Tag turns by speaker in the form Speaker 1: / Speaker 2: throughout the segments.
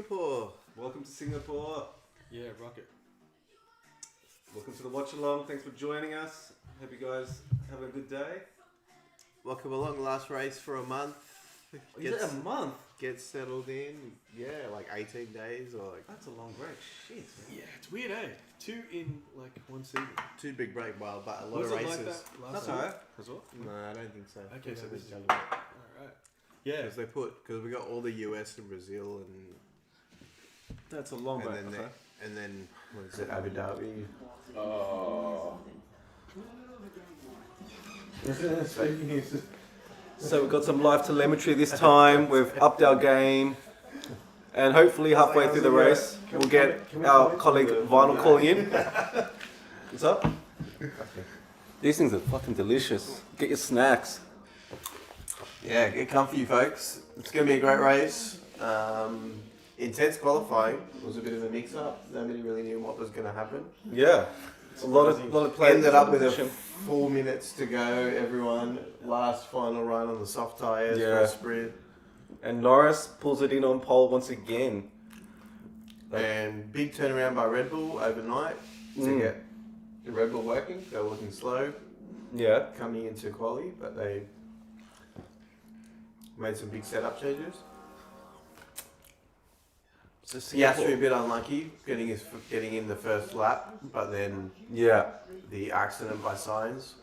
Speaker 1: Singapore. Welcome to Singapore.
Speaker 2: Yeah, rocket.
Speaker 1: Welcome to the Watchalong. Thanks for joining us. Hope you guys have a good day.
Speaker 3: Welcome along. Last race for a month.
Speaker 1: Is it a month?
Speaker 3: Get settled in. Yeah, like 18 days or like
Speaker 1: That's a long break. Shit.
Speaker 2: Yeah, it's weird, eh? 2 in like one season.
Speaker 3: two big break, but a lot
Speaker 2: Was
Speaker 3: of
Speaker 2: it
Speaker 3: races.
Speaker 2: like that last
Speaker 1: That's
Speaker 2: season
Speaker 1: alright.
Speaker 2: as well?
Speaker 3: No, I don't think so.
Speaker 2: Okay,
Speaker 3: so
Speaker 2: so
Speaker 3: this
Speaker 2: this is-
Speaker 3: judgment.
Speaker 2: Alright. Yeah,
Speaker 3: Because we got all the US and Brazil
Speaker 1: That's a long break.
Speaker 3: and then what is it, Abu Dhabi.
Speaker 2: Oh.
Speaker 1: So we've got some live telemetry this time. We've upped our game. And hopefully halfway through the race, we'll get our colleague Vinall calling in. What's up? These things are fucking delicious. Get your snacks.
Speaker 3: Yeah, get comfy, folks. It's going to be a great race. Intense qualifying. It was a bit of a mix-up. Nobody really knew what was going to happen.
Speaker 1: Yeah. A lot of players.
Speaker 3: Ended up with a 4 minutes to go, everyone. Last final run on the soft tyres for a sprint.
Speaker 1: And Norris pulls it in on pole once again.
Speaker 3: And big turnaround by Red Bull overnight to get the Red Bull working. They were looking slow
Speaker 1: Yeah.
Speaker 3: coming into quali, but they made some big setup changes.
Speaker 1: So
Speaker 3: Piastri a bit unlucky getting in the first lap, but then
Speaker 1: Yeah.
Speaker 3: the accident by Sainz.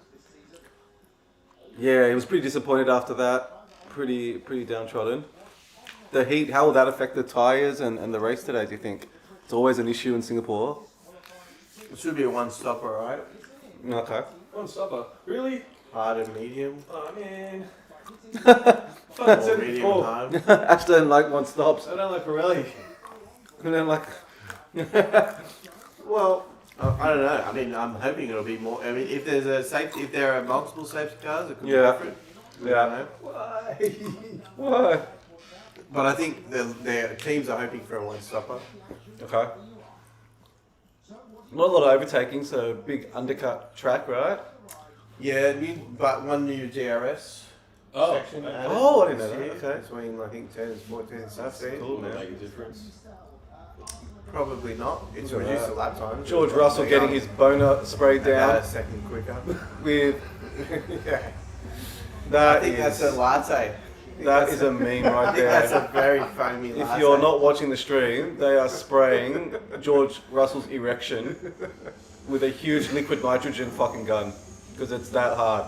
Speaker 1: Yeah, he was pretty disappointed after that. Pretty downtrodden. The heat, how will that affect the tyres and the race today, do you think? It's always an issue in Singapore.
Speaker 3: It should be a one-stopper, right?
Speaker 1: Okay.
Speaker 2: One stopper. Really?
Speaker 3: Hard and medium.
Speaker 2: Oh man.
Speaker 3: Or medium and hard.
Speaker 1: Ash don't like one stops.
Speaker 2: I don't like Pirelli.
Speaker 1: And then like,
Speaker 3: Well, I don't know. I mean, I'm hoping it'll be more. I mean, if there are multiple safety cars, it could be different. I don't know.
Speaker 2: Why?
Speaker 1: why?
Speaker 3: But I think their teams are hoping for a one-stopper.
Speaker 1: Okay. Not a lot of overtaking, so big undercut track, right?
Speaker 3: Yeah, but one new DRS section. added
Speaker 1: Oh, I didn't
Speaker 3: this
Speaker 1: know that.
Speaker 3: year
Speaker 1: Okay.
Speaker 3: Between I think 10 and 14 and 16.
Speaker 1: That's cool,
Speaker 2: Will it
Speaker 1: man.
Speaker 2: make a difference?
Speaker 3: Probably not. It's
Speaker 1: Look at
Speaker 3: reduced
Speaker 1: that.
Speaker 3: the lap time.
Speaker 1: George Russell getting his boner sprayed
Speaker 3: about a
Speaker 1: down
Speaker 3: second quicker.
Speaker 1: with
Speaker 3: Yeah. I
Speaker 1: that
Speaker 3: think that's a
Speaker 1: is
Speaker 3: latte.
Speaker 1: that is a meme right
Speaker 3: I think that's
Speaker 1: there.
Speaker 3: a very foamy latte.
Speaker 1: If you're not watching the stream, they are spraying George Russell's erection with a huge liquid nitrogen fucking gun because it's that hard.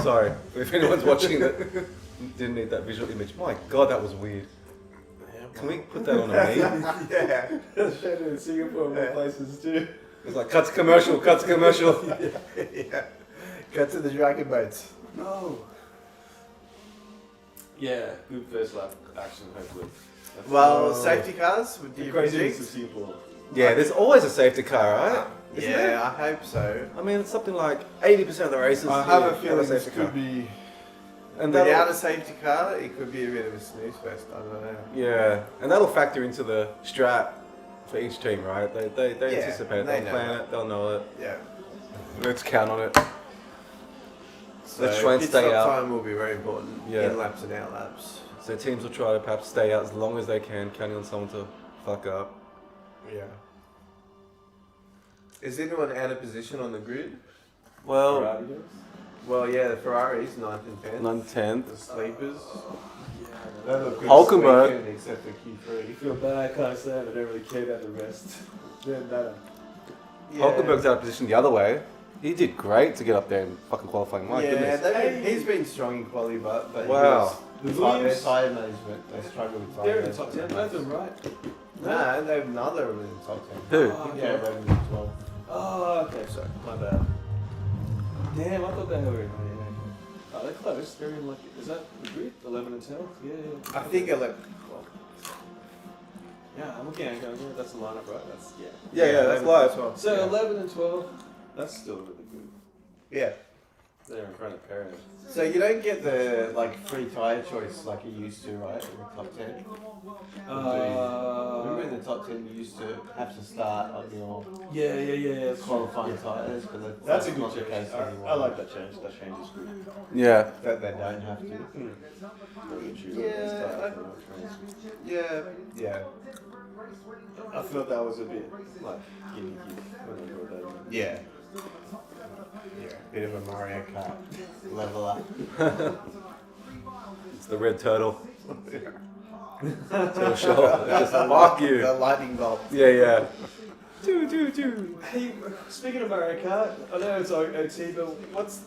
Speaker 1: Sorry, if anyone's watching that didn't need that visual image. My God, that was weird. Can we put that on a meme?
Speaker 3: Yeah.
Speaker 2: That's showed in Singapore and more places too.
Speaker 1: It's like cuts commercial, cuts commercial.
Speaker 3: Yeah. Cut to the dragon boats.
Speaker 2: No. Yeah, good first lap action, hopefully. That's
Speaker 3: Well, safety cars. Do
Speaker 2: the
Speaker 3: you
Speaker 2: craziness
Speaker 3: predict?
Speaker 2: of Singapore.
Speaker 1: Yeah, there's always a safety car, right? Isn't there?
Speaker 3: Yeah, I hope so.
Speaker 1: I mean, it's something like 80% of the races.
Speaker 3: I have a
Speaker 1: have
Speaker 3: feeling
Speaker 1: safety
Speaker 3: this could
Speaker 1: car.
Speaker 3: be.
Speaker 1: And
Speaker 3: Without
Speaker 1: that'll-
Speaker 3: a safety car, it could be a bit of a snooze fest. I don't know.
Speaker 1: Yeah, and that'll factor into the strat for each team, right? They
Speaker 3: Yeah,
Speaker 1: anticipate,
Speaker 3: they
Speaker 1: they'll
Speaker 3: know
Speaker 1: plan
Speaker 3: that.
Speaker 1: it, they'll know it.
Speaker 3: Yeah.
Speaker 1: Let's count on it.
Speaker 3: So
Speaker 1: Let's try and
Speaker 3: pit
Speaker 1: stay
Speaker 3: stop
Speaker 1: out.
Speaker 3: time will be very important.
Speaker 1: Yeah.
Speaker 3: In laps and out laps.
Speaker 1: So teams will try to perhaps stay out as long as they can, counting on someone to fuck up.
Speaker 3: Yeah. Is anyone out of position on the grid?
Speaker 1: Well,
Speaker 2: Ferrari does?
Speaker 3: Well, yeah, the Ferraris, 9th and 10th.
Speaker 1: 9th, 10th.
Speaker 3: The sleepers.
Speaker 2: Yeah,
Speaker 3: They look good
Speaker 1: Hulkenberg.
Speaker 3: this weekend, except for Q3.
Speaker 2: I feel bad, can't I say, but I don't really care about the rest. They're better.
Speaker 3: Yeah.
Speaker 1: Hulkenberg's out of position the other way. He did great to get up there and fucking qualifying. My goodness.
Speaker 3: He's been strong in quali, but
Speaker 1: Wow.
Speaker 3: their
Speaker 2: Williams-
Speaker 3: tyre management, they struggle with tyre
Speaker 2: They're in the
Speaker 3: management.
Speaker 2: top 10, both of them, right?
Speaker 3: No, they've neither of them in the top 10.
Speaker 1: Who?
Speaker 2: Oh,
Speaker 3: Yeah,
Speaker 2: okay.
Speaker 3: Revenue as well.
Speaker 2: Oh, okay, sorry, my bad. Damn, I thought they were in. Oh, they're close. They're in like, is that the grid? 11 and 12? Yeah, yeah.
Speaker 3: I think 11.
Speaker 2: Yeah, I'm looking at it going, yeah, that's the lineup, right? That's, yeah.
Speaker 1: Yeah, that's
Speaker 3: 11
Speaker 1: live.
Speaker 3: as well.
Speaker 2: So
Speaker 3: Yeah.
Speaker 2: 11 and 12, that's still really good.
Speaker 3: Yeah.
Speaker 2: They're in front of parents.
Speaker 3: So you don't get the free tyre choice like you used to, right? In the top 10. Remember in the top 10 you used to have to start on your
Speaker 2: Yeah.
Speaker 3: qualifying tyres, but
Speaker 2: That's a
Speaker 3: not
Speaker 2: good
Speaker 3: the
Speaker 2: change.
Speaker 3: case anymore.
Speaker 2: I like that change. That change is good.
Speaker 1: Yeah.
Speaker 3: That they don't have to. Yeah.
Speaker 2: I thought that was a bit like gimmicky when I wrote that in.
Speaker 3: Yeah. Bit of a Mario Kart level up.
Speaker 1: It's the red turtle. So sure. Just fuck you.
Speaker 3: The lightning bolt.
Speaker 1: Yeah.
Speaker 2: Hey, speaking of Mario Kart, I know it's OT, but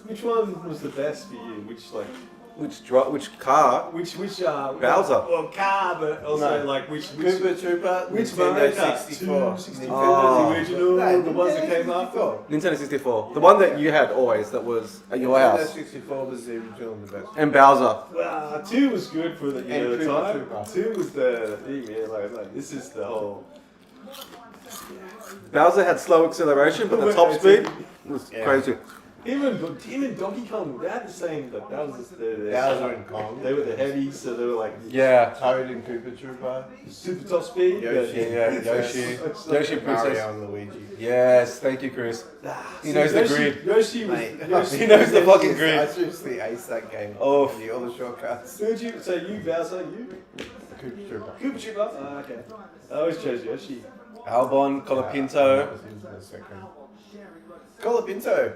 Speaker 2: which one was the best for you?
Speaker 1: Which car?
Speaker 2: Which
Speaker 1: Bowser.
Speaker 2: Well, car, but also
Speaker 3: No.
Speaker 2: which
Speaker 3: Koopa Trooper,
Speaker 2: which
Speaker 3: Nintendo
Speaker 2: Mario Kart?
Speaker 3: 64.
Speaker 2: 64,
Speaker 1: Oh.
Speaker 2: the original,
Speaker 3: No,
Speaker 2: the ones that came after.
Speaker 1: Nintendo 64. The one that you had always that was at your
Speaker 3: Nintendo
Speaker 1: house.
Speaker 3: 64 was the original and the best.
Speaker 1: And Bowser.
Speaker 2: Well, 2 was good for the
Speaker 3: And
Speaker 2: the
Speaker 3: Koopa
Speaker 2: time.
Speaker 3: Trooper.
Speaker 2: 2 was the thing, man. Like this is the whole.
Speaker 1: Bowser had slow acceleration, but the top speed was crazy.
Speaker 2: Him and Donkey Kong, they had the same. Like, that was just
Speaker 3: Bowser and Kong.
Speaker 2: They were the heavies, so they were like
Speaker 1: Yeah.
Speaker 3: Toad and Koopa Trooper.
Speaker 2: super top speed.
Speaker 3: Yoshi.
Speaker 1: Yoshi. Yoshi Princess.
Speaker 3: Mario and Luigi.
Speaker 1: Yes, thank you, Chris. He knows the grid.
Speaker 2: Yoshi was.
Speaker 3: Mate.
Speaker 1: He knows the fucking
Speaker 3: I
Speaker 1: grid.
Speaker 3: seriously aced that game.
Speaker 1: Oh.
Speaker 3: All the shortcuts.
Speaker 2: Who'd you? So you Bowser, you
Speaker 3: Koopa Trooper.
Speaker 2: Koopa Trooper. Okay. I always chose Yoshi.
Speaker 1: Albon, Colapinto.
Speaker 3: Colapinto.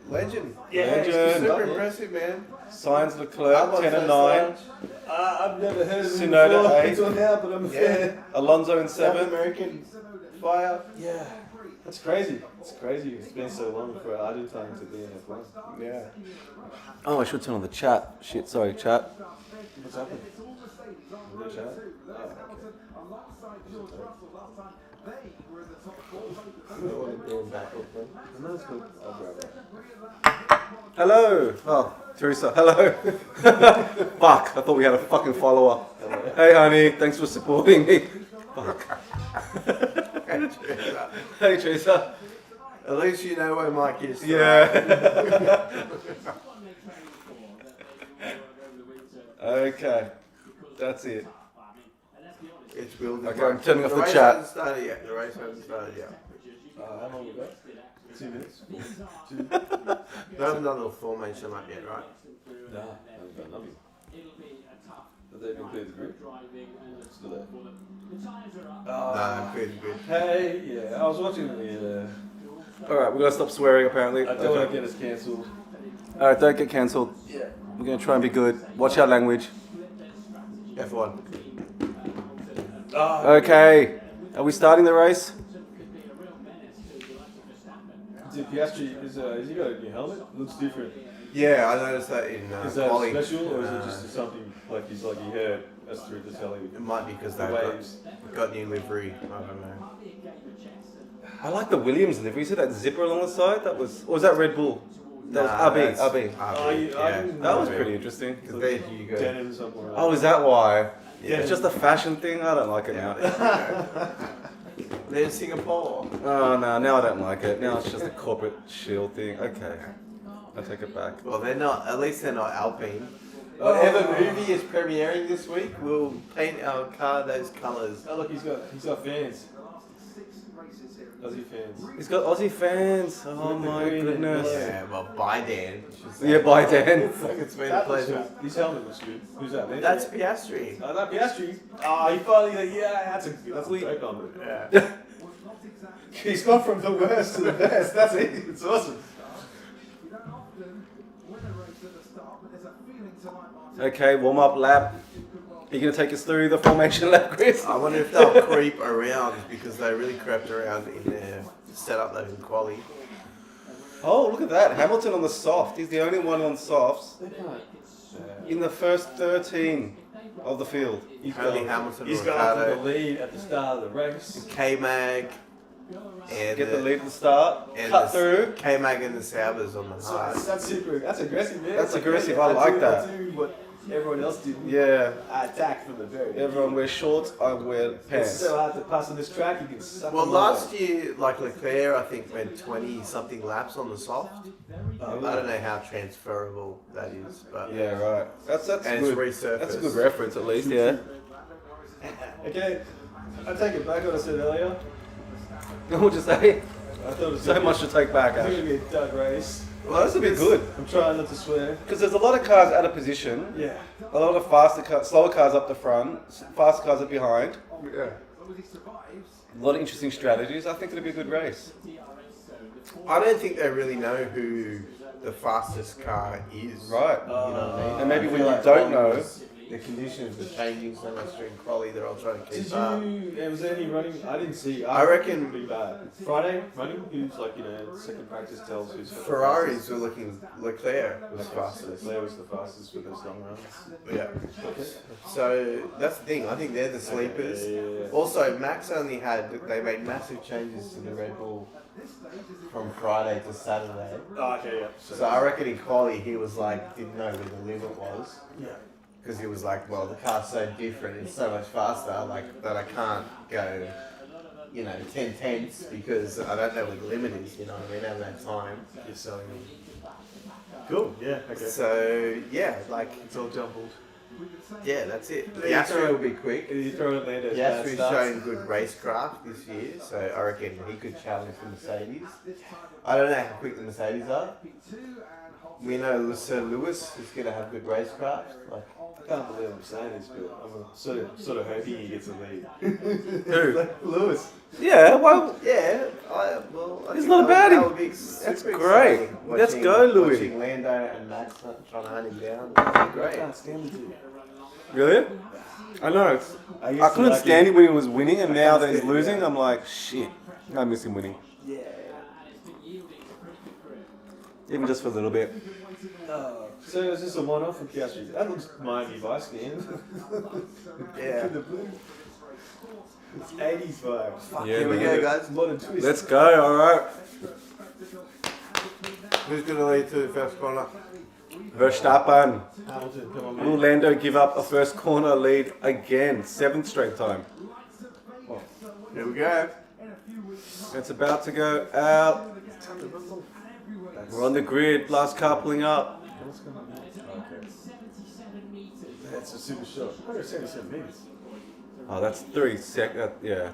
Speaker 3: Legend.
Speaker 1: Legend.
Speaker 3: Super impressive, man.
Speaker 1: Sainz Leclerc,
Speaker 3: Albon
Speaker 1: 10 and
Speaker 3: first
Speaker 1: 9.
Speaker 3: launch.
Speaker 2: I've never heard of him
Speaker 1: Tsunoda,
Speaker 2: before
Speaker 1: 8.
Speaker 2: until now, but I'm a fan.
Speaker 1: Alonso in
Speaker 3: South
Speaker 1: 7.
Speaker 3: American fire.
Speaker 2: Yeah. That's crazy. It's crazy. It's been so long for Argentine to be in F1.
Speaker 3: Yeah.
Speaker 1: Oh, I should turn on the chat. Shit, sorry, chat.
Speaker 2: What's happened? No chat? No, it's cool. I'll grab it.
Speaker 1: Hello. Oh, Teresa, hello. Fuck, I thought we had a fucking follower. Hey, honey, thanks for supporting me. Fuck. Hey, Teresa.
Speaker 3: At least you know where Mike is.
Speaker 1: Yeah. Okay, that's it.
Speaker 3: It's building.
Speaker 1: Okay, I'm turning off the
Speaker 3: race
Speaker 1: chat.
Speaker 3: hasn't started yet. The race hasn't started yet.
Speaker 2: How long we got? 2 minutes?
Speaker 3: They haven't done the formation lap yet, right?
Speaker 2: Nah, I haven't got nothing. But they've been cleared the grid. Still there.
Speaker 3: No, good, good.
Speaker 2: Hey, yeah, I was watching the.
Speaker 1: Alright, we're gonna stop swearing apparently.
Speaker 2: I don't want to get us cancelled.
Speaker 1: Alright, don't get cancelled.
Speaker 2: Yeah.
Speaker 1: We're gonna try and be good. Watch our language.
Speaker 3: F1.
Speaker 1: Okay, are we starting the race?
Speaker 2: Piastri, has he got a new helmet? Looks different.
Speaker 3: Yeah, I noticed that in
Speaker 2: Is that
Speaker 3: quali.
Speaker 2: special, or is it just something like he heard us through the telly?
Speaker 3: It might be because
Speaker 2: The
Speaker 3: they've
Speaker 2: waves.
Speaker 3: got new livery. I don't know.
Speaker 1: I like the Williams livery. You see that zipper along the side? That was, or was that Red Bull? That
Speaker 3: Nah,
Speaker 1: was
Speaker 3: that's
Speaker 1: RB.
Speaker 2: I didn't
Speaker 1: That was
Speaker 2: know.
Speaker 1: pretty interesting.
Speaker 3: Because there you go.
Speaker 2: Denim somewhere.
Speaker 1: Oh, is that why?
Speaker 3: Yeah.
Speaker 1: It's just a fashion thing. I don't like it
Speaker 3: Yeah,
Speaker 1: now.
Speaker 3: there you go. They're in Singapore.
Speaker 1: Oh no, now I don't like it. Now it's just a corporate shield thing. Okay, I take it back.
Speaker 3: Well, they're not. At least they're not Alpine. Whatever movie is premiering this week, we'll paint our car those colours.
Speaker 2: Oh look, he's got fans. Aussie fans.
Speaker 1: He's got Aussie fans. Oh
Speaker 2: With the
Speaker 1: my
Speaker 2: green and
Speaker 1: goodness.
Speaker 2: yellow.
Speaker 3: Yeah, well, bye Dan.
Speaker 1: Yeah, bye Dan.
Speaker 3: It's like it's been a
Speaker 2: That looks
Speaker 3: pleasure.
Speaker 2: good. His helmet looks good. Who's that, man?
Speaker 3: That's Piastri.
Speaker 2: Oh, that Piastri. Oh, he finally, that's a great comment.
Speaker 3: Yeah.
Speaker 2: He's gone from the worst to the best. That's it. It's awesome.
Speaker 1: Okay, warm up lap. Are you gonna take us through the formation lap, Chris?
Speaker 3: I wonder if they'll creep around because they really crept around in their setup that in quali.
Speaker 1: Oh, look at that. Hamilton on the soft. He's the only one on softs in the first 13 of the field.
Speaker 3: Only Hamilton,
Speaker 2: He's gone for
Speaker 3: Ricardo,
Speaker 2: the lead at the start of the race.
Speaker 3: K-Mag, and
Speaker 1: Get the lead at the start.
Speaker 3: and
Speaker 1: Cut
Speaker 3: the
Speaker 1: through.
Speaker 3: K-Mag and the Saubers on the
Speaker 2: So
Speaker 3: hard.
Speaker 2: that's super. That's aggressive, man.
Speaker 1: That's
Speaker 2: Like,
Speaker 1: aggressive,
Speaker 2: yeah,
Speaker 1: I like
Speaker 2: do
Speaker 1: that.
Speaker 2: what everyone else didn't.
Speaker 1: Yeah.
Speaker 2: I attacked from the very
Speaker 1: Everyone wears shorts, I wear
Speaker 2: It's
Speaker 1: pants.
Speaker 2: so hard to pass on this track, you can suck
Speaker 3: Well,
Speaker 2: them
Speaker 3: last
Speaker 2: away.
Speaker 3: year, like Leclerc, I think went 20 something laps on the soft. I don't know how transferable that is, but
Speaker 1: Yeah, right. That's
Speaker 3: and
Speaker 1: good.
Speaker 3: it's resurfaced.
Speaker 1: That's a good reference, at least. Yeah.
Speaker 2: Okay, I take it back what I said earlier.
Speaker 1: What would you say?
Speaker 2: I thought it was
Speaker 1: So much to take back,
Speaker 2: It's
Speaker 1: Ash.
Speaker 2: going to be a dud race.
Speaker 1: Well, this will be good
Speaker 2: I'm trying not to swear.
Speaker 1: because there's a lot of cars out of position.
Speaker 2: Yeah.
Speaker 1: A lot of faster cars, slower cars up the front, faster cars up behind.
Speaker 3: Yeah.
Speaker 1: A lot of interesting strategies. I think it'll be a good race.
Speaker 3: I don't think they really know who the fastest car is.
Speaker 1: Right.
Speaker 3: You know what I mean?
Speaker 1: And maybe
Speaker 3: I
Speaker 1: when
Speaker 3: feel
Speaker 1: you
Speaker 3: like
Speaker 1: don't
Speaker 3: quali
Speaker 1: know-
Speaker 3: was- the conditions are changing so much during quali, they're all trying to
Speaker 2: Did
Speaker 3: keep up.
Speaker 2: you, was there any running? I didn't see.
Speaker 3: I reckon-
Speaker 2: pretty bad. Friday running? Who's like, second practice tells who's got the
Speaker 3: Ferraris were looking, Leclerc was fastest.
Speaker 2: Leclerc was the fastest for those long runs.
Speaker 3: Yeah. So that's the thing. I think they're the sleepers.
Speaker 2: Yeah.
Speaker 3: Also, Max only had, they made massive changes to the Red Bull from Friday to Saturday.
Speaker 2: Oh, okay, yeah.
Speaker 3: So I reckon in quali he was like, didn't know where the limit was.
Speaker 2: Yeah.
Speaker 3: Because he was like, well, the car's so different, it's so much faster, like, that I can't go, 10 tenths because I don't know what the limit is, you know what I mean? I haven't had time.
Speaker 2: You're selling me. Cool, yeah, okay.
Speaker 3: So, yeah, like,
Speaker 2: It's all jumbled.
Speaker 3: yeah, that's it. The
Speaker 2: Yeah,
Speaker 3: Astro will be quick.
Speaker 2: You throw it Lando's
Speaker 3: The
Speaker 2: bad
Speaker 3: Astro's
Speaker 2: starts.
Speaker 3: showing good racecraft this year, so I reckon he could challenge the Mercedes. I don't know how quick the Mercedes are. We know Sir Lewis is going to have good racecraft. Like,
Speaker 2: I can't believe I'm saying this, but I'm sort of hoping he gets a lead.
Speaker 1: Who?
Speaker 2: Lewis.
Speaker 1: Yeah. Well,
Speaker 3: yeah, I
Speaker 1: He's
Speaker 3: think
Speaker 1: not a
Speaker 3: that
Speaker 1: baddie.
Speaker 3: would be
Speaker 1: That's
Speaker 3: super
Speaker 1: great.
Speaker 3: exciting.
Speaker 1: Let's go, Louis.
Speaker 3: Watching Lando and Max trying to hunt him down. That'd be
Speaker 2: I
Speaker 3: great.
Speaker 2: can't stand the two.
Speaker 1: really? I know. I couldn't stand it when he was winning, and now that he's losing, I'm like, shit. I miss him winning,
Speaker 2: Yeah.
Speaker 1: even just for a little bit.
Speaker 2: So is this a one-off for Piastri? That looks Miami Vice game.
Speaker 3: Yeah.
Speaker 2: The blue. It's 80s vibe.
Speaker 3: Fuck,
Speaker 1: Yeah,
Speaker 3: here we
Speaker 1: man.
Speaker 3: go, guys.
Speaker 2: Modern twist.
Speaker 1: Let's go. All right.
Speaker 3: Who's going to lead to the first corner?
Speaker 1: Verstappen.
Speaker 2: Hamilton, come on,
Speaker 1: Will
Speaker 2: man.
Speaker 1: Lando give up a first corner lead again? 7th straight time.
Speaker 3: Here we go.
Speaker 1: It's about to go out. We're on the grid. Last car pulling up.
Speaker 2: What's going on? Okay. That's a super shot. 177 meters.
Speaker 1: Oh, that's 3 seconds. Yeah.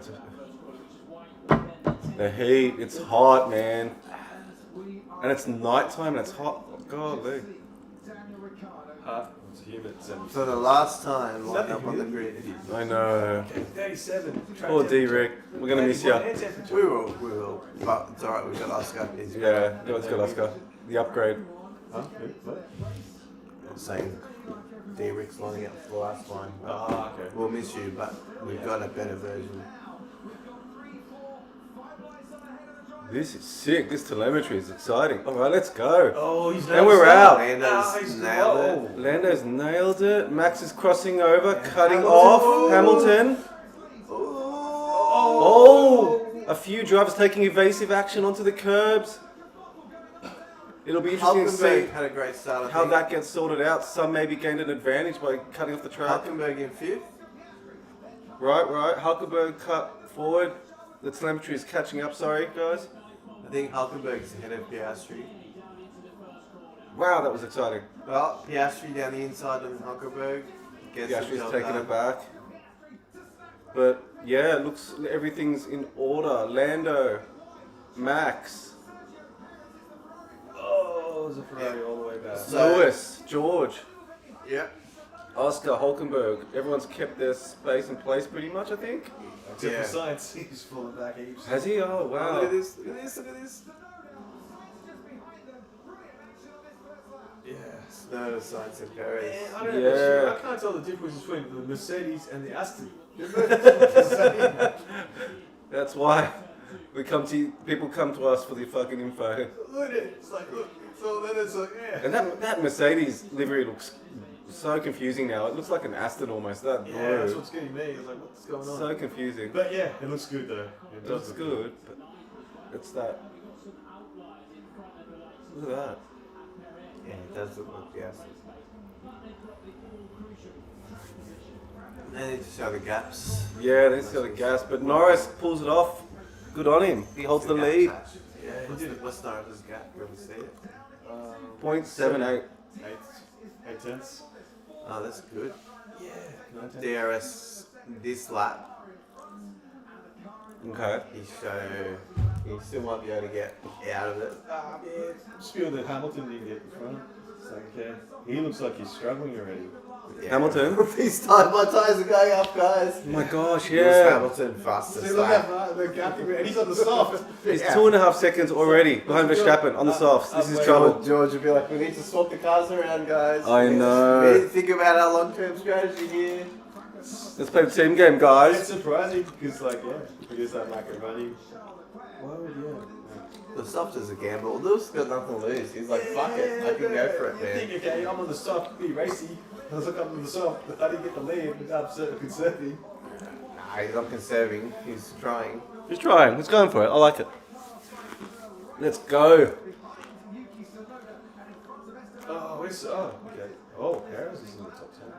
Speaker 1: The heat. It's hot, man. And it's nighttime and it's hot. Golly.
Speaker 2: It's humid. 70.
Speaker 3: For the last time, line up on the grid.
Speaker 1: I know.
Speaker 2: 37.
Speaker 1: Poor D-Rick. We're going to miss you.
Speaker 3: We will. But it's alright, we've got Oscar. He's
Speaker 1: Yeah, let's go, Oscar. The upgrade.
Speaker 2: Huh? What?
Speaker 3: saying D-Rick's lining up for the last one.
Speaker 2: Ah, okay.
Speaker 3: We'll miss you, but we've got a better version.
Speaker 1: This is sick. This telemetry is exciting. All right, let's go.
Speaker 2: Oh, he's
Speaker 1: And we're out.
Speaker 3: Lando's nailed it.
Speaker 1: Lando's nailed it. Max is crossing over, cutting off Hamilton. Oh, a few drivers taking evasive action onto the curbs. It'll be interesting to see
Speaker 3: Hulkenberg had a great start. I
Speaker 1: how
Speaker 3: think.
Speaker 1: that gets sorted out. Some maybe gained an advantage by cutting off the track.
Speaker 3: Hulkenberg in fifth.
Speaker 1: Right. Hulkenberg cut forward. The telemetry is catching up. Sorry, guys.
Speaker 3: I think Hulkenberg's ahead of Piastri.
Speaker 1: Wow, that was exciting.
Speaker 3: Well, Piastri down the inside of Hulkenberg. Gets the
Speaker 1: Piastri's
Speaker 3: job
Speaker 1: taking
Speaker 3: done.
Speaker 1: it back. But yeah, it looks everything's in order. Lando, Max,
Speaker 2: Oh, there's a Ferrari all the way back.
Speaker 3: So-
Speaker 1: Lewis, George,
Speaker 3: Yeah.
Speaker 1: Oscar, Hulkenberg. Everyone's kept their space in place pretty much, I think.
Speaker 2: Except
Speaker 3: Yeah.
Speaker 2: for Science, he's falling back heaps.
Speaker 1: Has he? Oh,
Speaker 3: Look
Speaker 1: wow.
Speaker 3: at this, look at this, look at this.
Speaker 2: Yes.
Speaker 3: No, Sainz and Perez.
Speaker 2: Man, I don't know.
Speaker 1: Yeah.
Speaker 2: I can't tell the difference between the Mercedes and the Aston. They're both the same.
Speaker 1: That's why people come to us for the fucking info.
Speaker 2: Look at it. It's like, look. So then it's like, yeah.
Speaker 1: And that Mercedes livery looks so confusing now. It looks like an Aston almost. That
Speaker 2: Yeah, that's
Speaker 1: blue.
Speaker 2: what's getting me. It's like, what's going on?
Speaker 1: So confusing.
Speaker 2: But yeah, it looks good though.
Speaker 1: It looks
Speaker 2: look
Speaker 1: good, but it's that. Look at that.
Speaker 3: Yeah, it does look like Piastri. They need to show the gaps.
Speaker 1: Yeah, they still got the gas, but Norris pulls it off. Good on him. He holds the lead.
Speaker 3: Yeah, what's Norris's gap? Really see it?
Speaker 1: 0.78.
Speaker 2: 8/10.
Speaker 3: Oh, that's good.
Speaker 2: Yeah.
Speaker 3: DRS this lap.
Speaker 1: Okay.
Speaker 3: He still might be able to get out of it.
Speaker 2: Yeah, just feel that Hamilton didn't get in front. It's like, he looks like he's struggling already.
Speaker 3: Yeah.
Speaker 1: Hamilton.
Speaker 3: My tyres are going up, guys.
Speaker 1: Oh my gosh,
Speaker 3: Lewis
Speaker 1: yeah.
Speaker 3: Hamilton fastest
Speaker 2: See, look how
Speaker 3: lap.
Speaker 2: far the gap, and he's on the soft.
Speaker 1: He's 2.5 seconds already behind Verstappen on the softs. This is trouble.
Speaker 3: George would be like, we need to swap the cars around, guys.
Speaker 1: I know.
Speaker 3: We need to think about our long-term strategy here.
Speaker 1: Let's play the team game,
Speaker 2: It's
Speaker 1: guys.
Speaker 2: surprising because, like, because that market running. Why would
Speaker 3: The soft is a gamble. Lewis got nothing to lose. He's like, fuck it, I can go for it,
Speaker 2: You
Speaker 3: man.
Speaker 2: think, okay, I'm on the soft, be racy. I look up to the soft, but I didn't get the lead. I'm conservative.
Speaker 3: Nah, he's not conserving. He's trying.
Speaker 1: He's trying. He's going for it. I like it. Let's go.
Speaker 2: Okay. Oh, Harris is in the top 10.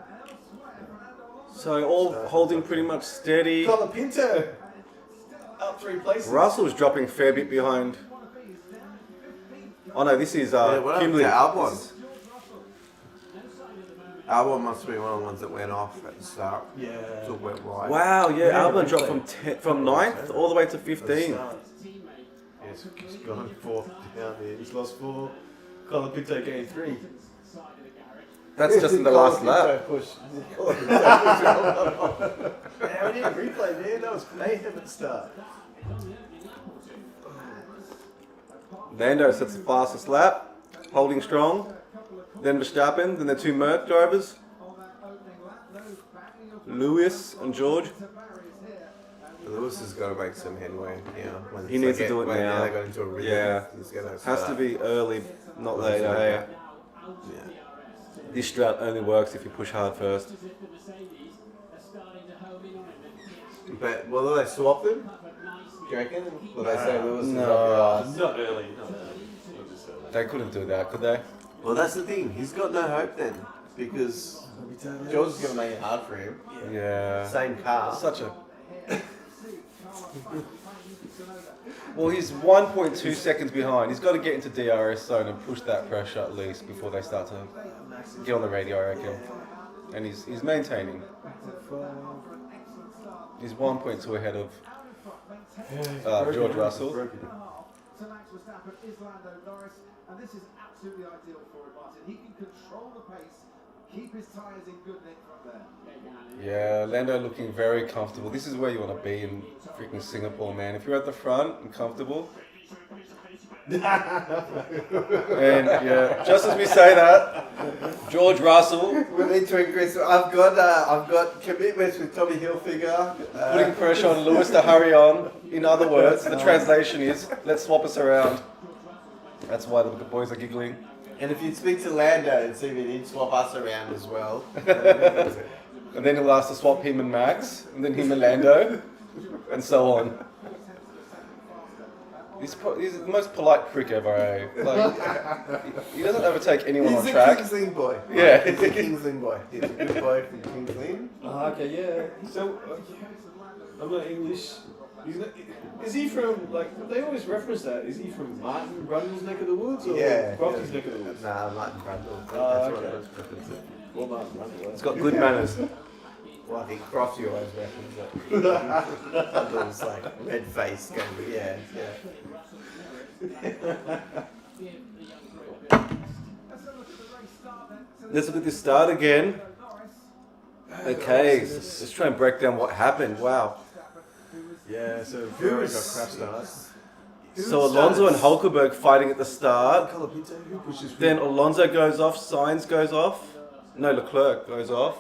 Speaker 1: So all holding pretty much steady.
Speaker 2: Colin Pinto up 3 places.
Speaker 1: Russell's dropping a fair bit behind. Oh no, this is
Speaker 3: What happened
Speaker 1: Kimberly.
Speaker 3: to Albon? Albon must be one of the ones that went off at the start.
Speaker 2: Yeah.
Speaker 3: Still went right.
Speaker 1: Wow, yeah,
Speaker 2: Yeah,
Speaker 1: Albon
Speaker 2: replay.
Speaker 1: dropped from 9th all the way to 15.
Speaker 2: Yes, he's gone 4th down there. He's lost 4. Colin Pinto gained 3.
Speaker 1: That's just in the last lap.
Speaker 3: Push.
Speaker 2: Yeah, we need a replay, man. That was mayhem at the start.
Speaker 1: Lando sets the fastest lap, holding strong. Then Verstappen, then the 2 Merc drivers, Lewis and George.
Speaker 3: Lewis has got to make some headway now. When
Speaker 1: He needs to do it now.
Speaker 3: They got into a rhythm.
Speaker 1: Yeah.
Speaker 3: He's gonna
Speaker 1: Has
Speaker 3: start.
Speaker 1: to be early, not later. Hey.
Speaker 3: Yeah.
Speaker 1: This strat only works if you push hard first.
Speaker 3: But will they swap them? Do you reckon? Will they say Lewis is
Speaker 1: No.
Speaker 3: up your
Speaker 2: Not early.
Speaker 1: They couldn't do that, could they?
Speaker 3: ass? Well, that's the thing. He's got no hope then. Because George is going to make it hard for him.
Speaker 1: Yeah.
Speaker 3: Same car.
Speaker 1: Such a. Well, he's 1.2 seconds behind. He's got to get into DRS zone and push that pressure at least before they start to get on the radio, I reckon. And he's maintaining. He's 1.2 ahead of George Russell.
Speaker 4: So Max Verstappen is Lando Norris, and this is absolutely ideal for him, Martin. He can control the pace, keep his tyres in good nick from there.
Speaker 1: Yeah, Lando looking very comfortable. This is where you want to be in freaking Singapore, man. If you're at the front and comfortable. And yeah, just as we say that, George Russell
Speaker 3: We need to increase. I've got commitments with Tommy Hilfiger.
Speaker 1: putting pressure on Lewis to hurry on. In other words, the translation is, let's swap us around. That's why the boys are giggling.
Speaker 3: And if you'd speak to Lando and see if he'd swap us around as well.
Speaker 1: And then he'll ask to swap him and Max, and then him and Lando, and so on. He's the most polite prick ever, eh? Like, he doesn't overtake anyone on
Speaker 3: He's a
Speaker 1: track.
Speaker 3: King's Lynn boy.
Speaker 1: Yeah.
Speaker 3: He's a King's Lynn boy. He's a good boy from King's Lynn.
Speaker 2: Okay, yeah. So, I'm not English. Is he from, like, they always reference that. Is he from Martin Brundle's neck of the woods or
Speaker 3: Yeah.
Speaker 2: Crofty's neck of the woods?
Speaker 3: Nah, Martin Brundle.
Speaker 2: Oh,
Speaker 3: That's what
Speaker 2: okay.
Speaker 3: I was referencing.
Speaker 2: Well, Martin Brundle.
Speaker 1: He's got good manners.
Speaker 3: Well, I think Crofty always references it. Brundle's like red face going, but yeah.
Speaker 1: Let's look at this start again. Okay, let's try and break down what happened. Wow.
Speaker 2: Yeah, so Ferrari got crap starts.
Speaker 1: So Alonso and Hulkenberg fighting at the start.
Speaker 2: Colin Pinto, who pushes
Speaker 1: Then Alonso goes off, Sainz goes off. No, Leclerc goes off.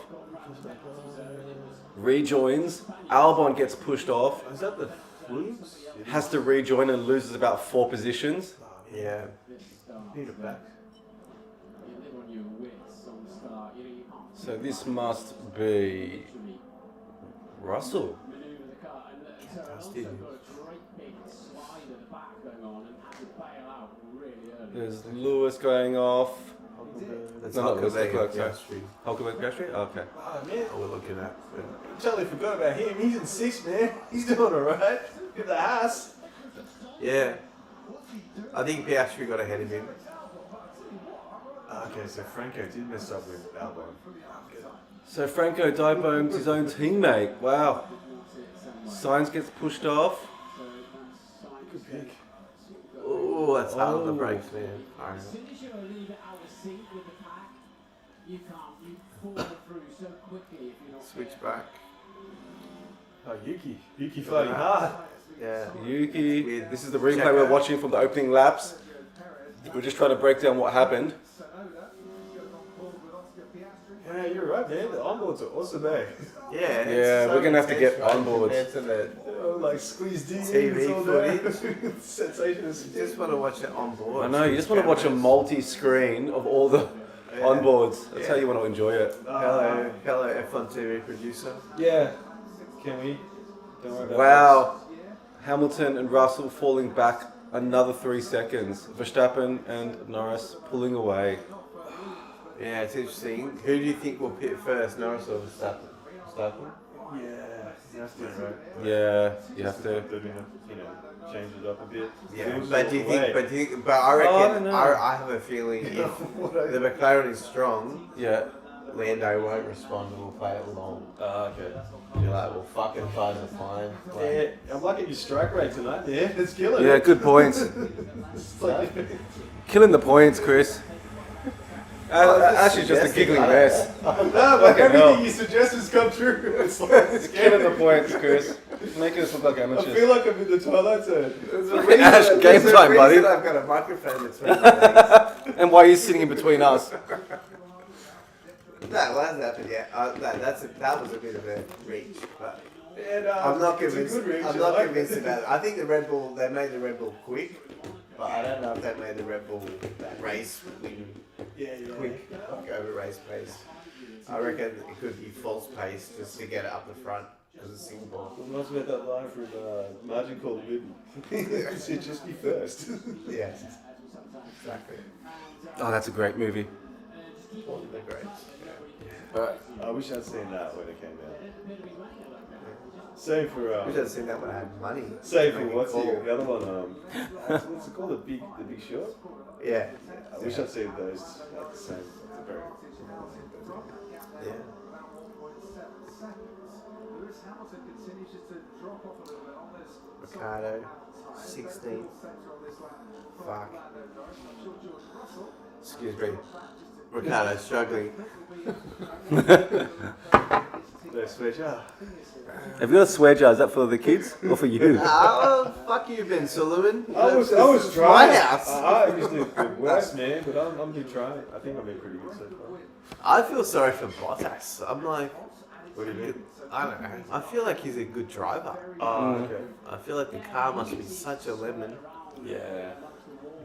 Speaker 1: Rejoins. Albon gets pushed off.
Speaker 2: Is that the Flumes?
Speaker 1: Has to rejoin and loses about 4 positions.
Speaker 3: Yeah.
Speaker 2: Need it back.
Speaker 1: So this must be Russell. There's Lewis going off.
Speaker 3: That's
Speaker 1: No, not Lewis,
Speaker 3: Hulkenberg
Speaker 1: Leclerc,
Speaker 3: and
Speaker 1: sorry.
Speaker 3: Piastri.
Speaker 1: Hulkenberg Piastri? Oh, okay.
Speaker 2: Ah, man.
Speaker 3: We're looking at.
Speaker 2: Totally forgot about him. He's in 6th, man. He's doing alright. Get the ass.
Speaker 3: Yeah. I think Piastri got ahead of him.
Speaker 2: Okay, so Franco did mess up with Albon.
Speaker 1: So Franco die-boned his own teammate. Wow. Sainz gets pushed off.
Speaker 2: Good pick.
Speaker 3: Oh, that's hard on the
Speaker 1: Oh.
Speaker 3: brakes, man. Alright.
Speaker 4: As soon as you're a little bit out of sync with the pack, you can't. You fall through so quickly if you're not.
Speaker 3: Switch back.
Speaker 2: Oh, Yuki. Yuki fighting hard.
Speaker 3: Yeah.
Speaker 1: Yuki. This is the replay we're watching from the opening laps. We're just trying to break down what happened.
Speaker 2: Yeah, you're right, man. The onboards are awesome, eh?
Speaker 3: Yeah.
Speaker 1: Yeah, we're gonna have to get on board.
Speaker 3: Compared to the
Speaker 2: Like squeezed in.
Speaker 3: TV
Speaker 2: all that.
Speaker 3: footage.
Speaker 2: Sensation is
Speaker 3: You just want to watch it on board.
Speaker 1: I know, you just want to watch a multi-screen of all the onboards. That's how you want to enjoy it.
Speaker 3: Hello, F1 TV producer.
Speaker 2: Yeah. Can we? Don't worry about
Speaker 1: Wow. Hamilton and Russell falling back another 3 seconds. Verstappen and Norris pulling away.
Speaker 3: Yeah, it's interesting. Who do you think will pit first, Norris or Verstappen? Verstappen?
Speaker 2: that. Yeah. You have to, right?
Speaker 1: Yeah, you have to.
Speaker 2: They're gonna, change it up a bit.
Speaker 3: Yeah,
Speaker 2: Finish
Speaker 3: but
Speaker 2: it
Speaker 3: do you
Speaker 2: away.
Speaker 3: think? But I reckon.
Speaker 1: I don't know.
Speaker 3: I have a feeling if the McLaren is strong,
Speaker 1: Yeah.
Speaker 3: Lando won't respond and will play it long.
Speaker 2: Okay.
Speaker 3: You're like, well, fucking cars are fine. Like,
Speaker 2: Yeah, I'm liking your strike rate tonight, yeah. It's killing
Speaker 1: Yeah,
Speaker 2: it.
Speaker 1: good points.
Speaker 2: It's like,
Speaker 1: Killing the points, Chris. Actually, just a giggling mess.
Speaker 2: no, but
Speaker 1: Fucking
Speaker 2: everything
Speaker 1: hell.
Speaker 2: you suggest has come true. It's like
Speaker 1: Killing the points, Chris. Making us look like
Speaker 2: I
Speaker 1: amateurs.
Speaker 2: feel like I'm in the Twilight Zone.
Speaker 1: Fucking Ash, game time, buddy.
Speaker 3: I've got a microphone between my legs.
Speaker 1: And why are you sitting in between us?
Speaker 3: That hasn't happened yet. That was a bit of a reach, but
Speaker 2: And,
Speaker 3: I'm not
Speaker 2: it's a
Speaker 3: convinced.
Speaker 2: good reach,
Speaker 3: I'm
Speaker 2: I
Speaker 3: not
Speaker 2: like
Speaker 3: convinced
Speaker 2: it.
Speaker 3: about it. I think the Red Bull. They made the Red Bull quick, but I don't know if they made the Red Bull race win
Speaker 2: Yeah.
Speaker 3: quick, like over race pace. I reckon it could be false pace just to get it up the front because it's Singapore.
Speaker 2: Reminds me of that line from Margin Call Win. It just be first.
Speaker 3: Yeah, exactly.
Speaker 1: Oh, that's a great movie.
Speaker 3: They're great.
Speaker 1: Right.
Speaker 2: I wish I'd seen that when it came out. Same for
Speaker 3: I wish I'd seen that when I had money.
Speaker 2: same for
Speaker 3: Make a
Speaker 2: what's
Speaker 3: call.
Speaker 2: the other one? What's it called? The Big Short.
Speaker 3: Yeah.
Speaker 2: I wish I'd seen those at the same. Very.
Speaker 3: Yeah.
Speaker 4: Lewis Hamilton continues just to drop off a little bit on this.
Speaker 3: Ricardo, 16th. Fuck. Excuse me. Ricardo struggling.
Speaker 2: No switch.
Speaker 1: Have you got a swear jar? Is that for the kids or for you?
Speaker 3: Oh, fuck you, Ben Sullivan.
Speaker 2: I was
Speaker 3: This is
Speaker 2: trying.
Speaker 3: my house.
Speaker 2: I usually the worst, man, but I'm been trying. I think I've been pretty good so far.
Speaker 3: I feel sorry for Bottas. I'm like,
Speaker 2: What do you mean?
Speaker 3: I don't know. I feel like he's a good driver.
Speaker 2: Oh, okay.
Speaker 3: I feel like the car must be such a lemon.
Speaker 2: Yeah.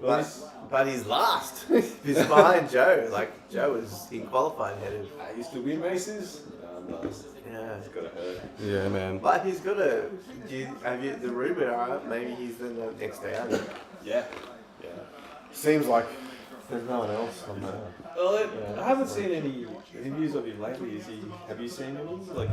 Speaker 3: But he's last. He's behind Joe. Like, Joe he qualified ahead of.
Speaker 2: I used to win races. I'm last.
Speaker 3: Yeah.
Speaker 2: It's gotta hurt.
Speaker 1: Yeah, man.
Speaker 3: But he's got a. Have you the rumor? Maybe he's the next Audi.
Speaker 2: Yeah. Yeah.
Speaker 3: Seems like there's no one else on the.
Speaker 2: Well, I haven't seen any interviews of him lately. Have you seen any? Like,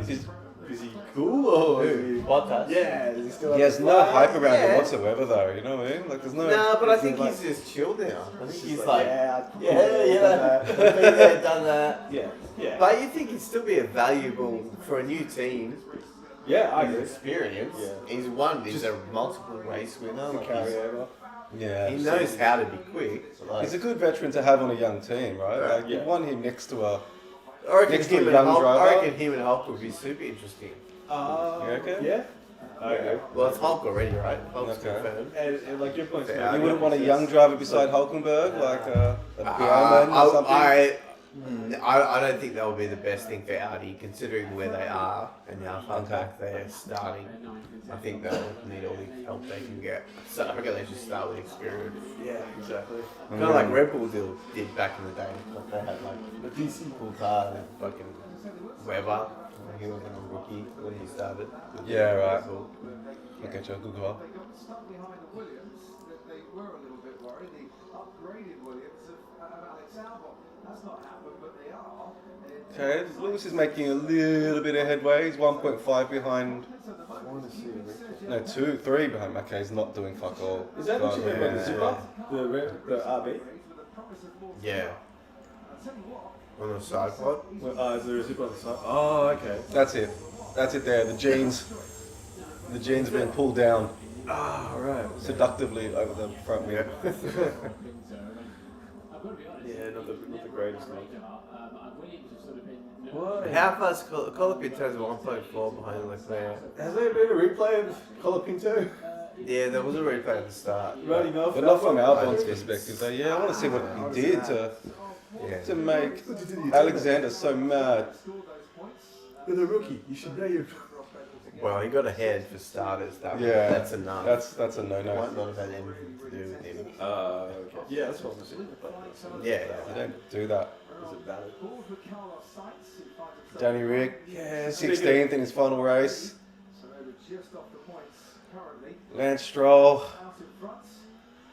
Speaker 2: is he cool or?
Speaker 3: Who? Bottas?
Speaker 2: Yeah. Is he still?
Speaker 1: He
Speaker 2: up
Speaker 1: has
Speaker 2: to
Speaker 1: no
Speaker 2: fly?
Speaker 1: hype around
Speaker 3: Yeah.
Speaker 1: him whatsoever, though. You know what I mean? Like, there's no.
Speaker 3: No, but I think
Speaker 2: like-
Speaker 3: he's just chilled now. I think
Speaker 2: He's
Speaker 3: he's
Speaker 2: like,
Speaker 3: like,
Speaker 2: yeah,
Speaker 3: been there, done that.
Speaker 2: yeah, yeah.
Speaker 3: But you think he'd still be a valuable for a new team?
Speaker 2: Yeah, I
Speaker 3: His
Speaker 2: agree.
Speaker 3: experience.
Speaker 2: Yeah.
Speaker 3: He's won. He's a multiple race winner.
Speaker 2: To
Speaker 3: Like,
Speaker 2: carry over.
Speaker 1: Yeah.
Speaker 3: he knows how to be quick. Like,
Speaker 1: He's a good veteran to have on a young team, right? Like, you
Speaker 2: Yeah.
Speaker 1: want him next to a.
Speaker 3: I reckon
Speaker 1: next to a
Speaker 3: him and
Speaker 1: young
Speaker 3: Hulk.
Speaker 1: driver.
Speaker 3: I reckon him and Hulk would be super interesting.
Speaker 1: You reckon?
Speaker 2: Yeah. Okay.
Speaker 3: Well, it's Hulk already, right? Hulk's
Speaker 1: Okay.
Speaker 3: confirmed.
Speaker 2: And like your point's
Speaker 3: Yeah,
Speaker 1: You
Speaker 2: made.
Speaker 1: wouldn't want a young driver beside Hulkenberg, like a Bowman or something?
Speaker 3: I don't think that would be the best thing for Audi, considering where they are and how far back they're starting. I think they'll need all the help they can get. So I reckon they should start with experience.
Speaker 2: Yeah, exactly.
Speaker 3: Kind of like Red Bull did back in the day. Like they had like a decent cool car and fucking Weber. He was a rookie when he started. with
Speaker 1: Yeah,
Speaker 3: Red
Speaker 1: right.
Speaker 3: Bull.
Speaker 1: Okay, Joe, good call.
Speaker 4: stuck behind the Williams, that they were a little bit worried. The upgraded Williams of Alex Albon. That's not happened, but they are.
Speaker 1: Okay, Lewis is making a little bit of headway. He's 1.5 behind.
Speaker 2: I want to see it.
Speaker 1: No, 3 behind. Okay, he's not doing fuck all.
Speaker 2: Is that what you meant by the
Speaker 1: Yeah.
Speaker 2: zipper? The RB?
Speaker 3: Yeah. On the side pod.
Speaker 2: Well, is there a zipper on the side? Oh, okay.
Speaker 1: That's it. That's it there. The jeans. The jeans being pulled down
Speaker 2: Ah, right.
Speaker 1: seductively over the front wheel.
Speaker 2: Yeah, not the greatest one. What?
Speaker 3: How far's Colapinto's 1.4 behind Leclerc?
Speaker 2: Has there been a replay of Colapinto?
Speaker 3: Yeah, there was a replay at the start.
Speaker 2: Roddy Melf?
Speaker 1: But not from Albon's perspective. So yeah, I want to see what he did
Speaker 3: Yeah.
Speaker 1: to make Alexander so mad.
Speaker 2: You're the rookie. You should know your.
Speaker 3: Well, he got ahead for starters.
Speaker 1: Yeah,
Speaker 3: That's enough.
Speaker 1: That's a no-no.
Speaker 3: Might not have had anything to do with him.
Speaker 2: Okay. Yeah, that's what I'm saying.
Speaker 3: Yeah.
Speaker 1: You don't do that.
Speaker 2: Is it valid?
Speaker 1: Danny Rick, yeah, 16th in his final race. Lance Stroll,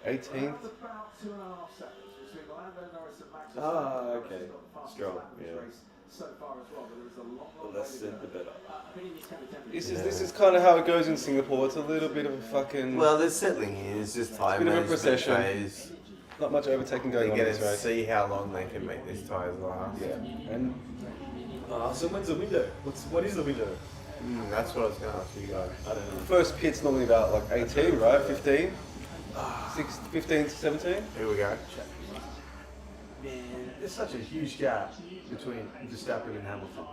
Speaker 1: 18th.
Speaker 2: Ah, okay. Strong. Yeah. The less said, the better.
Speaker 1: This is kind of how it goes in Singapore. It's a little bit of a fucking,
Speaker 3: Well, they're settling in. It's just time
Speaker 1: Bit of a
Speaker 3: management
Speaker 1: procession.
Speaker 3: phase.
Speaker 1: not much overtaking going
Speaker 3: They're
Speaker 1: on in
Speaker 3: going
Speaker 1: this
Speaker 3: to
Speaker 1: race.
Speaker 3: see how long they can make these tyres last.
Speaker 1: Yeah, and
Speaker 2: So when's the window? What is the window?
Speaker 3: That's what I was going to ask you guys.
Speaker 2: I don't know.
Speaker 1: first pit's normally about like 18, right? 15? 15 to 17?
Speaker 3: Here we go.
Speaker 2: Man, there's such a huge gap between Verstappen and Hamilton.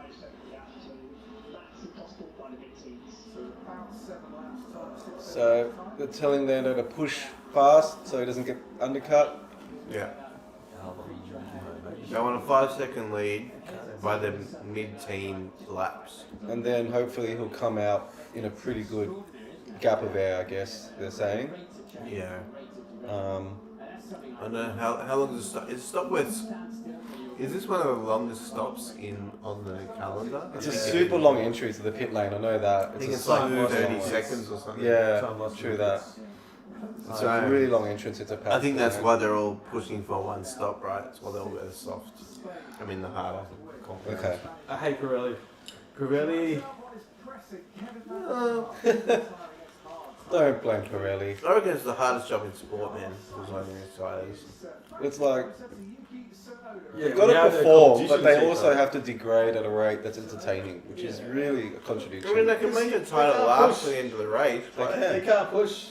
Speaker 1: So they're telling Lando to push fast so he doesn't get undercut.
Speaker 3: Yeah. They want a 5-second lead by the mid-team laps.
Speaker 1: And then hopefully he'll come out in a pretty good gap of air, I guess they're saying.
Speaker 3: Yeah.
Speaker 1: Um,
Speaker 3: I don't know how long does it stop? Is stop with? Is this one of the longest stops on the calendar?
Speaker 1: it's a super long entry to the pit lane, I know that.
Speaker 3: I think
Speaker 1: a
Speaker 3: it's like
Speaker 1: super
Speaker 3: 30
Speaker 1: long one.
Speaker 3: seconds or something.
Speaker 1: Yeah,
Speaker 2: Time lost
Speaker 1: true
Speaker 2: in
Speaker 1: that. It's a really long entrance into paddock.
Speaker 3: I think that's why they're all pushing for one stop, right? That's why they're all very soft. I mean, the harder. compounds.
Speaker 1: Okay.
Speaker 2: I hate Pirelli. Pirelli.
Speaker 1: Don't blame Pirelli.
Speaker 3: I reckon it's the hardest job in sport, man. Designing these tyres.
Speaker 1: It's like
Speaker 2: Yeah,
Speaker 1: they've got
Speaker 2: we
Speaker 1: to
Speaker 2: have the
Speaker 1: perform, but
Speaker 2: competition
Speaker 1: they
Speaker 2: team,
Speaker 1: also
Speaker 2: right?
Speaker 1: have to degrade at a rate that's entertaining, which is really a
Speaker 3: I mean,
Speaker 1: contradiction.
Speaker 3: they can make a tyre
Speaker 2: can't
Speaker 3: last
Speaker 2: push.
Speaker 3: to the end of the race.
Speaker 1: They
Speaker 3: But
Speaker 1: can.
Speaker 2: They can't push.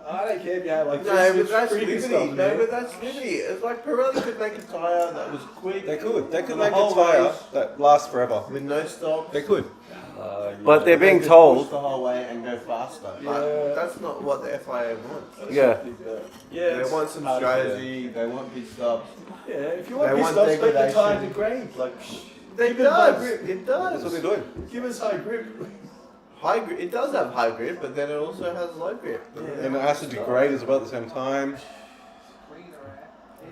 Speaker 2: I don't care if you have like
Speaker 3: no, but
Speaker 2: three
Speaker 3: that's
Speaker 2: pit
Speaker 3: liberty.
Speaker 2: stops,
Speaker 3: No,
Speaker 2: man.
Speaker 3: but that's liberty. It's like Pirelli could make a tyre that was quick.
Speaker 1: They could
Speaker 3: the
Speaker 1: make a
Speaker 3: whole
Speaker 1: tyre
Speaker 3: race
Speaker 1: that lasts forever.
Speaker 3: with no stops.
Speaker 1: They could.
Speaker 2: Yeah.
Speaker 1: But they're being
Speaker 3: Push
Speaker 1: told.
Speaker 3: the whole way and go faster.
Speaker 2: Yeah.
Speaker 3: But that's not what the FIA wants.
Speaker 1: Yeah.
Speaker 2: Yeah,
Speaker 3: They
Speaker 2: it's
Speaker 3: want some
Speaker 2: hard to
Speaker 3: strategy. They want pit stops.
Speaker 2: do. Yeah, if you want
Speaker 3: They
Speaker 2: pit
Speaker 3: want
Speaker 2: stops, make the
Speaker 3: degradation.
Speaker 2: tyre degrade. Like,
Speaker 3: It
Speaker 2: give it high
Speaker 3: does.
Speaker 2: grip.
Speaker 3: It
Speaker 1: That's what
Speaker 3: does.
Speaker 1: they're doing.
Speaker 2: Give us high grip.
Speaker 3: High grip. It does have high grip, but then it also has low grip.
Speaker 1: And it has to degrade as well at the same time.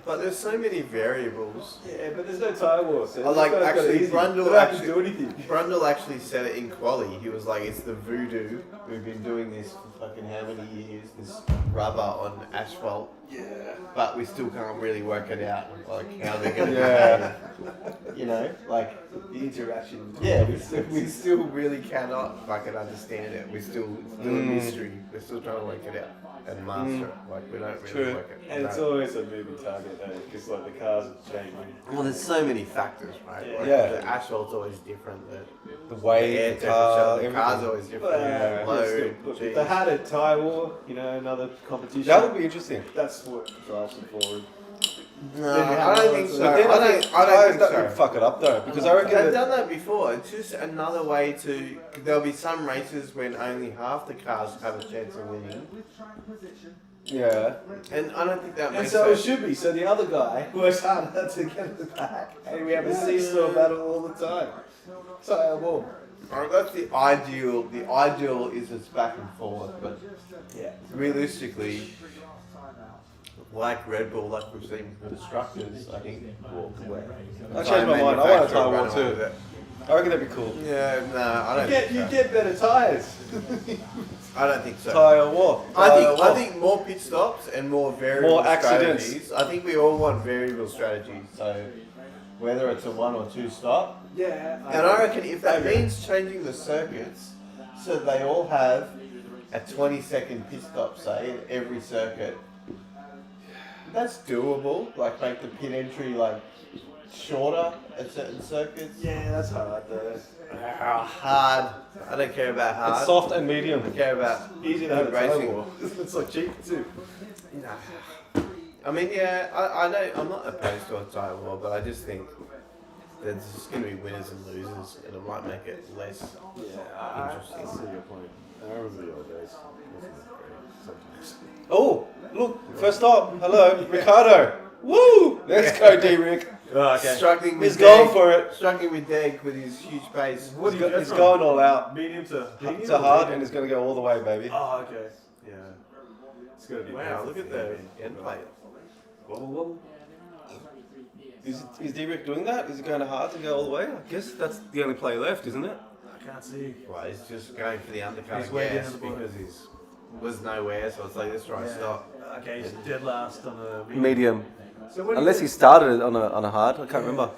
Speaker 3: But there's so many variables.
Speaker 2: Yeah, but there's no tyre war. So
Speaker 3: I like
Speaker 2: these guys got it
Speaker 3: actually
Speaker 2: easy.
Speaker 3: Brundle
Speaker 2: They don't have to
Speaker 3: actually-
Speaker 2: do anything.
Speaker 3: Brundle actually said it in quali. He was like, "It's the voodoo. We've been doing this for fucking how many years? This rubber on asphalt.
Speaker 2: Yeah.
Speaker 3: But we still can't really work it out, like how they're gonna
Speaker 1: Yeah.
Speaker 3: behave. You know, like
Speaker 2: The interaction.
Speaker 3: yeah, we still really cannot fucking understand it. It's still a mystery. We're still trying to work it out and master it. Like we don't really
Speaker 1: True.
Speaker 3: work it.
Speaker 2: And it's
Speaker 3: no.
Speaker 2: always a moving target, though, because like the cars are changing.
Speaker 3: Well, there's so many factors, right? Like,
Speaker 1: Yeah.
Speaker 3: The asphalt's always different.
Speaker 1: The
Speaker 3: The
Speaker 1: weight,
Speaker 3: air
Speaker 1: the car,
Speaker 3: temperature, the car's
Speaker 1: everything.
Speaker 3: always different.
Speaker 2: Yeah,
Speaker 3: Load,
Speaker 2: look,
Speaker 3: G.
Speaker 2: if they had a tyre war, you know, another competition.
Speaker 1: That would be interesting.
Speaker 2: That's what drives them forward.
Speaker 3: No, I don't think so.
Speaker 1: But then
Speaker 3: I don't think
Speaker 1: that would
Speaker 3: so.
Speaker 1: fuck it up though, because I reckon
Speaker 3: They've
Speaker 1: that
Speaker 3: done that before. It's just another way to. There'll be some races when only half the cars have a chance of winning,
Speaker 1: yeah.
Speaker 3: and I don't think that
Speaker 2: And
Speaker 3: makes
Speaker 2: so it
Speaker 3: sense.
Speaker 2: should be. So the other guy works harder to get at the back, and we have a seesaw battle all the time. Tyre war.
Speaker 3: Alright, that's the ideal. The ideal is it's back and forth, but
Speaker 2: Yeah.
Speaker 3: realistically, like Red Bull, like we've seen with constructors, I think walk away.
Speaker 1: I changed my mind. I want a
Speaker 3: Manufacturer
Speaker 1: tyre war
Speaker 3: run away
Speaker 1: too.
Speaker 3: with it.
Speaker 1: I reckon that'd be cool.
Speaker 3: Yeah, no, I don't.
Speaker 2: You
Speaker 3: think so.
Speaker 2: get better tyres.
Speaker 3: I don't think so.
Speaker 1: Tyre war.
Speaker 3: I think more pit stops and more variable
Speaker 1: More accidents.
Speaker 3: strategies. I think we all want variable strategies. So whether it's a 1 or 2 stop.
Speaker 2: Yeah.
Speaker 3: And I reckon if that means changing the circuits so they all have a 20-second pit stop, say, in every circuit, that's doable. Like make the pit entry like shorter at certain circuits.
Speaker 2: Yeah, that's hard though.
Speaker 3: Hard. I don't care about hard.
Speaker 1: It's soft and medium.
Speaker 3: I care about
Speaker 2: Easy to have a
Speaker 3: racing.
Speaker 2: tyre war. It's like cheap too.
Speaker 3: Nah. I mean, yeah, I don't. I'm not opposed to a tyre war, but I just think there's just going to be winners and losers, and it might make it less interesting.
Speaker 2: I see your point. I remember the old days. Wasn't it great sometimes?
Speaker 1: Oh, look, first stop. Hello, Ricardo. Woo! Let's go, D-Rick.
Speaker 2: Oh, okay.
Speaker 3: Struggling with
Speaker 1: He's going
Speaker 3: Deg-
Speaker 1: for it.
Speaker 3: Struggling with Deg with his huge pace.
Speaker 2: What do you get
Speaker 1: He's
Speaker 2: from?
Speaker 1: going all out.
Speaker 2: Medium to medium
Speaker 1: To
Speaker 2: or
Speaker 1: hard,
Speaker 2: medium?
Speaker 1: and he's going to go all the way, baby.
Speaker 2: Oh, okay. Yeah. It's gonna be.
Speaker 3: Wow, look at the end plate.
Speaker 2: Wobble wobble.
Speaker 1: Is D-Rick doing that? Is he going to hard to go all the way? I guess that's the only play left, isn't it?
Speaker 2: I can't see.
Speaker 3: Well, he's just going for the undercut
Speaker 2: He's
Speaker 3: of
Speaker 2: way down
Speaker 3: gas
Speaker 2: the bottom.
Speaker 3: because he's was nowhere, so it's like, let's try and stop.
Speaker 2: Okay, he's dead last on a
Speaker 1: Medium.
Speaker 2: So what do you
Speaker 1: Unless he
Speaker 2: think?
Speaker 1: started on a hard. I can't remember.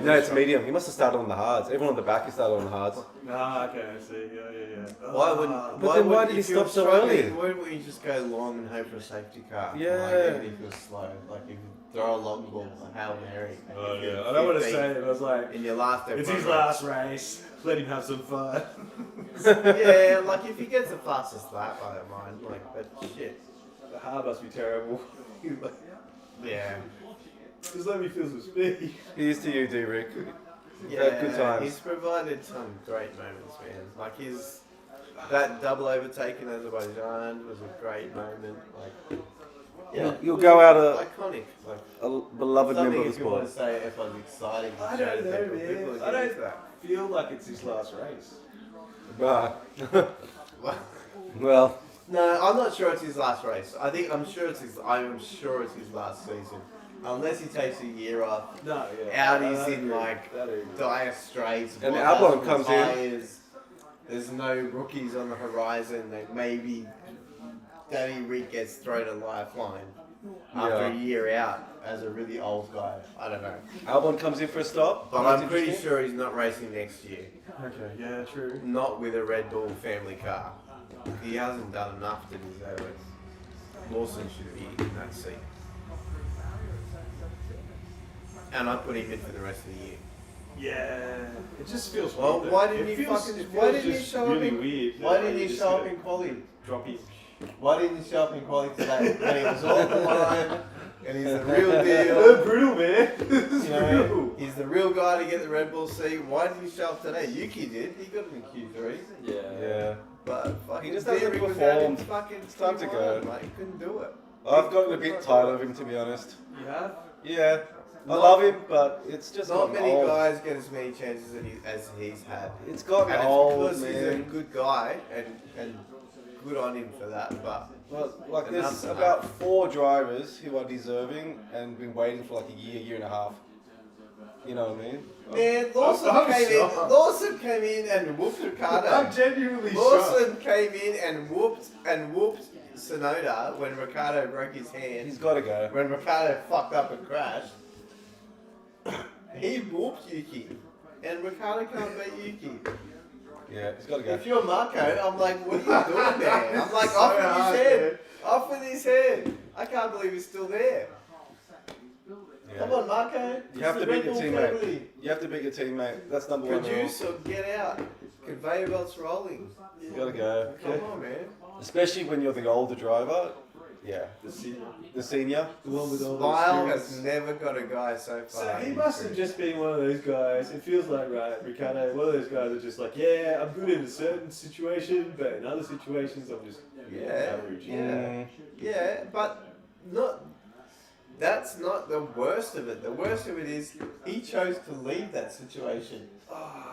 Speaker 1: No, it's medium. He must have started on the hards. Everyone on the back has started on the hards.
Speaker 2: Ah, okay, I see. Yeah.
Speaker 3: Why wouldn't?
Speaker 1: But then why did he
Speaker 3: if you're
Speaker 1: stop so
Speaker 3: struggling,
Speaker 1: early?
Speaker 3: Why wouldn't you just go long and hope for a safety car?
Speaker 1: Yeah.
Speaker 3: Like, even if you're slow, like if you throw a long ball, a Hail Mary.
Speaker 2: Oh
Speaker 3: if you're
Speaker 2: yeah, I don't want to
Speaker 3: 15
Speaker 2: say it. I was like,
Speaker 3: in your last
Speaker 2: it's
Speaker 3: F1
Speaker 2: his
Speaker 3: race.
Speaker 2: last race. Let him have some fun.
Speaker 3: Yeah, like if he gets the fastest lap, I don't mind. Like, but shit.
Speaker 2: The hard must be terrible.
Speaker 3: Yeah.
Speaker 2: Just let me feel some speed.
Speaker 1: Here's to you, D-Rick.
Speaker 3: Yeah,
Speaker 1: Good times.
Speaker 3: he's provided some great moments, man. Like that double overtake in Azerbaijan was a great moment. Like, yeah,
Speaker 1: You'll go out
Speaker 3: iconic. Like
Speaker 1: a beloved member
Speaker 3: something
Speaker 1: of the
Speaker 3: if you want
Speaker 1: sport.
Speaker 3: to say F1's exciting.
Speaker 2: I
Speaker 3: to
Speaker 2: don't
Speaker 3: show
Speaker 2: know,
Speaker 3: people.
Speaker 2: man.
Speaker 3: People are
Speaker 2: I
Speaker 3: getting
Speaker 2: don't-
Speaker 3: to that.
Speaker 2: Feel like it's his last race.
Speaker 1: But,
Speaker 3: Well,
Speaker 1: well,
Speaker 3: no, I'm not sure it's his last race. I'm sure it's his last season, unless he takes a year off.
Speaker 2: No, yeah.
Speaker 3: Audi's in like
Speaker 2: That agree.
Speaker 3: dire straits.
Speaker 1: And
Speaker 3: Bottas
Speaker 1: Albon comes in.
Speaker 3: retires. There's no rookies on the horizon. That maybe Danny Rick gets thrown a lifeline after
Speaker 1: Yeah.
Speaker 3: a year out as a really old guy. I don't know,
Speaker 1: Albon comes in for a stop.
Speaker 3: but
Speaker 1: That's
Speaker 3: I'm pretty
Speaker 1: interesting.
Speaker 3: sure he's not racing next year.
Speaker 2: Okay, yeah, true.
Speaker 3: Not with a Red Bull family car. He hasn't done enough to deserve it. Lawson should be in that seat. And I put him in for the rest of the year.
Speaker 2: Yeah, it just feels
Speaker 3: Well,
Speaker 2: weird.
Speaker 3: why
Speaker 2: though.
Speaker 3: didn't
Speaker 2: It
Speaker 3: he
Speaker 2: feels-
Speaker 3: fucking-
Speaker 2: it
Speaker 3: why
Speaker 2: feels
Speaker 3: didn't he
Speaker 2: just
Speaker 3: show up
Speaker 2: really
Speaker 3: in-
Speaker 2: weird.
Speaker 3: Why
Speaker 2: that
Speaker 3: didn't he
Speaker 2: just
Speaker 3: show up
Speaker 2: gotta
Speaker 3: in quali?
Speaker 2: drop him?
Speaker 3: Why didn't he show up in quali today? And he was on the line, and he's the real deal.
Speaker 2: Brutal, man. This is
Speaker 3: You know,
Speaker 2: brutal.
Speaker 3: he's the real guy to get the Red Bull seat. Why didn't he show up today? Yuki did. He got him in Q3.
Speaker 1: Yeah.
Speaker 3: But fucking
Speaker 1: He just hasn't
Speaker 3: Derek was out in
Speaker 1: performed.
Speaker 3: fucking
Speaker 1: It's time to
Speaker 3: Q1,
Speaker 1: go.
Speaker 3: Like, he couldn't do it.
Speaker 1: I've gotten a bit tired of him, to be honest.
Speaker 2: You have?
Speaker 1: Yeah. I
Speaker 3: Not-
Speaker 1: love him, but it's just
Speaker 3: Not
Speaker 1: gotten
Speaker 3: many
Speaker 1: old.
Speaker 3: guys get as many chances as he's had.
Speaker 1: It's gotten
Speaker 3: And it's
Speaker 1: old,
Speaker 3: because he's a
Speaker 1: man.
Speaker 3: good guy, and good on him for that. But
Speaker 1: Well, like
Speaker 3: And
Speaker 1: there's
Speaker 3: that's
Speaker 1: about 4 drivers who are deserving and been waiting for like a year and a half. You know what I mean?
Speaker 3: man, Lawson
Speaker 2: I'm
Speaker 3: came
Speaker 2: shocked.
Speaker 3: in. Lawson came in and whooped Ricardo.
Speaker 2: I'm genuinely shocked.
Speaker 3: Lawson came in and whooped Sonoda when Ricardo broke his hand.
Speaker 1: He's got to go.
Speaker 3: When Ricardo fucked up and crashed, he whooped Yuki, and Ricardo can't beat Yuki.
Speaker 1: Yeah, he's got to go.
Speaker 3: If you're Marco, I'm like, what are you doing there? I'm like,
Speaker 2: So
Speaker 3: off with
Speaker 2: hard,
Speaker 3: his head. Off with his head. I can't believe he's still there.
Speaker 1: Yeah.
Speaker 3: Come on, Marco.
Speaker 1: You have
Speaker 3: It's
Speaker 1: to
Speaker 3: the
Speaker 1: beat your
Speaker 3: Red Bull
Speaker 1: teammate.
Speaker 3: family.
Speaker 1: You have to beat your teammate. That's number one rule.
Speaker 3: Produce or get out. Conveyor belts rolling.
Speaker 1: You got to go.
Speaker 3: Come on, man.
Speaker 1: Especially when you're the older driver. Yeah.
Speaker 2: The senior.
Speaker 1: The senior.
Speaker 2: The one with all the
Speaker 3: Smile
Speaker 2: experience.
Speaker 3: has never got a guy so
Speaker 2: So
Speaker 3: far.
Speaker 2: he
Speaker 3: in
Speaker 2: must
Speaker 3: his
Speaker 2: have
Speaker 3: career.
Speaker 2: just been one of those guys. It feels like, right, Ricardo, one of those guys that just like, yeah, I'm good in a certain situation, but in other situations, I'm just
Speaker 3: Yeah.
Speaker 2: average.
Speaker 1: Mm.
Speaker 3: Yeah, but not. That's not the worst of it. The worst of it is he chose to leave that situation.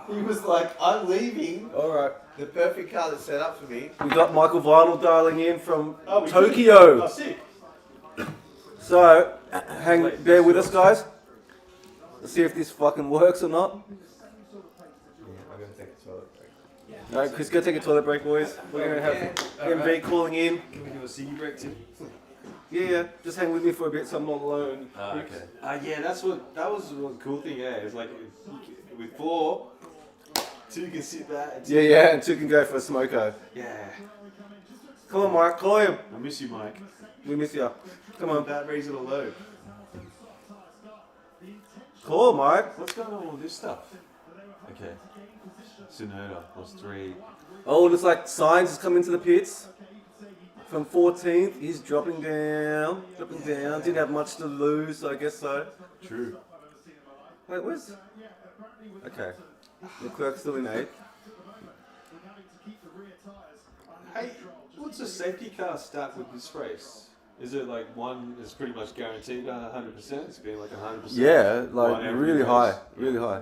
Speaker 3: He was like, I'm leaving
Speaker 1: All right.
Speaker 3: the perfect car that's set up for me.
Speaker 1: We got Michael Vinall dialing in from
Speaker 2: Oh, we
Speaker 1: Tokyo.
Speaker 2: Oh, sick.
Speaker 1: So, bear with us, guys. Let's see if this fucking works or not.
Speaker 3: Yeah, I'm gonna take a toilet break.
Speaker 1: Alright, Chris, go take a toilet break, boys. We're gonna have MV calling in.
Speaker 2: Can we do a city break too?
Speaker 1: Yeah, just hang with me for a bit so I'm not alone.
Speaker 2: Okay. Yeah, that was one cool thing. Yeah, it's like with 4, 2 can sit there. And 2
Speaker 1: Yeah, and 2 can go for a smoko.
Speaker 2: Yeah.
Speaker 1: Come on, Mike, call him.
Speaker 2: I miss you, Mike.
Speaker 1: We miss you. Come on.
Speaker 2: That raise it a low.
Speaker 1: Call, Mike.
Speaker 2: What's going on with this stuff? Okay. Tsunoda was 3.
Speaker 1: Oh, looks like Signs has come into the pits. From 14th, he's dropping down. Didn't have much to lose, so I guess so.
Speaker 2: True.
Speaker 1: Wait, where's... Okay. Leclerc's still in 8th.
Speaker 2: Hey, what's the safety car stat with this race? Is it like one is pretty much guaranteed 100%? It's been like 100%.
Speaker 1: Yeah, like
Speaker 2: on every
Speaker 1: really
Speaker 2: race?
Speaker 1: high. Really high.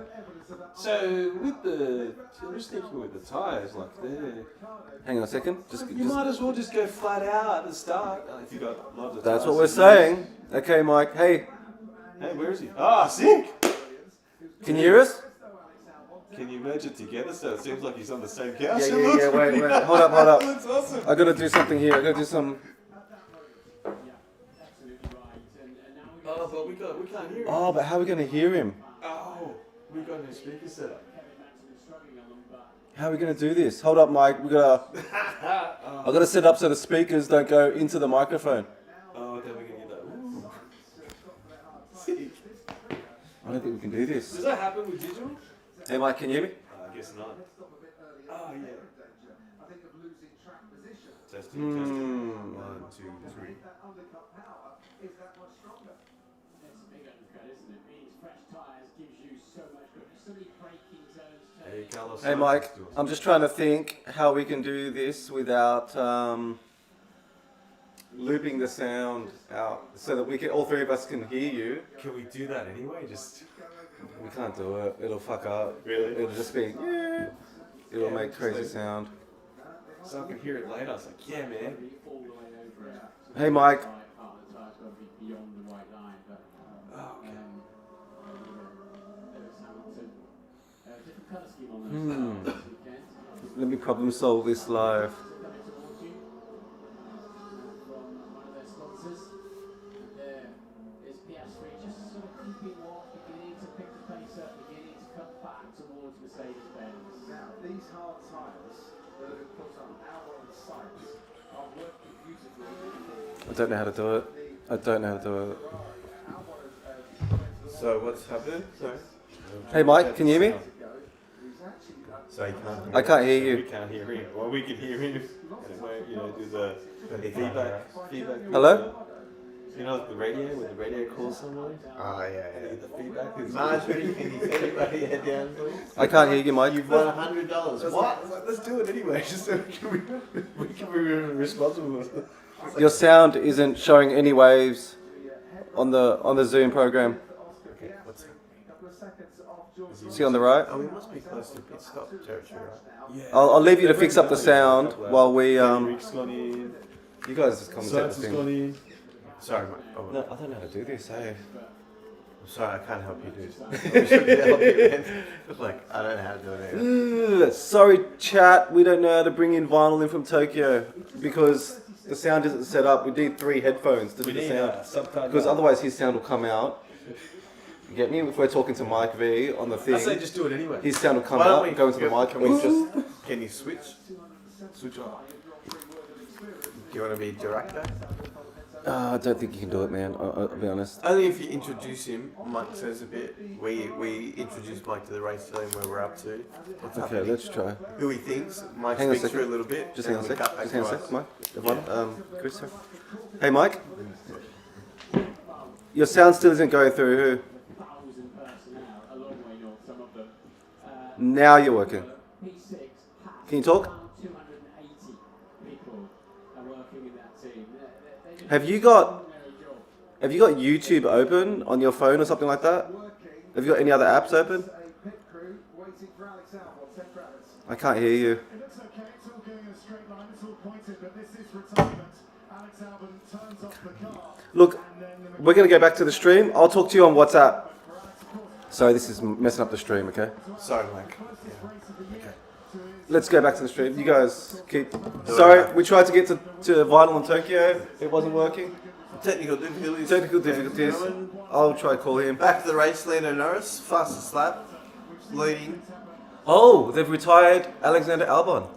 Speaker 2: So with the, I'm just thinking with the tyres, like they're.
Speaker 1: Hang on a second. Just
Speaker 2: You might as well just go flat out at the start if you got lots of
Speaker 1: that's
Speaker 2: tyres
Speaker 1: what we're
Speaker 2: to
Speaker 1: saying. Okay, Mike. Hey,
Speaker 2: use. Hey, where is he? Ah, sick!
Speaker 1: can you hear us?
Speaker 2: Can you merge it together so it seems like he's on the same couch?
Speaker 1: Yeah,
Speaker 2: It
Speaker 1: yeah,
Speaker 2: looks
Speaker 1: yeah. Wait,
Speaker 2: pretty
Speaker 1: wait.
Speaker 2: nice.
Speaker 1: Hold up.
Speaker 2: It looks awesome.
Speaker 1: I gotta do something here. I gotta do some.
Speaker 2: Oh, but we can't hear him.
Speaker 1: Oh, but how are we gonna hear him?
Speaker 2: Oh, we got no speaker set up.
Speaker 1: How are we gonna do this? Hold up, Mike. We gotta. I gotta set up so the speakers don't go into the microphone.
Speaker 2: Oh, then we can get that. Ooh. Sick.
Speaker 1: I don't think we can do this.
Speaker 2: Does that happen with digital?
Speaker 1: Hey, Mike, can you hear me?
Speaker 2: I guess not. Oh, yeah. Testing,
Speaker 1: Hmm.
Speaker 2: testing. 1, 2, 3. Hey, Carlos.
Speaker 1: Hey, Mike. I'm just trying to think how we can do this without looping the sound out, so that we can, all 3 of us can hear you.
Speaker 2: Can we do that anyway? Just.
Speaker 1: We can't do it. It'll fuck up.
Speaker 2: Really?
Speaker 1: It'll just be. It'll
Speaker 2: Yeah,
Speaker 1: make
Speaker 2: just
Speaker 1: crazy
Speaker 2: like-
Speaker 1: sound.
Speaker 2: So I can hear it later. I was like, yeah, man.
Speaker 1: Hey, Mike.
Speaker 2: Oh, okay.
Speaker 1: Let me problem solve this live.
Speaker 4: Now, these hard tyres that have been put on our sites are working beautifully.
Speaker 1: I don't know how to do it. I don't know how to do it.
Speaker 3: So what's happening? Sorry.
Speaker 1: Hey, Mike, can you hear me?
Speaker 3: So you can't.
Speaker 1: I can't hear
Speaker 2: We
Speaker 1: you.
Speaker 2: can't hear him. Well, we can hear him. And it won't, do the feedback.
Speaker 1: Hello?
Speaker 2: You know the radio, when the radio calls someone?
Speaker 3: Ah, yeah,
Speaker 2: And
Speaker 3: yeah.
Speaker 2: the feedback is...
Speaker 3: Marjorie, can you send anybody head down, please?
Speaker 1: I can't hear you, Mike.
Speaker 3: You've won $100. What?
Speaker 2: Let's do it anyway, just so we can be responsible.
Speaker 1: Your sound isn't showing any waves on the Zoom program.
Speaker 3: Okay, what's
Speaker 1: See on the right?
Speaker 3: Oh, we must be close to pit stop territory, right?
Speaker 2: Yeah.
Speaker 1: I'll leave you to fix up the sound while we
Speaker 2: Rick's gone in.
Speaker 1: You guys just commentate the
Speaker 2: Science has gone
Speaker 1: thing.
Speaker 2: in.
Speaker 3: Sorry, mate. Oh,
Speaker 1: No, I don't know how to do this. Hey.
Speaker 3: I'm sorry, I can't help you, dude. I wish I could help you, man. But like, I don't know how to do it either.
Speaker 1: Sorry, chat. We don't know how to bring in Vinall in from Tokyo because the sound isn't set up. We need 3 headphones to do the sound
Speaker 2: subtitle.
Speaker 1: because otherwise his sound will come out. You get me? If we're talking to Mike V on the
Speaker 2: I say
Speaker 1: thing,
Speaker 2: just do it anyway.
Speaker 1: his sound will come
Speaker 3: Why don't
Speaker 1: out
Speaker 3: we
Speaker 1: and go into the mic.
Speaker 3: Can we just? Can you switch?
Speaker 2: Switch on.
Speaker 3: Do you want to be director?
Speaker 1: I don't think you can do it, man. I'll be honest.
Speaker 3: Only if you introduce him. Mike says a bit. We introduce Mike to the race, tell him where we're up to. What's
Speaker 1: Okay,
Speaker 3: happening,
Speaker 1: let's try.
Speaker 3: who he thinks. Mike
Speaker 1: Hang on a
Speaker 3: speaks for a
Speaker 1: second.
Speaker 3: little bit.
Speaker 1: Just hang on a
Speaker 3: and
Speaker 1: sec.
Speaker 3: we cut back
Speaker 1: Just hang on a
Speaker 3: to
Speaker 1: sec,
Speaker 3: us.
Speaker 1: Mike. Chris, sorry. Hey, Mike. Your sound still isn't going through. Now you're working. Can you talk? Have you got YouTube open on your phone or something like that? Have you got any other apps open? I can't hear you.
Speaker 4: It looks okay, it's all going in a straight line, it's all pointed, but this is retirement. Alex Albon turns off the car.
Speaker 1: Look, we're going to go back to the stream. I'll talk to you on WhatsApp. Sorry, this is messing up the stream, okay?
Speaker 3: Sorry, Mike.
Speaker 1: let's go back to the stream. You guys keep. Sorry, we tried to get to Vinall in Tokyo. It wasn't working.
Speaker 3: Technical difficulties.
Speaker 1: Technical difficulties. I'll try to call him.
Speaker 3: Back to the race, Lando Norris, fastest lap, leading.
Speaker 1: Oh, they've retired Alexander Albon.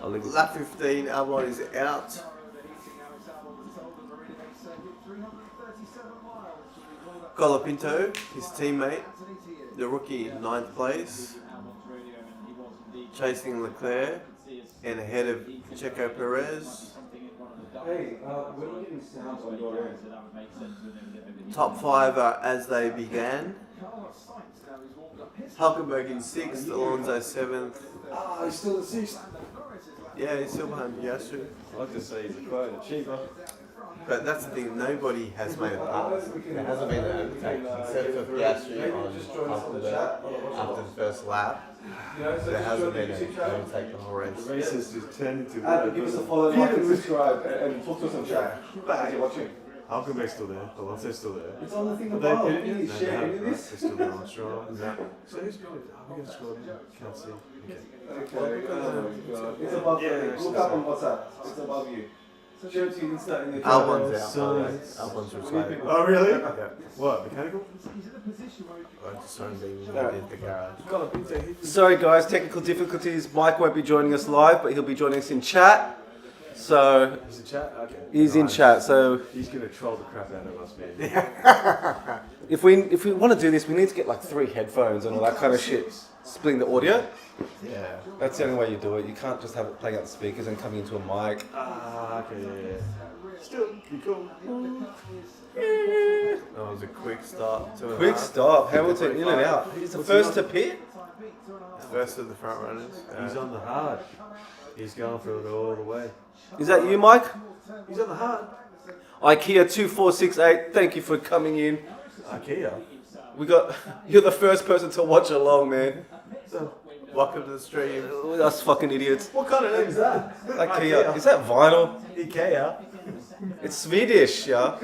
Speaker 1: I'll leave it.
Speaker 3: Lap 15, Albon is out. Colapinto, his teammate, the rookie in 9th place, chasing Leclerc and ahead of Checo Perez.
Speaker 1: Hey, we're not getting sounds on your end.
Speaker 3: Top 5 are as they began. Hulkenberg in 6th, Alonso 7th.
Speaker 2: Ah, he's still the 6th.
Speaker 3: Yeah, he's still behind Piastri.
Speaker 2: I like to say he's a quite achiever.
Speaker 3: But that's the thing, nobody has made it pass. There hasn't been an overtake except for Piastri on Hulkenberg after the first lap. There hasn't been an overtake the whole race.
Speaker 2: The race has just turned into...
Speaker 1: Adam, give us a follow, like and subscribe, and talk to us on chat. As you're watching.
Speaker 2: Hulkenberg's still there, Alonso's still there.
Speaker 1: It's on the thing
Speaker 2: But they
Speaker 1: above.
Speaker 2: did it?
Speaker 1: You need to share any of
Speaker 2: They're
Speaker 1: this.
Speaker 2: still there on strong. So who's going to... We're going to scroll down. Can't see. Okay.
Speaker 1: Okay, it's above
Speaker 2: Yeah,
Speaker 1: you.
Speaker 2: it's
Speaker 1: Look up on WhatsApp. It's above you. Show it to you instant in the
Speaker 3: Albon's out.
Speaker 2: So-
Speaker 3: Albon's retired.
Speaker 2: Oh, really?
Speaker 3: Yeah.
Speaker 2: What, mechanical?
Speaker 3: I just saw him being moved into the garage.
Speaker 1: Sorry guys, technical difficulties. Mike won't be joining us live, but he'll be joining us in chat. So
Speaker 2: He's in chat? Okay.
Speaker 1: he's in chat. So
Speaker 2: He's going to troll the crap out of us, man.
Speaker 1: if we want to do this, we need to get like 3 headphones and all that kind of shit, splitting the audio.
Speaker 3: Yeah.
Speaker 1: That's the only way you do it. You can't just have it playing out the speakers and coming into a mic.
Speaker 2: Ah, okay, yeah. Still, you cool.
Speaker 3: That was a quick start. 2.5.
Speaker 1: Quick stop, Hamilton in and out. He's the first to pit.
Speaker 3: First of the front runners.
Speaker 2: He's on the hard. He's going for it all the way.
Speaker 1: Is that you, Mike?
Speaker 2: He's on the hard.
Speaker 1: IKEA 2468. Thank you for coming in.
Speaker 2: IKEA.
Speaker 1: You're the first person to watch along, man.
Speaker 3: So, welcome to the stream.
Speaker 1: Us fucking idiots.
Speaker 2: What kind of name is that?
Speaker 1: IKEA. Is that Vinall?
Speaker 2: IKEA.
Speaker 1: It's Swedish, yeah.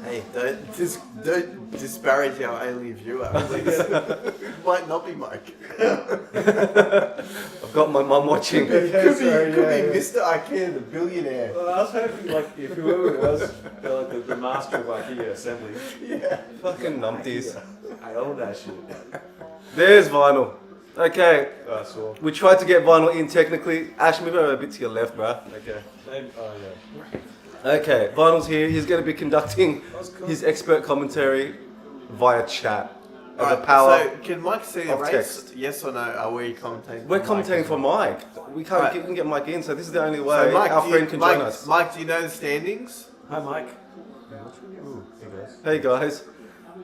Speaker 3: Hey, don't disparage our only viewer, please. It might not be Mike.
Speaker 1: I've got my mum watching.
Speaker 3: Could be Mr. IKEA, the billionaire.
Speaker 2: Well, I was hoping, like, if whoever it was, they're like the master of IKEA assembly.
Speaker 3: Yeah.
Speaker 1: Fucking numpties.
Speaker 2: I own that shit.
Speaker 1: There's Vinall. Okay,
Speaker 2: Oh, I saw.
Speaker 1: we tried to get Vinall in technically. Ash, move over a bit to your left, bruh.
Speaker 2: Okay. Oh, yeah.
Speaker 1: Okay, Vinall's here. He's going to be conducting his expert commentary via chat. As a power.
Speaker 3: So, can Mike see the
Speaker 1: of
Speaker 3: race?
Speaker 1: text.
Speaker 3: Yes or no? Are we commentating?
Speaker 1: We're
Speaker 3: for Mike
Speaker 1: commentating
Speaker 3: as
Speaker 1: for
Speaker 3: well?
Speaker 1: Mike. We can't
Speaker 3: Right.
Speaker 1: get Mike in, so this is the only way
Speaker 3: So, Mike,
Speaker 1: our friend can join us.
Speaker 3: Mike, do you know the standings?
Speaker 2: Hi, Mike. Ooh, hey guys.
Speaker 1: Hey guys.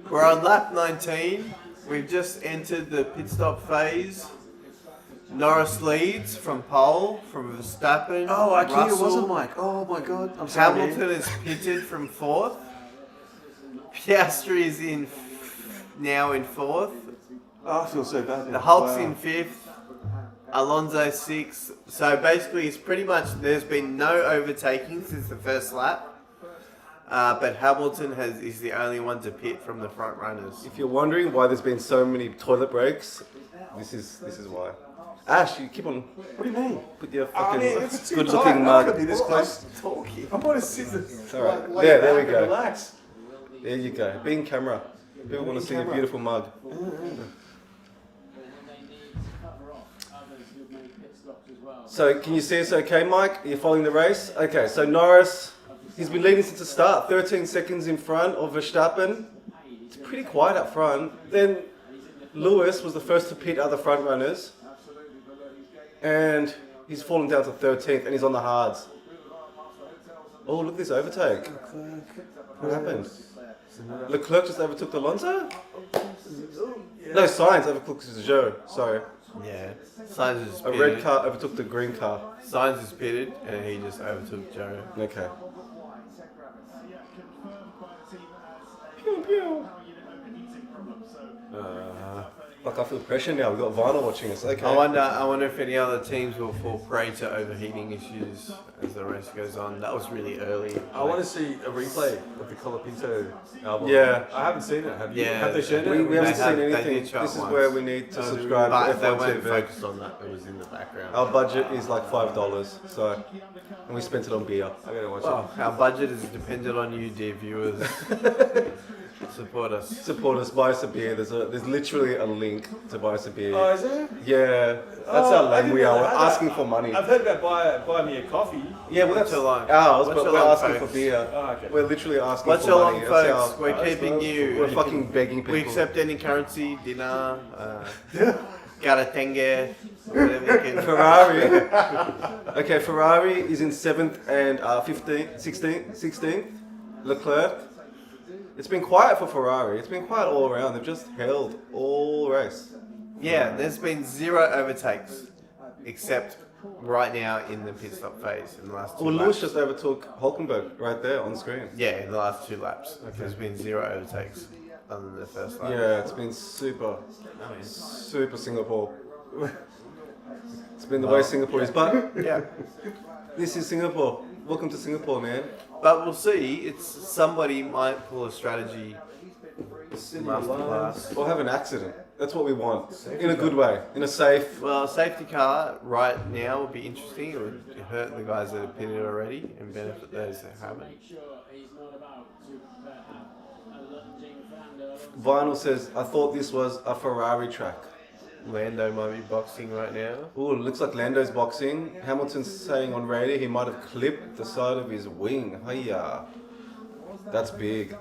Speaker 3: We're on lap 19. We've just entered the pit stop phase. Norris leads from pole, from Verstappen.
Speaker 2: Oh, IKEA
Speaker 3: Russell.
Speaker 2: wasn't Mike. Oh my god. I'm sorry.
Speaker 3: Hamilton is pitted from 4th. Piastri is now in 4th.
Speaker 2: Oh, I feel so bad.
Speaker 3: The Hulk's in 5th. Alonso 6th. So basically, it's pretty much there's been no overtaking since the first lap. But Hamilton is the only one to pit from the front runners.
Speaker 1: If you're wondering why there's been so many toilet breaks, this is why. Ash, you keep on.
Speaker 2: What do you mean?
Speaker 1: Put your
Speaker 2: I
Speaker 1: fucking
Speaker 2: mean, it's too
Speaker 1: good
Speaker 2: tight.
Speaker 1: looking
Speaker 2: I'm not
Speaker 1: mug.
Speaker 2: gonna be this close.
Speaker 3: Talking.
Speaker 2: I want to sit
Speaker 1: Alright,
Speaker 2: lay
Speaker 1: there
Speaker 2: back
Speaker 1: we
Speaker 2: and
Speaker 1: go.
Speaker 2: relax.
Speaker 1: There you go. Be in camera. People want to see your beautiful mug. So, can you see us okay, Mike? Are you following the race? Okay, so Norris, he's been leading since the start. 13 seconds in front of Verstappen. It's pretty quiet up front. Then Lewis was the first to pit other front runners. And he's fallen down to 13th and he's on the hards. Oh, look at this overtake. What happened? Leclerc just overtook Alonso? No, Sainz overtook Joe. Sorry.
Speaker 3: Yeah. Sainz is
Speaker 1: A
Speaker 3: pitted.
Speaker 1: red car overtook the green car.
Speaker 3: Sainz is pitted, and he just overtook Joe.
Speaker 1: Okay. Fuck, I feel pressure now. We've got Vinall watching us. Okay.
Speaker 3: I wonder if any other teams will fall prey to overheating issues as the race goes on. That was really early.
Speaker 2: I want to see a replay of the Colapinto album.
Speaker 1: Yeah.
Speaker 2: I haven't seen it. Have you?
Speaker 3: Yeah,
Speaker 2: Have they shown
Speaker 1: We
Speaker 2: it?
Speaker 1: haven't
Speaker 3: They have-
Speaker 1: seen
Speaker 3: they
Speaker 1: anything.
Speaker 3: did show it
Speaker 1: This is
Speaker 3: once.
Speaker 1: where we need to subscribe
Speaker 3: But
Speaker 1: to
Speaker 3: they
Speaker 1: F1
Speaker 3: weren't
Speaker 1: TV.
Speaker 3: focused on that. It was in the background.
Speaker 1: Our budget is like $5, so and we spent it on beer.
Speaker 2: I gotta watch
Speaker 3: Well, our budget is dependent on you, dear viewers. Support us.
Speaker 1: Support us, buy us a beer. There's literally a link to buy us a beer.
Speaker 2: it. Oh, is there?
Speaker 1: Yeah, that's how
Speaker 2: I
Speaker 1: lame
Speaker 2: didn't
Speaker 1: we
Speaker 2: know
Speaker 1: are.
Speaker 2: they
Speaker 1: We're
Speaker 2: had that.
Speaker 1: asking for money.
Speaker 2: I've heard about buy me a coffee.
Speaker 1: Yeah, well that's
Speaker 3: Watchalong.
Speaker 1: ours, but we're
Speaker 3: Watchalong,
Speaker 1: asking for
Speaker 3: folks.
Speaker 1: beer.
Speaker 2: Oh, okay.
Speaker 1: We're literally asking
Speaker 3: What's
Speaker 1: for
Speaker 3: along,
Speaker 1: money.
Speaker 3: folks?
Speaker 1: That's how
Speaker 3: We're keeping you.
Speaker 1: we're fucking begging people.
Speaker 3: We accept any currency, dinar, garatenge, whatever you can.
Speaker 1: Ferrari. Okay, Ferrari is in 7th and 16th. Leclerc. It's been quiet for Ferrari. It's been quiet all around. They've just held all race.
Speaker 3: Yeah, there's been 0 overtakes, except right now in the pit stop phase in the last 2
Speaker 1: Well,
Speaker 3: laps.
Speaker 1: Lewis just overtook Hulkenberg right there on screen.
Speaker 3: Yeah, in the last 2 laps. There's been 0 overtakes other than the first lap.
Speaker 1: Yeah, it's been super Singapore. It's been the way Singapore is. But
Speaker 3: Yeah.
Speaker 1: this is Singapore. Welcome to Singapore, man.
Speaker 3: But we'll see. It's somebody might pull a strategy masterclass.
Speaker 1: Or have an accident. That's what we want. In a good way. In a safe.
Speaker 3: Well, a safety car right now would be interesting. It would hurt the guys that have pitted already and benefit those that haven't.
Speaker 1: Vinall says, I thought this was a Ferrari track.
Speaker 3: Lando might be boxing right now.
Speaker 1: Ooh, it looks like Lando's boxing. Hamilton's saying on radio he might have clipped the side of his wing. Hiya. That's big.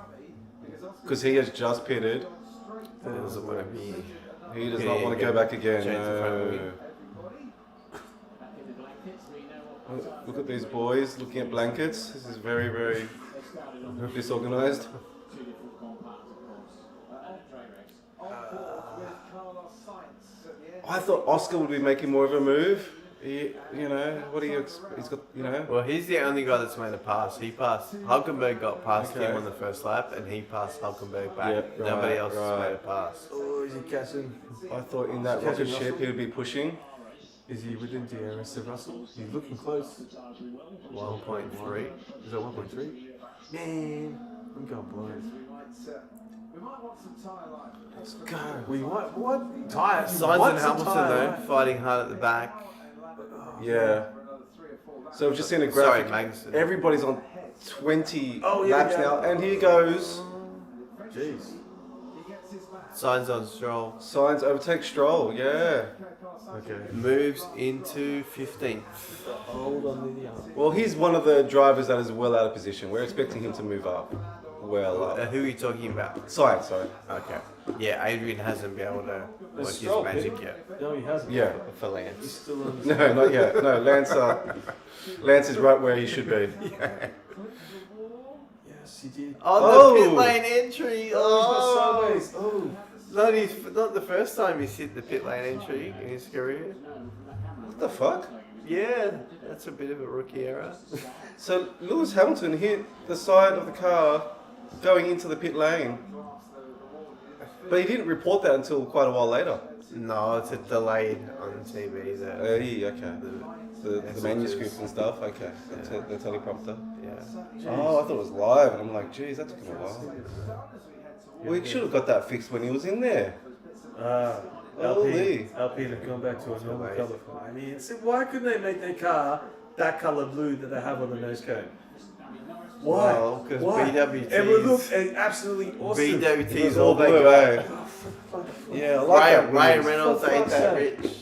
Speaker 1: Because he has just pitted.
Speaker 3: That doesn't want to be.
Speaker 1: He does not want to go back again.
Speaker 3: Change the front
Speaker 1: No.
Speaker 3: wing.
Speaker 1: Look at these boys looking at blankets. This is very, very disorganized. I thought Oscar would be making more of a move. He, what do you expect? He's got,
Speaker 3: Well, he's the only guy that's made a pass. He passed. Hulkenberg got past
Speaker 1: Okay.
Speaker 3: him on the first lap, and he passed Hulkenberg back.
Speaker 1: Yep,
Speaker 3: Nobody
Speaker 1: right,
Speaker 3: else has
Speaker 1: right.
Speaker 3: made a pass.
Speaker 2: Oh, is he catching?
Speaker 1: I thought in that rocket ship he would be pushing.
Speaker 2: Is he within DRS of Russell? He's looking close.
Speaker 3: 1.3.
Speaker 2: Is that 1.3? Man, I'm going blind.
Speaker 4: We might want some tyre life.
Speaker 1: Let's go.
Speaker 2: We want what? Tyre.
Speaker 3: Sainz and Hamilton though, fighting hard at the back.
Speaker 1: Yeah. So we've just seen a
Speaker 3: Sorry,
Speaker 1: graphic.
Speaker 3: Magnussen.
Speaker 1: Everybody's on 20
Speaker 2: Oh, yeah,
Speaker 1: laps
Speaker 2: yeah.
Speaker 1: now, and here goes.
Speaker 2: Jeez.
Speaker 3: Sainz on Stroll.
Speaker 1: Sainz overtakes Stroll. Yeah.
Speaker 2: Okay.
Speaker 3: Moves into 15th.
Speaker 2: Hold on to the arm.
Speaker 1: Well, he's one of the drivers that is well out of position. We're expecting him to move up. Well up.
Speaker 3: Who are you talking about?
Speaker 1: Sainz, sorry.
Speaker 3: Okay. Yeah, Adrian hasn't been able to work his
Speaker 2: Stroll
Speaker 3: magic
Speaker 2: pitted?
Speaker 3: yet.
Speaker 2: No, he hasn't.
Speaker 1: Yeah.
Speaker 3: For
Speaker 2: He's
Speaker 3: Lance.
Speaker 2: still on.
Speaker 1: No, not yet. No, Lance is right where he should be.
Speaker 2: Yes, he did.
Speaker 3: On the pit lane entry.
Speaker 2: Oh, he's got sideways. Oh.
Speaker 3: Not the first time he's hit the pit lane entry in his career.
Speaker 1: What the fuck?
Speaker 3: Yeah, that's a bit of a rookie error.
Speaker 1: So Lewis Hamilton hit the side of the car going into the pit lane. But he didn't report that until quite a while later.
Speaker 3: No, it's a delayed on TV.
Speaker 1: The manuscript and stuff. Okay, the teleprompter.
Speaker 3: Yeah.
Speaker 1: Oh, I thought it was live, and I'm like, geez, that took him a while. We should have got that fixed when he was in there. Holy.
Speaker 2: Alpine have gone back to a normal colour. I mean, see, why couldn't they make their car that colour blue that they have on the nose cone? Why?
Speaker 3: Well, 'cause
Speaker 2: Why?
Speaker 3: BWTs
Speaker 2: It would look absolutely awesome.
Speaker 3: BWT's
Speaker 1: all
Speaker 3: all they
Speaker 1: blue,
Speaker 3: got.
Speaker 1: eh? Yeah, I like that.
Speaker 3: Ryan
Speaker 1: Williams.
Speaker 3: Reynolds
Speaker 2: For
Speaker 3: ain't
Speaker 2: fuck's
Speaker 3: that
Speaker 2: sake.
Speaker 3: rich.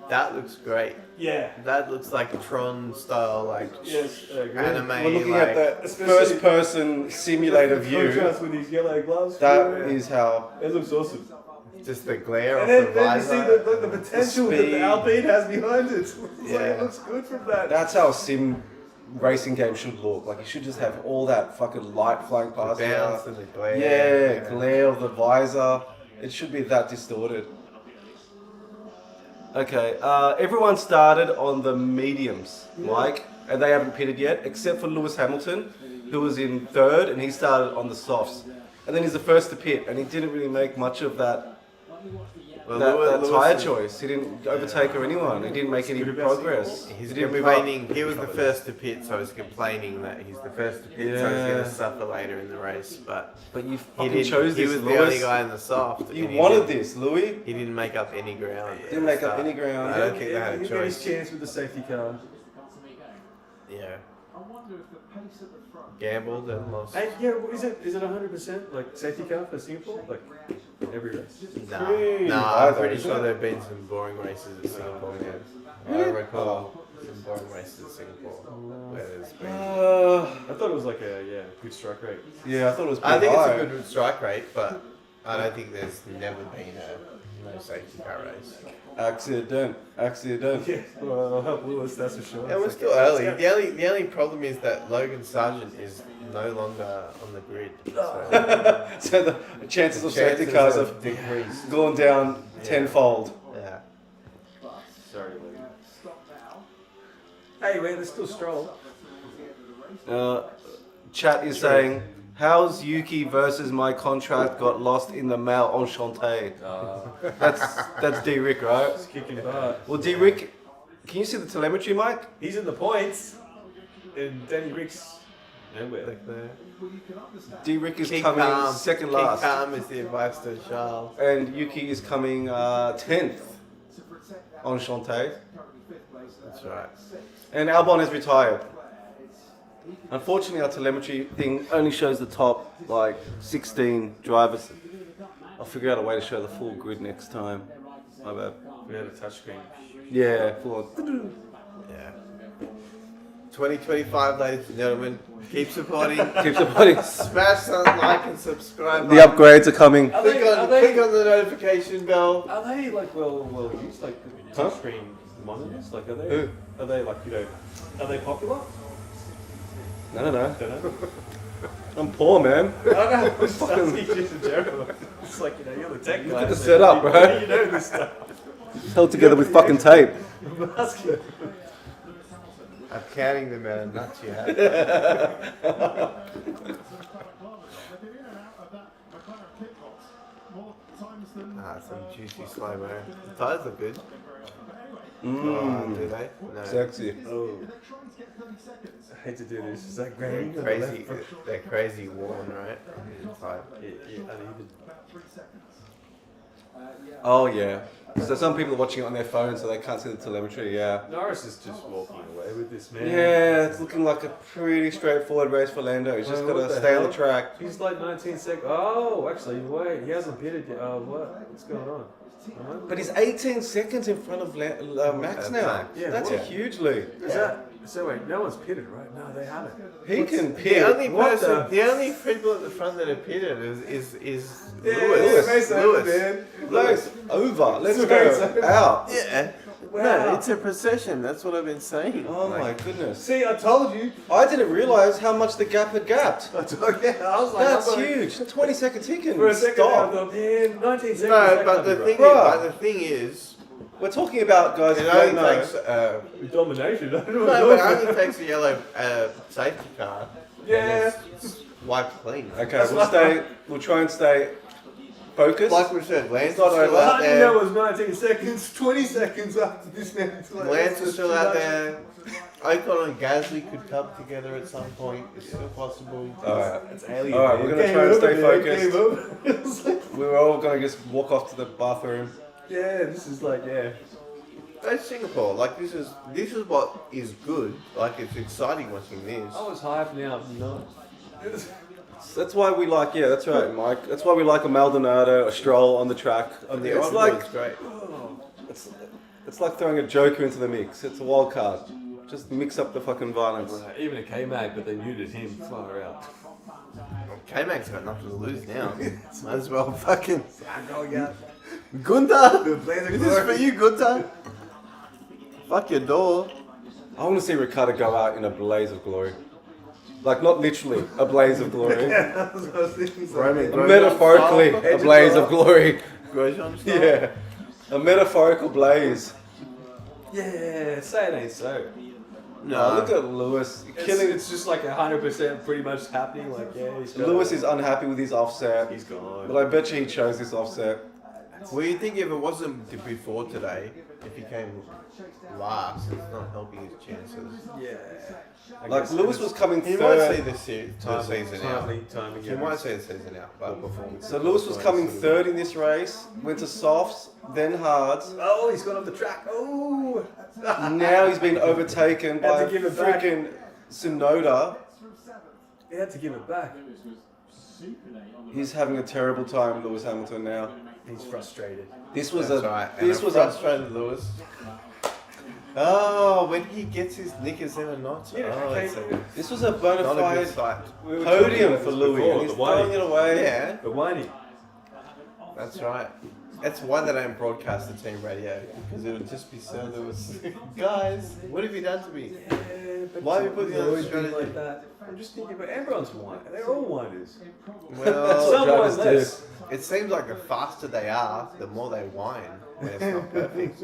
Speaker 3: That looks great.
Speaker 2: Yeah.
Speaker 3: That looks like Tron style, like
Speaker 2: Yes, I agree.
Speaker 3: anime.
Speaker 1: We're looking
Speaker 3: like,
Speaker 1: at the
Speaker 2: Especially-
Speaker 1: first-person simulator view.
Speaker 2: Contrast with these yellow gloves.
Speaker 1: That is how.
Speaker 2: It looks awesome.
Speaker 3: just the glare
Speaker 2: And
Speaker 3: of the
Speaker 2: then you see
Speaker 3: visor.
Speaker 2: the potential that
Speaker 1: speed.
Speaker 2: the Alpine has behind it. It's like,
Speaker 3: Yeah.
Speaker 2: it looks good from that.
Speaker 1: That's how a sim racing game should look. Like you should just have all that fucking light flying
Speaker 3: The
Speaker 1: past you.
Speaker 3: bounce and the glare.
Speaker 1: Yeah, glare of the visor. It should be that distorted. Okay, everyone started on the mediums, Mike, and they haven't pitted yet, except for Lewis Hamilton, who was in third, and he started on the softs. and then he's the first to pit, and he didn't really make much of that.
Speaker 3: Well,
Speaker 1: That
Speaker 3: Lewis
Speaker 1: tyre
Speaker 3: is-
Speaker 1: choice. He didn't overtake or anyone. He didn't make any progress.
Speaker 3: He's
Speaker 1: He didn't move up.
Speaker 3: complaining. He was the first to pit, so he's complaining that he's the first to pit, so he's
Speaker 1: Yeah.
Speaker 3: going to suffer later in the race. But
Speaker 1: But you
Speaker 3: he
Speaker 1: fucking
Speaker 3: didn't.
Speaker 1: chose
Speaker 3: He
Speaker 1: this,
Speaker 3: was the
Speaker 1: Lewis.
Speaker 3: only guy in the soft.
Speaker 1: You
Speaker 3: and he
Speaker 1: wanted
Speaker 3: didn't-
Speaker 1: this, Louis.
Speaker 3: He didn't make up any ground. at
Speaker 1: Didn't
Speaker 3: the
Speaker 1: make up
Speaker 3: start.
Speaker 1: any ground.
Speaker 3: I don't think they had a
Speaker 2: He got his
Speaker 3: choice.
Speaker 2: chance with the safety car.
Speaker 3: Yeah,
Speaker 4: I wonder if the pace at the front.
Speaker 3: gambled and lost.
Speaker 2: Hey, yeah, is it 100% like safety car for Singapore? Like every race?
Speaker 3: Nah, I'm pretty
Speaker 1: isn't
Speaker 3: sure
Speaker 1: it?
Speaker 3: there've been some boring races at Singapore. Yeah. I recall some boring races at Singapore where there's been.
Speaker 2: I thought it was like a good strike rate.
Speaker 1: Yeah, I thought it was
Speaker 3: I
Speaker 1: pretty
Speaker 3: think
Speaker 1: high.
Speaker 3: it's a good strike rate, but I don't think there's never been a no safety car race.
Speaker 1: Accident.
Speaker 2: Yeah, well, I'll help Lewis, that's for sure.
Speaker 3: Yeah, we're
Speaker 2: It's
Speaker 3: still
Speaker 2: like,
Speaker 3: early.
Speaker 2: let's
Speaker 3: The only problem is that Logan Sargent is no longer on the grid.
Speaker 1: So the chances of safety
Speaker 3: Chances
Speaker 1: cars
Speaker 3: have
Speaker 1: have
Speaker 3: decreased.
Speaker 1: gone down tenfold.
Speaker 3: Yeah.
Speaker 2: go. Sorry, Logan.
Speaker 4: Stop now.
Speaker 2: Hey, man, there's still Stroll.
Speaker 1: Chat is saying, how's Yuki versus my contract got lost in the mail enchanté? That's D-Rick, right?
Speaker 2: He's kicking butt.
Speaker 1: Well, D-Rick, can you see the telemetry, Mike?
Speaker 2: He's in the points, and Danny Rick's nowhere.
Speaker 3: Like that.
Speaker 4: Well, you can understand.
Speaker 1: D-Rick is
Speaker 3: Keep
Speaker 1: coming
Speaker 3: calm.
Speaker 1: second
Speaker 3: Keep
Speaker 1: last.
Speaker 3: calm is the advice to Charles.
Speaker 1: And Yuki is coming 10th
Speaker 4: To protect that
Speaker 1: enchanté.
Speaker 4: currently fifth place.
Speaker 3: That's right.
Speaker 1: And Albon is retired. Unfortunately, our telemetry thing only shows the top, like, 16 drivers. I'll figure out a way to show the full grid next time. My bad.
Speaker 2: We had a touchscreen.
Speaker 1: Yeah, full on.
Speaker 3: Yeah. 2025, ladies and gentlemen. Keep supporting.
Speaker 1: Keep supporting.
Speaker 3: Smash that like and subscribe.
Speaker 1: The
Speaker 3: button.
Speaker 1: upgrades are coming.
Speaker 2: Are
Speaker 3: Click
Speaker 2: they,
Speaker 3: on,
Speaker 2: are, they,
Speaker 3: click on the notification bell.
Speaker 2: are they like well used, like
Speaker 1: Huh?
Speaker 2: touchscreen monitors? Like are they?
Speaker 1: Who?
Speaker 2: Are they like are they popular?
Speaker 1: No.
Speaker 2: Don't know.
Speaker 1: I'm poor, man.
Speaker 2: I don't know. It's fucking just in general. It's like you're the tech guy.
Speaker 1: at the
Speaker 2: so
Speaker 1: setup,
Speaker 2: you-
Speaker 1: bro.
Speaker 2: You know this stuff.
Speaker 1: Held together with fucking tape.
Speaker 2: I'm asking.
Speaker 3: I'm counting the amount of nuts you have.
Speaker 4: They've been in and out of that McLaren pit box more times than.
Speaker 3: Some juicy slow mo. The tires look good. Do
Speaker 1: Mmm.
Speaker 3: they? No.
Speaker 1: Sexy.
Speaker 2: Oh,
Speaker 4: They're trying to get 30 seconds.
Speaker 2: I hate to do this. Is that
Speaker 3: They're
Speaker 2: green?
Speaker 3: crazy. They're crazy worn, right? Inside.
Speaker 2: Yeah, uneven.
Speaker 4: About 3 seconds.
Speaker 1: Oh, yeah. So some people are watching it on their phone so they can't see the telemetry, yeah.
Speaker 2: Norris is just walking away with this man.
Speaker 1: Yeah, it's looking like a pretty straightforward race for Lando. He's just
Speaker 2: Well,
Speaker 1: got
Speaker 2: what
Speaker 1: to
Speaker 2: the
Speaker 1: stay on
Speaker 2: hell?
Speaker 1: the track.
Speaker 2: He's like 19 seconds. Oh, actually, wait. He hasn't pitted yet. What's going on? Huh?
Speaker 1: But he's 18 seconds in front of Max now.
Speaker 2: Yeah,
Speaker 1: That's a
Speaker 2: what?
Speaker 1: huge lead.
Speaker 2: Is that so? Wait, no one's pitted, right? No, they haven't.
Speaker 1: He can
Speaker 3: The
Speaker 1: pit.
Speaker 3: only
Speaker 2: What
Speaker 3: person,
Speaker 2: the-
Speaker 3: the only people at the front that are pitted is
Speaker 1: Lewis.
Speaker 3: Lewis. Lewis.
Speaker 1: Lewis, over. Let's
Speaker 2: Race
Speaker 1: go.
Speaker 2: over.
Speaker 1: Out.
Speaker 3: Yeah.
Speaker 2: Wow.
Speaker 3: No, it's a procession. That's what I've been saying.
Speaker 1: Oh
Speaker 3: Like,
Speaker 1: my goodness.
Speaker 2: See, I told you.
Speaker 1: I didn't realise how much the gap had gapped.
Speaker 2: I told you. I was like,
Speaker 1: That's
Speaker 2: I'm like-
Speaker 1: huge. 20 seconds. He can
Speaker 2: For a second, I
Speaker 1: stop.
Speaker 2: thought, man, 19 seconds.
Speaker 3: No,
Speaker 2: that
Speaker 3: but
Speaker 2: can't
Speaker 3: the
Speaker 2: be
Speaker 3: thing,
Speaker 2: right.
Speaker 1: Bruh.
Speaker 3: but the thing is,
Speaker 1: We're talking about guys who
Speaker 3: it
Speaker 1: don't
Speaker 3: only
Speaker 1: know.
Speaker 3: takes
Speaker 2: Domination. I don't know
Speaker 3: no,
Speaker 2: what
Speaker 3: but it
Speaker 2: I'm
Speaker 3: only takes a yellow safety car.
Speaker 2: Yeah.
Speaker 3: And it's wiped clean.
Speaker 1: Okay, we'll try and stay focused.
Speaker 3: Like we said, Lance is
Speaker 1: not
Speaker 3: still
Speaker 1: over.
Speaker 3: out
Speaker 2: I didn't know
Speaker 3: there.
Speaker 2: it was 19 seconds, 20 seconds after this man.
Speaker 3: Lance is still out there. Ocon and Gasly could come together at some point. It's still possible.
Speaker 1: Alright.
Speaker 2: It's alien.
Speaker 1: Alright,
Speaker 2: man.
Speaker 1: we're gonna
Speaker 2: Game
Speaker 1: try and
Speaker 2: over,
Speaker 1: stay
Speaker 2: man.
Speaker 1: focused.
Speaker 2: Game over. It's like,
Speaker 1: We were all going to just walk off to the bathroom.
Speaker 2: yeah, this is like, yeah.
Speaker 3: That's Singapore. Like this is what is good. Like it's exciting watching this.
Speaker 2: I was hyped, now I'm not.
Speaker 1: That's why we like, yeah, that's right, Mike. That's why we like a Maldonado, a Stroll on the track.
Speaker 3: On the
Speaker 1: it's
Speaker 3: odd
Speaker 1: like
Speaker 3: one's great.
Speaker 1: it's like throwing a Joker into the mix. It's a wild card. Just mix up the fucking violence.
Speaker 2: Even a K-Mag, but they muted him far out.
Speaker 3: K-Mag's got nothing to lose now. Might as well fucking. Gunther! This is for you, Gunther! Fuck your door.
Speaker 1: I want to see Ricardo go out in a blaze of glory. Like, not literally a blaze of glory. Metaphorically, a blaze of glory.
Speaker 3: Grosjean style.
Speaker 1: Yeah. A metaphorical blaze.
Speaker 2: Yeah, say it ain't so.
Speaker 1: No, look at Lewis. Killing.
Speaker 2: It's just like 100% pretty much happening. Like, yeah, he's got
Speaker 1: Lewis is unhappy with his offset.
Speaker 2: He's gone.
Speaker 1: But I bet you he chose this offset.
Speaker 3: Well, you think if it wasn't before today, if he came last, it's not helping his chances.
Speaker 2: Yeah. I
Speaker 1: Like
Speaker 2: guess
Speaker 1: Lewis was coming
Speaker 3: He might
Speaker 1: third.
Speaker 3: see the season out.
Speaker 2: timing.
Speaker 3: He might see the season out, but performance.
Speaker 1: So Lewis was coming third in this race. Went to softs, then hards.
Speaker 2: Oh, he's gone off the track. Oh.
Speaker 1: Now he's been overtaken
Speaker 2: Had
Speaker 1: by
Speaker 2: to give it back.
Speaker 1: freaking Tsunoda.
Speaker 2: He had to give it back.
Speaker 1: He's having a terrible time, Lewis Hamilton. Now
Speaker 2: He's frustrated.
Speaker 1: this was
Speaker 3: That's
Speaker 1: a
Speaker 3: right.
Speaker 1: this
Speaker 3: And
Speaker 1: was
Speaker 3: a
Speaker 1: a
Speaker 3: frustrated Lewis. Oh, when he gets his knickers in a knot.
Speaker 2: Yeah,
Speaker 3: Oh,
Speaker 2: okay.
Speaker 3: it's
Speaker 1: this was a bona
Speaker 3: not a good
Speaker 1: fide
Speaker 3: sight.
Speaker 2: We were talking
Speaker 1: podium
Speaker 2: about
Speaker 1: for
Speaker 2: this
Speaker 1: Louis,
Speaker 2: before,
Speaker 1: and he's
Speaker 2: the whining.
Speaker 1: throwing it away.
Speaker 3: Yeah,
Speaker 2: The whining.
Speaker 3: that's right. That's why they don't broadcast the team radio, because it would just be so Lewis. Guys, what have you done to me? Why have you put the
Speaker 2: always
Speaker 3: other
Speaker 2: been
Speaker 3: strategy?
Speaker 2: like that? I'm just thinking about everyone's whining. They're all whiners.
Speaker 3: Well,
Speaker 2: Some
Speaker 1: Travis
Speaker 2: whine less.
Speaker 3: it seems like the faster they are, the more they whine. And it's not perfect.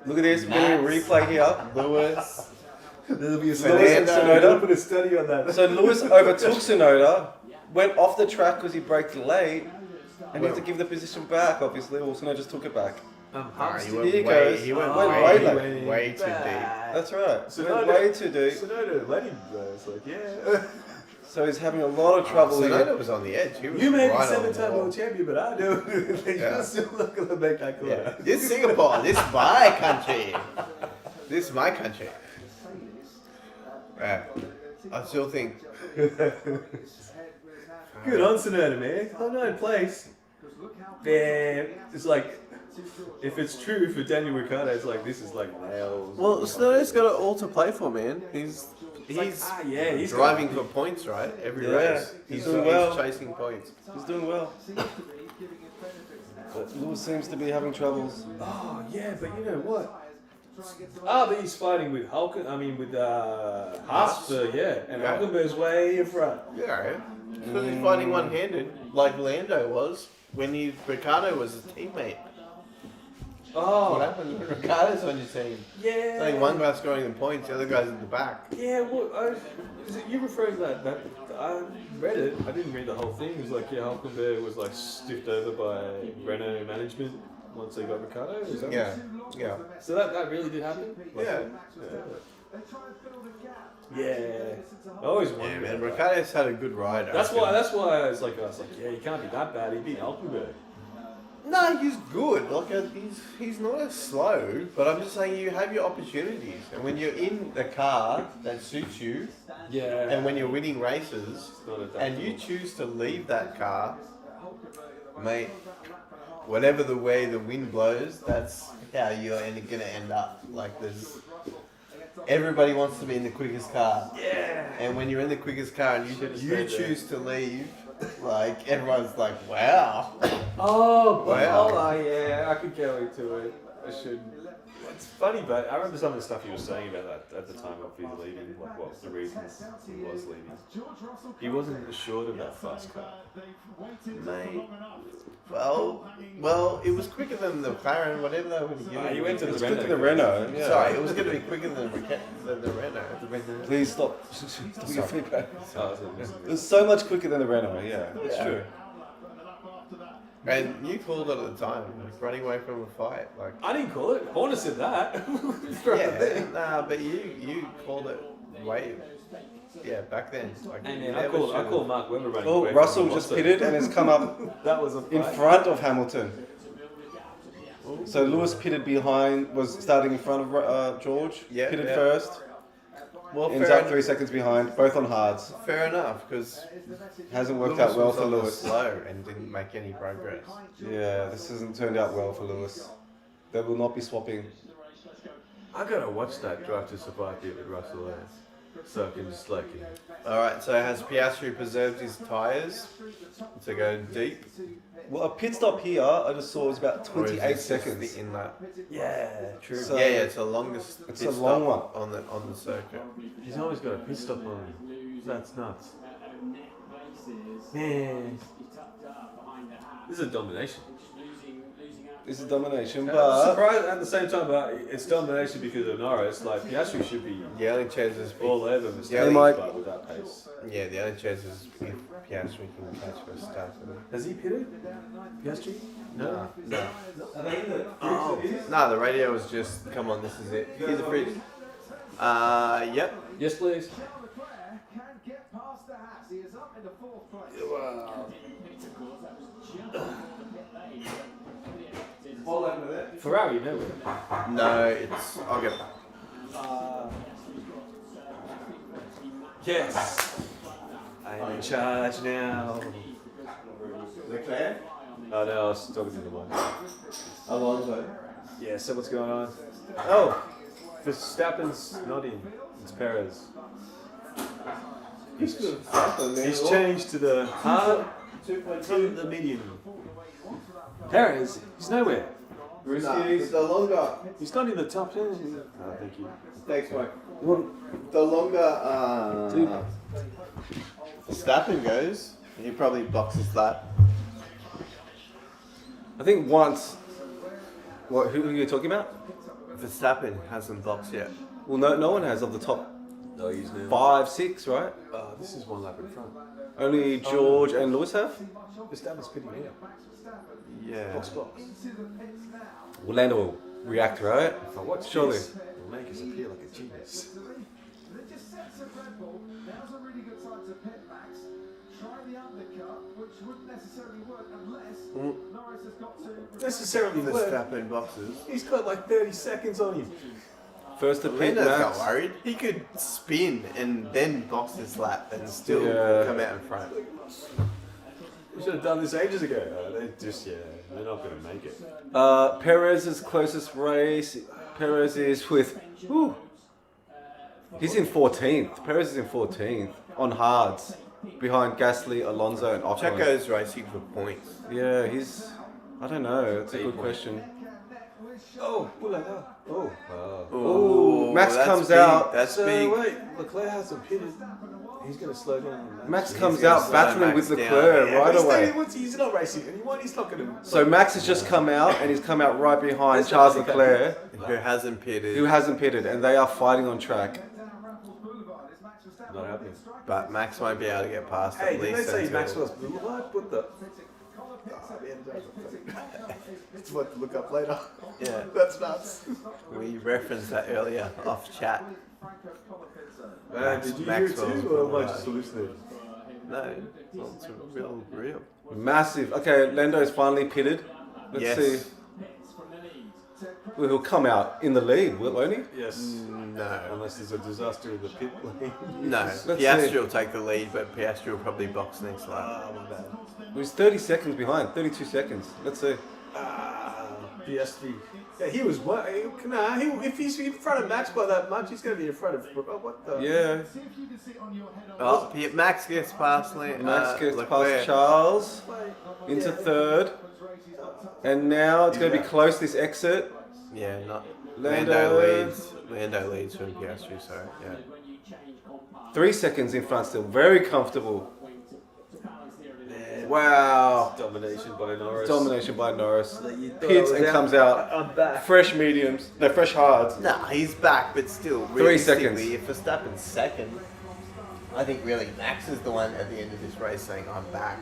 Speaker 1: Look at this, we're getting a replay here.
Speaker 3: Lewis.
Speaker 2: There'll be a
Speaker 3: Fernando.
Speaker 2: Tsunoda. Put a study on that.
Speaker 1: So Lewis overtook Tsunoda, went off the track because he braked late, and he had to give the position back. Obviously, well, Tsunoda just took it back.
Speaker 3: He
Speaker 1: Here
Speaker 3: went
Speaker 1: he
Speaker 3: way,
Speaker 1: goes.
Speaker 3: he went
Speaker 1: Went
Speaker 3: way,
Speaker 1: way
Speaker 3: way,
Speaker 1: late.
Speaker 3: too deep.
Speaker 1: That's right.
Speaker 2: Tsunoda-
Speaker 1: Went way too deep.
Speaker 2: Tsunoda let him go. It's like, yeah.
Speaker 1: So he's having a lot of trouble
Speaker 3: Tsunoda
Speaker 1: here.
Speaker 3: was on the edge. He was
Speaker 2: You may be
Speaker 3: right on the
Speaker 2: 7-time
Speaker 3: ball.
Speaker 2: world champion, but I do. You're
Speaker 3: Yeah.
Speaker 2: still not going to make that call.
Speaker 3: Yeah. This is Singapore. This is my country. This is my country. Right. I still think.
Speaker 2: Good on Tsunoda, man. Oh, 9th place. Man, it's like, if it's true for Daniel Ricciardo, it's like, this is like nails.
Speaker 3: Well, Tsunoda's got it all to play for, man. He's
Speaker 2: yeah, he's
Speaker 3: driving for points, right? Every
Speaker 1: Yeah,
Speaker 3: race.
Speaker 1: he's doing well.
Speaker 3: chasing points.
Speaker 1: He's doing well. But Lewis seems to be having troubles.
Speaker 2: Oh, yeah, but you know what? Ah, but he's fighting with Haas, yeah, and
Speaker 3: Yeah.
Speaker 2: Hulkenberg's way in front.
Speaker 3: Yeah, because he's fighting one-handed, like Lando was when Ricardo was his teammate. What
Speaker 2: Oh,
Speaker 3: happened when Ricardo's on your team?
Speaker 2: yeah.
Speaker 3: Only one guy's scoring the points, the other guy's in the back.
Speaker 2: Yeah, well, is it you referring to that? I read it. I didn't read the whole thing. It was like, yeah, Hulkenberg was like stiffed over by Renault management once they got Ricardo. Is that
Speaker 3: Yeah, yeah.
Speaker 2: So that really did happen. Like,
Speaker 3: Yeah.
Speaker 2: Yeah. I always
Speaker 3: Yeah,
Speaker 2: wondered.
Speaker 3: man,
Speaker 2: about that.
Speaker 3: Ricardo's had a good ride. I
Speaker 2: That's
Speaker 3: reckon.
Speaker 2: why. That's why I was like, yeah, he can't be that bad. He beat Hulkenberg.
Speaker 3: No, he's good. Like he's not as slow, but I'm just saying you have your opportunities, and when you're in the car that suits you,
Speaker 2: Yeah.
Speaker 3: and when you're winning races,
Speaker 2: Not at that
Speaker 3: and you
Speaker 2: level.
Speaker 3: choose to leave that car, mate, whatever the way the wind blows, that's how you're gonna end up. Like everybody wants to be in the quickest car,
Speaker 2: Yeah.
Speaker 3: and when you're in the quickest car and you
Speaker 2: Should've
Speaker 3: you
Speaker 2: stayed there.
Speaker 3: choose to leave, like everyone's like, wow.
Speaker 2: Oh,
Speaker 3: Wow.
Speaker 2: oh, yeah, I could go into it. I should. It's funny, but I remember some of the stuff he was saying about that at the time of his leaving, like what the reasons he was leaving. He wasn't assured of that fast car.
Speaker 3: Mate, well, it was quicker than the McLaren, whatever they were going to give it.
Speaker 2: He went to
Speaker 1: It was
Speaker 2: the
Speaker 1: quicker
Speaker 2: Renault.
Speaker 1: than Renault. Yeah.
Speaker 3: Sorry, it was going to be quicker than the Renault.
Speaker 1: Please stop. Stop your feedback.
Speaker 2: Oh,
Speaker 1: It was so much quicker than the Renault. Yeah, it's
Speaker 3: Yeah.
Speaker 1: true.
Speaker 3: And you called it at the time, like running away from a fight. Like,
Speaker 2: I didn't call it. Horner said that.
Speaker 3: yeah, nah, but you called it way, yeah, back then. Like,
Speaker 2: And
Speaker 3: you
Speaker 2: then I
Speaker 3: never
Speaker 2: called
Speaker 3: should've-
Speaker 2: Mark Webber running
Speaker 1: Oh,
Speaker 2: away
Speaker 1: Russell
Speaker 2: from
Speaker 1: just
Speaker 2: Alonso.
Speaker 1: pitted and has come up
Speaker 2: That was a
Speaker 1: in
Speaker 2: fight.
Speaker 1: front of Hamilton. So Lewis pitted behind, was starting in front of George.
Speaker 3: Yeah,
Speaker 1: pitted
Speaker 3: yeah.
Speaker 1: first.
Speaker 3: Well,
Speaker 1: Ends up 3 seconds behind, both on hards.
Speaker 3: fair enough, because
Speaker 1: Hasn't worked out well
Speaker 3: was
Speaker 1: for
Speaker 3: on the
Speaker 1: Lewis.
Speaker 3: slow and didn't make any progress.
Speaker 1: Yeah, this hasn't turned out well for Lewis. They will not be swapping.
Speaker 2: I gotta watch that Drive to Survive bit with Russell there. So I can just like,
Speaker 3: All right, so has Piastri preserved his tyres to go deep?
Speaker 1: Well, a pit stop here, I just saw was about
Speaker 3: Or is
Speaker 1: 28
Speaker 3: this just
Speaker 1: seconds.
Speaker 3: the inlet?
Speaker 2: yeah, true.
Speaker 1: So-
Speaker 3: Yeah, it's the longest.
Speaker 1: It's
Speaker 3: pit
Speaker 1: a long
Speaker 3: stop on the circuit.
Speaker 2: He's always got a pit stop on. That's nuts. Man. This is a domination.
Speaker 1: This is domination,
Speaker 2: I'm
Speaker 1: but
Speaker 2: surprised at the same time, but it's domination because of Norris. Like Piastri should be
Speaker 3: The only chance is
Speaker 2: all over Verstappen,
Speaker 3: Yeah,
Speaker 1: might-
Speaker 2: but with that pace.
Speaker 3: yeah, the only chance is if Piastri can catch Verstappen.
Speaker 2: Has he pitted? Piastri?
Speaker 3: No, no.
Speaker 2: Oh.
Speaker 3: No, the radio was just, come on, this is it. Here's the fridge. Yep.
Speaker 2: Yes, please.
Speaker 4: Charles Leclerc can get past the Haas. He is up in the 4th place.
Speaker 2: Ferrari, no.
Speaker 3: No, it's, I'll get
Speaker 2: Yes. I'm in charge now.
Speaker 3: Leclerc?
Speaker 2: Oh no, I was talking to the one.
Speaker 3: Alonso.
Speaker 2: Yeah, so what's going on? Oh, Verstappen's not in. It's Perez. He's changed to the hard, to the medium. Perez, he's nowhere.
Speaker 3: The longer,
Speaker 2: He's not in the top 10. Oh, thank you.
Speaker 3: thanks mate. The longer Verstappen goes, he probably boxes that.
Speaker 1: I think once. What? Who are you talking about?
Speaker 3: Verstappen hasn't boxed yet.
Speaker 1: Well, no one has of the top
Speaker 2: No, he's now.
Speaker 1: 5, 6, right?
Speaker 2: This is one lap in front.
Speaker 1: Only George and Lewis have.
Speaker 2: Verstappen's pitting here.
Speaker 3: Yeah.
Speaker 2: Box.
Speaker 1: Well, Lando will react, right?
Speaker 2: If I watch
Speaker 1: Surely.
Speaker 2: this, it'll make us appear like a genius.
Speaker 4: They just sets of Red Bull. Now's a really good time to pit Max. Try the undercut, which wouldn't necessarily work unless Norris has got to.
Speaker 2: Necessarily work.
Speaker 3: Verstappen boxes.
Speaker 2: He's got like 30 seconds on him.
Speaker 1: First to pit
Speaker 3: Lando's not
Speaker 1: Max.
Speaker 3: worried. He could spin and then box his lap and still
Speaker 1: Yeah.
Speaker 3: come out in front.
Speaker 2: We should have done this ages ago. They're not going to make it.
Speaker 1: Perez's closest race. Perez is with. Whew, he's in 14th. Perez is in 14th on hards, behind Gasly, Alonso, and Ocon.
Speaker 3: Checo's racing for points.
Speaker 1: Yeah, he's. I don't know. It's a good question.
Speaker 2: Oh, oh.
Speaker 1: Ooh, Max
Speaker 3: that's
Speaker 1: comes
Speaker 3: big.
Speaker 1: out.
Speaker 3: That's
Speaker 2: So
Speaker 3: big.
Speaker 2: wait, Leclerc hasn't pitted. He's going to slow down.
Speaker 1: Max
Speaker 3: He's
Speaker 1: comes
Speaker 3: gonna
Speaker 1: out
Speaker 3: slow
Speaker 1: battling
Speaker 3: Max
Speaker 1: with
Speaker 3: down.
Speaker 1: Leclerc
Speaker 3: Yeah,
Speaker 1: right
Speaker 2: he's
Speaker 1: away.
Speaker 2: He's not racing anyone. He's not going to.
Speaker 1: So Max has just come out and he's come out right behind
Speaker 2: That's
Speaker 1: Charles
Speaker 2: not-
Speaker 1: Leclerc,
Speaker 3: Who hasn't pitted.
Speaker 1: who hasn't pitted, and they are fighting on track.
Speaker 2: Not happening.
Speaker 3: But Max won't be able to get past
Speaker 2: Hey,
Speaker 3: at
Speaker 2: did they
Speaker 3: least
Speaker 2: say
Speaker 3: until...
Speaker 2: Maxwell's Boulevard? What the? It's what to look up later.
Speaker 3: Yeah.
Speaker 2: That's nuts.
Speaker 3: We referenced that earlier off chat.
Speaker 2: Man, did you
Speaker 3: Maxwell's
Speaker 2: hear it too, or am I
Speaker 3: Boulevard.
Speaker 2: just hallucinating?
Speaker 3: No, well, it's real.
Speaker 1: Massive. Okay, Lando's finally pitted. Let's
Speaker 3: Yes.
Speaker 1: see. Well, he'll come out in the lead, won't he?
Speaker 2: Yes.
Speaker 3: No.
Speaker 2: Unless there's a disaster in the pit lane.
Speaker 3: No.
Speaker 1: Let's
Speaker 3: Piastri
Speaker 1: see.
Speaker 3: will take the lead, but Piastri will probably box next lap.
Speaker 2: Ah, my bad.
Speaker 1: He's 30 seconds behind. 32 seconds. Let's see.
Speaker 2: PSV. Yeah, he was what? Nah, if he's in front of Max by that much, he's going to be in front of. Oh, what the?
Speaker 1: Yeah.
Speaker 3: Oh, Max gets past
Speaker 1: Max gets
Speaker 3: Leclerc.
Speaker 1: past Charles into third. And now it's going to be close, this exit.
Speaker 3: Yeah, not
Speaker 1: Lando.
Speaker 3: Lando leads from Piastri, sorry. Yeah.
Speaker 1: 3 seconds in front still. Very comfortable. Wow.
Speaker 2: Domination by Norris.
Speaker 1: Domination by Norris.
Speaker 2: You thought
Speaker 1: Pits
Speaker 2: I was
Speaker 1: and
Speaker 2: out.
Speaker 1: comes out.
Speaker 2: I'm back.
Speaker 1: Fresh mediums. No, fresh hards.
Speaker 3: Nah, he's back, but still,
Speaker 1: 3 seconds.
Speaker 3: realistically, if Verstappen's second, I think really Max is the one at the end of this race saying, I'm back.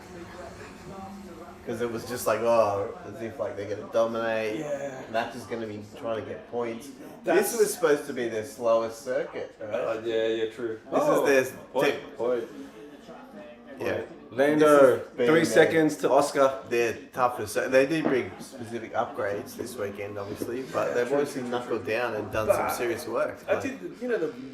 Speaker 3: Because it was just like, oh, as if like they're going to dominate.
Speaker 2: Yeah.
Speaker 3: Max is going to be trying to get points.
Speaker 2: That's-
Speaker 3: This was supposed to be their slowest circuit, right?
Speaker 2: Yeah, true.
Speaker 3: This is their...
Speaker 2: Point.
Speaker 3: Yeah.
Speaker 1: Lando,
Speaker 3: This has been
Speaker 1: 3
Speaker 3: their-
Speaker 1: seconds to Oscar.
Speaker 3: Their toughest. So they did bring specific upgrades this weekend, obviously, but they've obviously knuckled down and done some serious work.
Speaker 2: I did,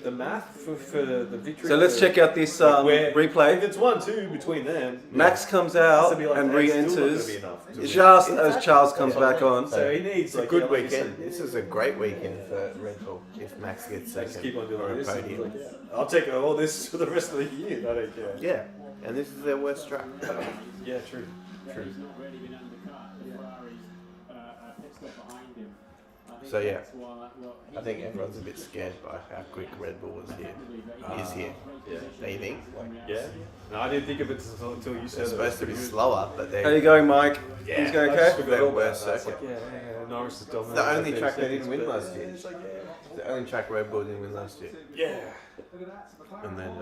Speaker 2: the math for the victory.
Speaker 1: So let's check out this
Speaker 2: Where- If
Speaker 1: replay.
Speaker 2: it's 1-2 between them.
Speaker 1: Max comes
Speaker 2: Has
Speaker 1: out
Speaker 2: to be like
Speaker 1: and
Speaker 2: that, still not
Speaker 1: re-enters
Speaker 2: gonna be enough.
Speaker 1: just as Charles comes back on.
Speaker 2: So he needs
Speaker 3: It's a
Speaker 2: like,
Speaker 3: good
Speaker 2: yeah, like you
Speaker 3: weekend.
Speaker 2: said,
Speaker 3: This is a great weekend for Red Bull if Max gets second
Speaker 2: just keep on
Speaker 3: or
Speaker 2: doing
Speaker 3: a
Speaker 2: this. and
Speaker 3: podium.
Speaker 2: like, yeah. I'll take all this for the rest of the year. I don't care.
Speaker 3: Yeah, and this is their worst track.
Speaker 2: Yeah, true.
Speaker 3: So yeah, I think everyone's a bit scared by how quick Red Bull is here.
Speaker 2: Yeah.
Speaker 3: Do you think?
Speaker 2: Yeah. No, I didn't think of it until you said
Speaker 3: They're
Speaker 2: it.
Speaker 3: supposed to be slower, but
Speaker 1: How you
Speaker 3: they're
Speaker 1: going, Mike?
Speaker 2: Yeah.
Speaker 1: Things going
Speaker 2: I just
Speaker 1: okay?
Speaker 2: forgot all
Speaker 3: worse
Speaker 2: about that. It's
Speaker 3: circuit.
Speaker 2: like, Norris is dominant.
Speaker 3: the only
Speaker 2: by
Speaker 3: track they
Speaker 2: 30
Speaker 3: didn't win
Speaker 2: seconds,
Speaker 3: last
Speaker 2: but
Speaker 3: year.
Speaker 2: It's like,
Speaker 3: The only track Red Bull didn't win last year.
Speaker 2: yeah.
Speaker 3: And then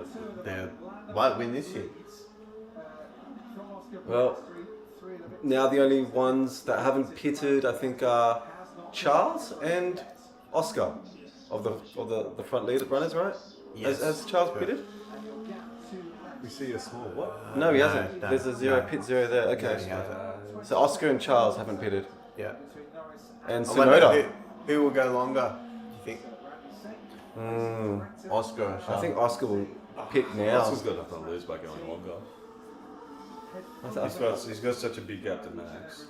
Speaker 3: they might win this year.
Speaker 1: Well, now the only ones that haven't pitted, I think, are Charles and Oscar of the front lead runners, right?
Speaker 3: Yes.
Speaker 1: Has Charles pitted?
Speaker 2: We see a small what?
Speaker 1: No, he hasn't.
Speaker 3: no,
Speaker 1: There's a zero
Speaker 3: no.
Speaker 1: pit zero there.
Speaker 3: No,
Speaker 1: Okay.
Speaker 3: he hasn't.
Speaker 1: So Oscar and Charles haven't pitted,
Speaker 3: Yeah.
Speaker 1: and
Speaker 3: I wonder
Speaker 1: Tsunoda.
Speaker 3: who will go longer, do you think?
Speaker 1: Mm,
Speaker 3: Oscar or
Speaker 1: I
Speaker 3: Charles?
Speaker 1: think Oscar will pit now.
Speaker 2: Oscar's got nothing to lose by going longer. He's got such a big gap to Max.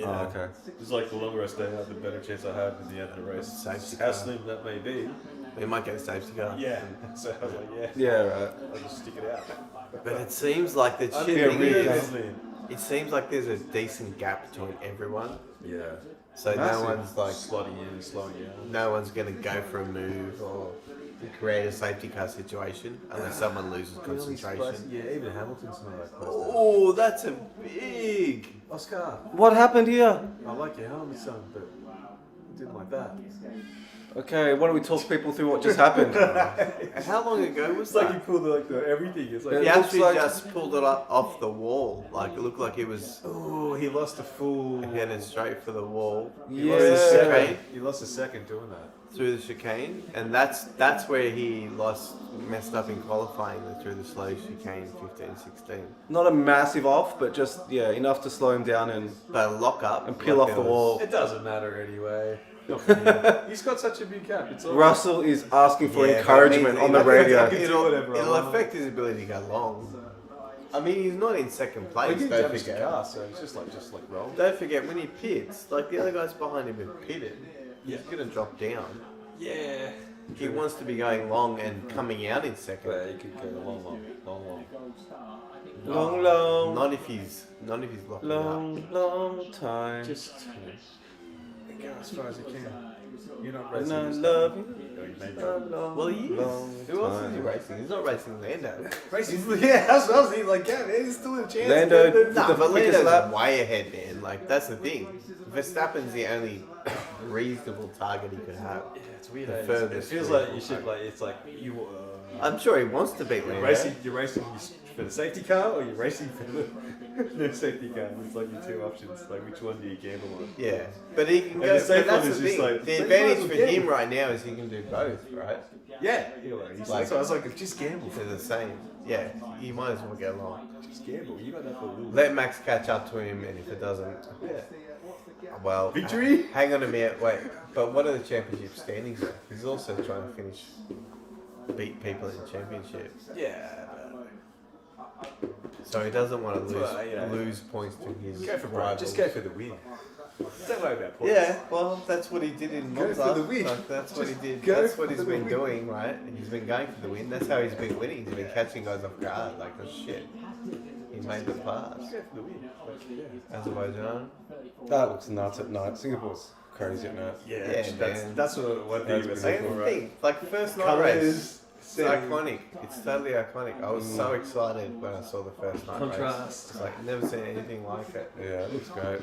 Speaker 1: Oh, okay.
Speaker 2: It's like the longer I stay out, the better chance I have in the end of the race.
Speaker 3: Safety
Speaker 2: How
Speaker 3: car.
Speaker 2: slim that may be.
Speaker 3: They might get a safety car.
Speaker 2: Yeah. So I was like, yeah.
Speaker 1: Yeah, right.
Speaker 2: I'll just stick it out.
Speaker 3: But it seems like the
Speaker 2: I'd
Speaker 3: shit
Speaker 2: be a
Speaker 3: thing
Speaker 2: real
Speaker 3: is,
Speaker 2: man.
Speaker 3: it seems like there's a decent gap between everyone.
Speaker 2: Yeah.
Speaker 3: So
Speaker 1: Massive.
Speaker 3: no one's like,
Speaker 2: Slotting in and slowing down.
Speaker 3: no one's going to go for a move or create a safety car situation unless someone loses concentration.
Speaker 2: Yeah, even Hamilton's not that close.
Speaker 3: Oh, that's a big.
Speaker 2: Oscar,
Speaker 1: What happened here?
Speaker 2: I like your helmet, son, but I didn't like that.
Speaker 1: Okay, why don't we talk people through what just happened?
Speaker 3: How long ago was
Speaker 2: It's like he
Speaker 3: that?
Speaker 2: pulled the everything. It's like
Speaker 1: It
Speaker 3: He
Speaker 1: looks
Speaker 3: actually
Speaker 1: like-
Speaker 3: just pulled it up off the wall. Like it looked like it was
Speaker 2: oh, he lost a full.
Speaker 3: headed straight for the wall.
Speaker 2: He lost a second.
Speaker 1: Yeah.
Speaker 2: He lost a second doing that.
Speaker 3: Through the chicane, and that's where he messed up in qualifying through the slow chicane 15-16.
Speaker 1: Not a massive off, but just, yeah, enough to slow him down and
Speaker 3: But lock up
Speaker 1: And peel
Speaker 3: like
Speaker 1: off
Speaker 3: there
Speaker 1: the
Speaker 3: was-
Speaker 1: wall.
Speaker 2: It doesn't matter anyway. Not for him. He's got such a big gap. It's all
Speaker 1: Russell is asking for
Speaker 3: Yeah,
Speaker 1: encouragement
Speaker 3: but I
Speaker 1: on
Speaker 3: mean,
Speaker 1: the radio.
Speaker 2: can do
Speaker 3: It'll,
Speaker 2: whatever I
Speaker 3: it'll
Speaker 2: want.
Speaker 3: affect his ability to go long. I mean, he's not in second
Speaker 2: He
Speaker 3: place.
Speaker 2: didn't
Speaker 3: Don't
Speaker 2: damage the
Speaker 3: forget.
Speaker 2: car, so it's just like roll.
Speaker 3: Don't forget when he pits, like the other guys behind him have pitted.
Speaker 2: Yeah.
Speaker 3: He's gonna drop down.
Speaker 2: Yeah.
Speaker 3: He wants to be going long and coming out in second.
Speaker 2: But he could go long.
Speaker 1: Long,
Speaker 3: Not if he's locking up.
Speaker 1: long time.
Speaker 2: Just go as far as you can. You're not
Speaker 1: And
Speaker 2: racing.
Speaker 1: I
Speaker 2: this
Speaker 1: love
Speaker 2: time.
Speaker 1: you.
Speaker 2: No, you may
Speaker 1: a
Speaker 2: not.
Speaker 1: long,
Speaker 3: Well, he is.
Speaker 1: long
Speaker 3: Who else is
Speaker 1: time.
Speaker 3: he racing? He's not racing Lando.
Speaker 2: Racing, yeah, that's what I was thinking. Like, yeah, man, he's still a chance.
Speaker 1: Lando-
Speaker 2: to get
Speaker 3: No,
Speaker 1: the
Speaker 3: but
Speaker 1: quickest
Speaker 3: Lando's
Speaker 1: lap.
Speaker 3: way ahead, man. Like that's the thing. Verstappen's the only reasonable target he could have.
Speaker 2: Yeah, it's weird.
Speaker 3: The
Speaker 2: It
Speaker 3: furthest
Speaker 2: feels like you
Speaker 3: reasonable
Speaker 2: should like. It's like you.
Speaker 3: I'm sure he wants to beat Lando.
Speaker 2: You're racing for the safety car, or you're racing for the no safety car. It's like your two options. Like, which one do you gamble on?
Speaker 3: Yeah, but he can
Speaker 2: And
Speaker 3: go.
Speaker 2: the safe
Speaker 3: But that's
Speaker 2: one
Speaker 3: the
Speaker 2: is just
Speaker 3: thing.
Speaker 2: like,
Speaker 3: The
Speaker 2: but
Speaker 3: advantage
Speaker 2: you might
Speaker 3: for
Speaker 2: as well
Speaker 3: him
Speaker 2: gamble.
Speaker 3: right now is he can do both, right?
Speaker 2: Yeah, that's
Speaker 3: Like-
Speaker 2: why I was like, just gamble.
Speaker 3: They're the same. Yeah, you might as well go long.
Speaker 2: Just gamble. You got that for a little.
Speaker 3: Let Max catch up to him, and if it doesn't,
Speaker 2: Yeah.
Speaker 3: well,
Speaker 2: Victory?
Speaker 3: Hang on a minute, wait. But what are the championship standings? Though? He's also trying to beat people in the championship.
Speaker 2: Yeah.
Speaker 3: So he doesn't want to lose
Speaker 2: Well, yeah.
Speaker 3: lose points to his
Speaker 2: Go for
Speaker 3: rivals.
Speaker 2: Just go for the win. Don't worry about points.
Speaker 3: Yeah, well, that's what he did in
Speaker 2: Go
Speaker 3: Monza.
Speaker 2: for the win.
Speaker 3: Like, that's what he
Speaker 2: Just
Speaker 3: did.
Speaker 2: go
Speaker 3: That's what
Speaker 2: for
Speaker 3: he's
Speaker 2: the
Speaker 3: been
Speaker 2: win.
Speaker 3: doing, right? He's been going for the win. That's how he's been winning. He's been catching guys off guard. Like, oh shit, he made the pass.
Speaker 2: Go for the win. Yeah.
Speaker 3: Azerbaijan.
Speaker 1: That looks nuts at night. Singapore's crazy at night.
Speaker 2: Yeah,
Speaker 3: man.
Speaker 2: that's what
Speaker 1: That's
Speaker 2: you were
Speaker 1: pretty
Speaker 2: saying,
Speaker 3: Same
Speaker 1: cool,
Speaker 2: right?
Speaker 3: thing. Like first night
Speaker 2: Colours,
Speaker 3: race. It's
Speaker 2: setting.
Speaker 3: iconic. It's totally iconic. I was so excited when I saw the first night race.
Speaker 2: Contrast.
Speaker 3: It's like never seen anything like it.
Speaker 1: Yeah, it looks great.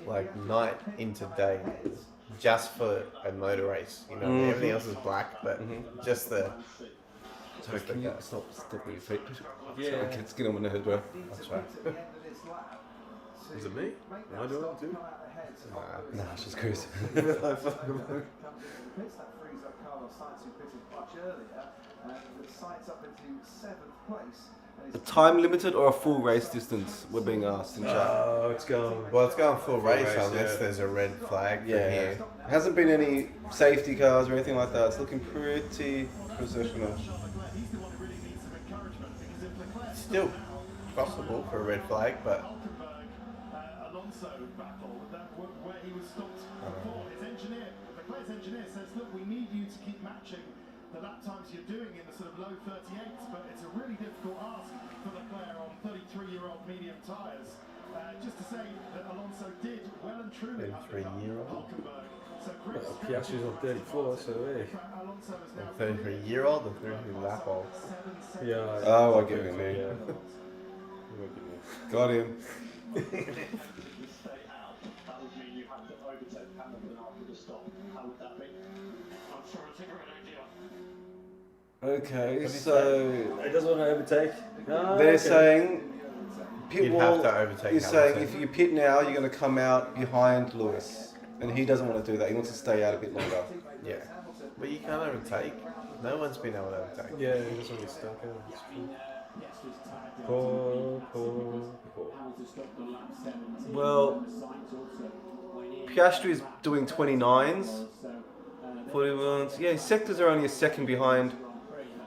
Speaker 3: Like night into day, just for a motor race. You know, everything else is black, but just the.
Speaker 1: Sorry, can you stop with your feet?
Speaker 2: Yeah.
Speaker 1: Sorry, it's getting on my nerves, bro.
Speaker 3: That's right.
Speaker 2: Is it me? Am I doing it too?
Speaker 1: Nah, it's just Chris.
Speaker 4: Pits that frees up Carlos Sainz, who pitted much earlier, and Sainz up into 7th place.
Speaker 1: A time limited or a full race distance? We're being asked in chat.
Speaker 2: Oh, it's gone.
Speaker 3: Well, it's going full race
Speaker 2: race,
Speaker 3: unless
Speaker 2: yeah.
Speaker 3: there's a red flag from
Speaker 1: Yeah,
Speaker 3: here.
Speaker 1: hasn't been any safety cars or anything like that. It's looking pretty processional.
Speaker 3: Still possible for a red flag, but
Speaker 4: Alonso battle where he was stopped before. Leclerc's engineer says, look, we need you to keep matching the lap times you're doing in the sort of low 38s, but it's a really difficult ask for Leclerc on 33-year-old medium tyres. Just to say that Alonso did well and truly
Speaker 3: 33-year-old?
Speaker 4: Hulkenberg
Speaker 2: Well, Piastri's on 34, so hey.
Speaker 3: 33-year-old or 33-lap-old?
Speaker 2: Yeah.
Speaker 1: Oh, I get what you mean.
Speaker 2: Yeah.
Speaker 1: Got him.
Speaker 4: Stay out. That would mean you have to overtake Hamilton after the stop. How would that be? I'm sure it's a great idea.
Speaker 1: Okay, so
Speaker 2: He doesn't want to overtake.
Speaker 1: they're saying pit
Speaker 3: You'd
Speaker 1: wall.
Speaker 3: have to overtake
Speaker 1: You're saying
Speaker 3: Hamilton.
Speaker 1: if you pit now, you're going to come out behind Lewis, and he doesn't want to do that. He wants to stay out a bit longer.
Speaker 3: Yeah. But you can't overtake. No one's been able to overtake.
Speaker 2: Yeah, he doesn't want to be stuck out. It's true. Poor.
Speaker 1: Well, Piastri's doing 29s. 41s. Yeah, his sectors are only a second behind.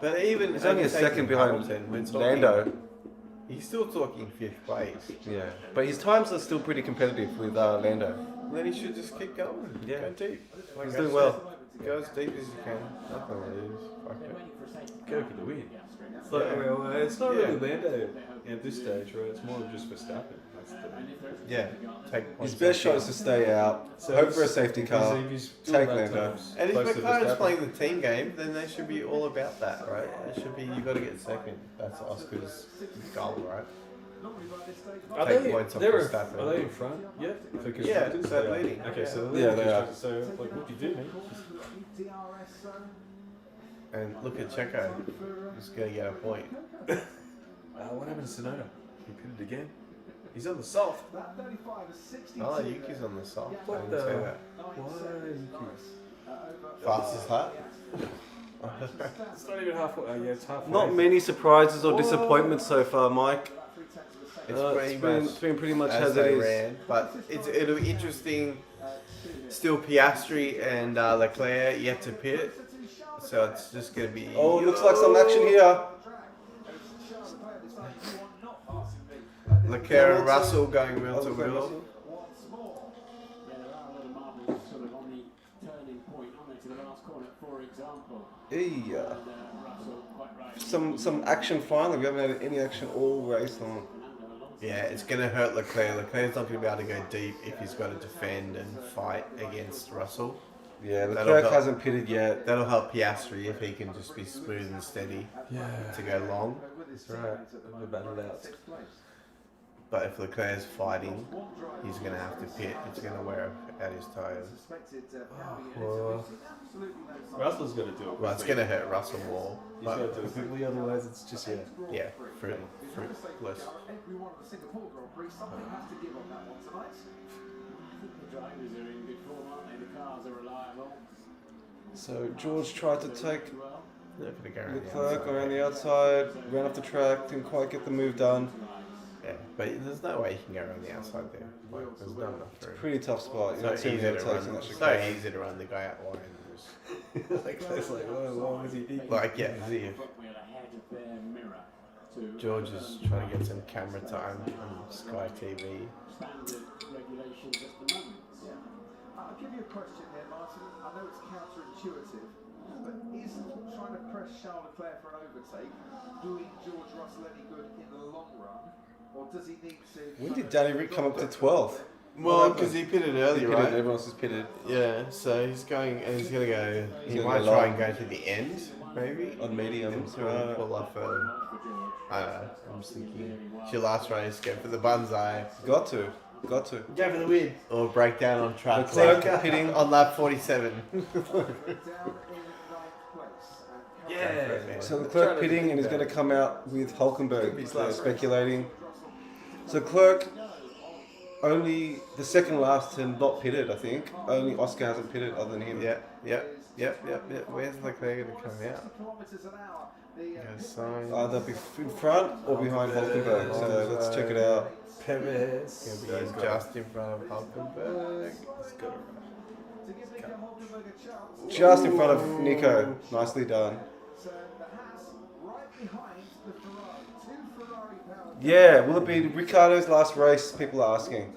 Speaker 3: But even
Speaker 1: He's only a
Speaker 3: overtaking
Speaker 1: second behind
Speaker 3: Hamilton, we're talking-
Speaker 1: Lando.
Speaker 3: He's still talking 5th place.
Speaker 1: Yeah, but his times are still pretty competitive with Lando.
Speaker 3: Then he should just keep going.
Speaker 1: Yeah.
Speaker 3: Go deep. Like
Speaker 1: He's
Speaker 3: I
Speaker 1: doing
Speaker 3: said,
Speaker 1: well.
Speaker 3: Go as deep as you can. Nothing to lose. Fuck it.
Speaker 2: Go for the win. It's not
Speaker 3: Yeah.
Speaker 2: really Lando at this stage, right? It's more just Verstappen. That's the
Speaker 3: Yeah. Take points.
Speaker 1: His best shot is to stay out,
Speaker 2: So
Speaker 1: hope for a
Speaker 2: it's-
Speaker 1: safety car,
Speaker 2: if he's
Speaker 1: take
Speaker 2: doing that
Speaker 1: Lando.
Speaker 2: times
Speaker 3: And if
Speaker 2: close to
Speaker 3: McLaren's
Speaker 2: Verstappen-
Speaker 3: playing the team game, then they should be all about that, right? It should be you got to get second. That's Oscar's goal, right?
Speaker 2: Are
Speaker 3: Take
Speaker 2: they,
Speaker 3: points off
Speaker 2: they're
Speaker 3: Verstappen.
Speaker 2: are they in front yet? For
Speaker 3: Yeah,
Speaker 2: constructors?
Speaker 3: they're
Speaker 2: They are.
Speaker 3: leading.
Speaker 2: Okay, so
Speaker 1: Yeah,
Speaker 2: they're
Speaker 1: they are.
Speaker 2: So, like, what do you do, mate?
Speaker 3: And look at Checo. He's going to get a point.
Speaker 2: What happened to Sonoda? He pitted again. He's on the soft.
Speaker 3: Oh, Yuki's on the soft. I
Speaker 2: What
Speaker 3: didn't say
Speaker 2: the?
Speaker 3: that.
Speaker 2: Why?
Speaker 3: Fastest lap.
Speaker 2: It's not even halfway. Yeah, it's halfway.
Speaker 1: Not many surprises or disappointments so far, Mike.
Speaker 3: It's
Speaker 1: It's been pretty much
Speaker 3: as
Speaker 1: as
Speaker 3: they
Speaker 1: it is.
Speaker 3: ran, but it'll be interesting. Still Piastri and Leclerc yet to pit, so it's just going to be.
Speaker 1: Oh, looks like some action here.
Speaker 3: Leclerc and Russell going wheel to wheel.
Speaker 4: Once more. Yeah, there are a lot of marbles sort of on the turning point, aren't they, to the last corner, for example.
Speaker 1: Hey,
Speaker 4: Russell, quite right.
Speaker 1: some action finally. We haven't had any action all race long.
Speaker 3: Yeah, it's going to hurt Leclerc. Leclerc's not going to be able to go deep if he's got to defend and fight against Russell.
Speaker 1: Yeah,
Speaker 3: That'll
Speaker 1: Leclerc
Speaker 3: help.
Speaker 1: hasn't pitted yet.
Speaker 3: That'll help Piastri if he can just be smooth and steady
Speaker 2: Yeah.
Speaker 3: to go long.
Speaker 2: That's right. We're battled out.
Speaker 3: But if Leclerc's fighting, he's going to have to pit. It's going to wear out his tyres.
Speaker 2: Well, Russell's got to do it.
Speaker 3: Well, it's going to hurt Russell more.
Speaker 2: He's got to do
Speaker 3: But
Speaker 2: it quickly, otherwise it's just
Speaker 3: yeah, fruitless.
Speaker 4: Every one of the Singapore Grand Prix, something has to give on that one tonight. The drivers are in good form, aren't they? The cars are reliable.
Speaker 1: So George tried to take
Speaker 3: They're going to go around the
Speaker 1: Leclerc
Speaker 3: outside.
Speaker 1: around the outside, ran off the track, didn't quite get the move done.
Speaker 3: Yeah, but there's no way you can go around the outside there. Like, there's not enough room.
Speaker 1: Pretty tough spot.
Speaker 3: It's
Speaker 1: You're
Speaker 3: so
Speaker 1: not too
Speaker 3: easy
Speaker 1: many
Speaker 3: to
Speaker 1: overtakes in
Speaker 3: run.
Speaker 1: that
Speaker 3: So
Speaker 1: chicane.
Speaker 3: easy to run the guy out wide. And just,
Speaker 2: Leclerc's like, whoa, is he deep?
Speaker 3: like, yeah, see if
Speaker 4: We're ahead of their mirror to
Speaker 3: George is trying to get some camera time on Sky TV.
Speaker 4: standard regulations at the moment.
Speaker 5: I'll give you a question here, Martin. I know it's counterintuitive, but is trying to press Charles Leclerc for an overtake doing George Russell any good in the long run, or does he need to?
Speaker 1: When did Danny Rick come up to 12th?
Speaker 3: Well, because he pitted early,
Speaker 1: He pitted,
Speaker 3: right?
Speaker 1: everyone else is pitted
Speaker 3: Yeah, so he's going, and he's going to go, he
Speaker 1: gonna
Speaker 3: might
Speaker 1: go
Speaker 3: try
Speaker 1: long.
Speaker 3: and go to the end, maybe.
Speaker 1: on medium.
Speaker 3: And try and pull off a, I don't know, I'm just thinking, it's your last race, go for the banzai.
Speaker 1: Got to.
Speaker 3: Go for the win. Or break down on track.
Speaker 1: Leclerc hitting
Speaker 3: on lap 47.
Speaker 5: Down in ninth place. And
Speaker 2: Yeah.
Speaker 1: So Leclerc pitting and he's going to come out with Hulkenberg. They're speculating. So Leclerc only the second last and not pitted, I think. Only Oscar hasn't pitted other than him.
Speaker 3: Yep. Where's Leclerc going to come out?
Speaker 5: kilometers an hour. The
Speaker 3: Go sign.
Speaker 1: Either in front or behind Hulkenberg. So let's check it out.
Speaker 2: Perez.
Speaker 3: Going to be just in front of Hulkenberg.
Speaker 5: to give Nico Hulkenberg a chance.
Speaker 1: Just in front of Nico. Nicely done.
Speaker 5: So the Haas right behind the Ferrari. Two Ferrari powered.
Speaker 1: Yeah, will it be Ricciardo's last race? People are asking.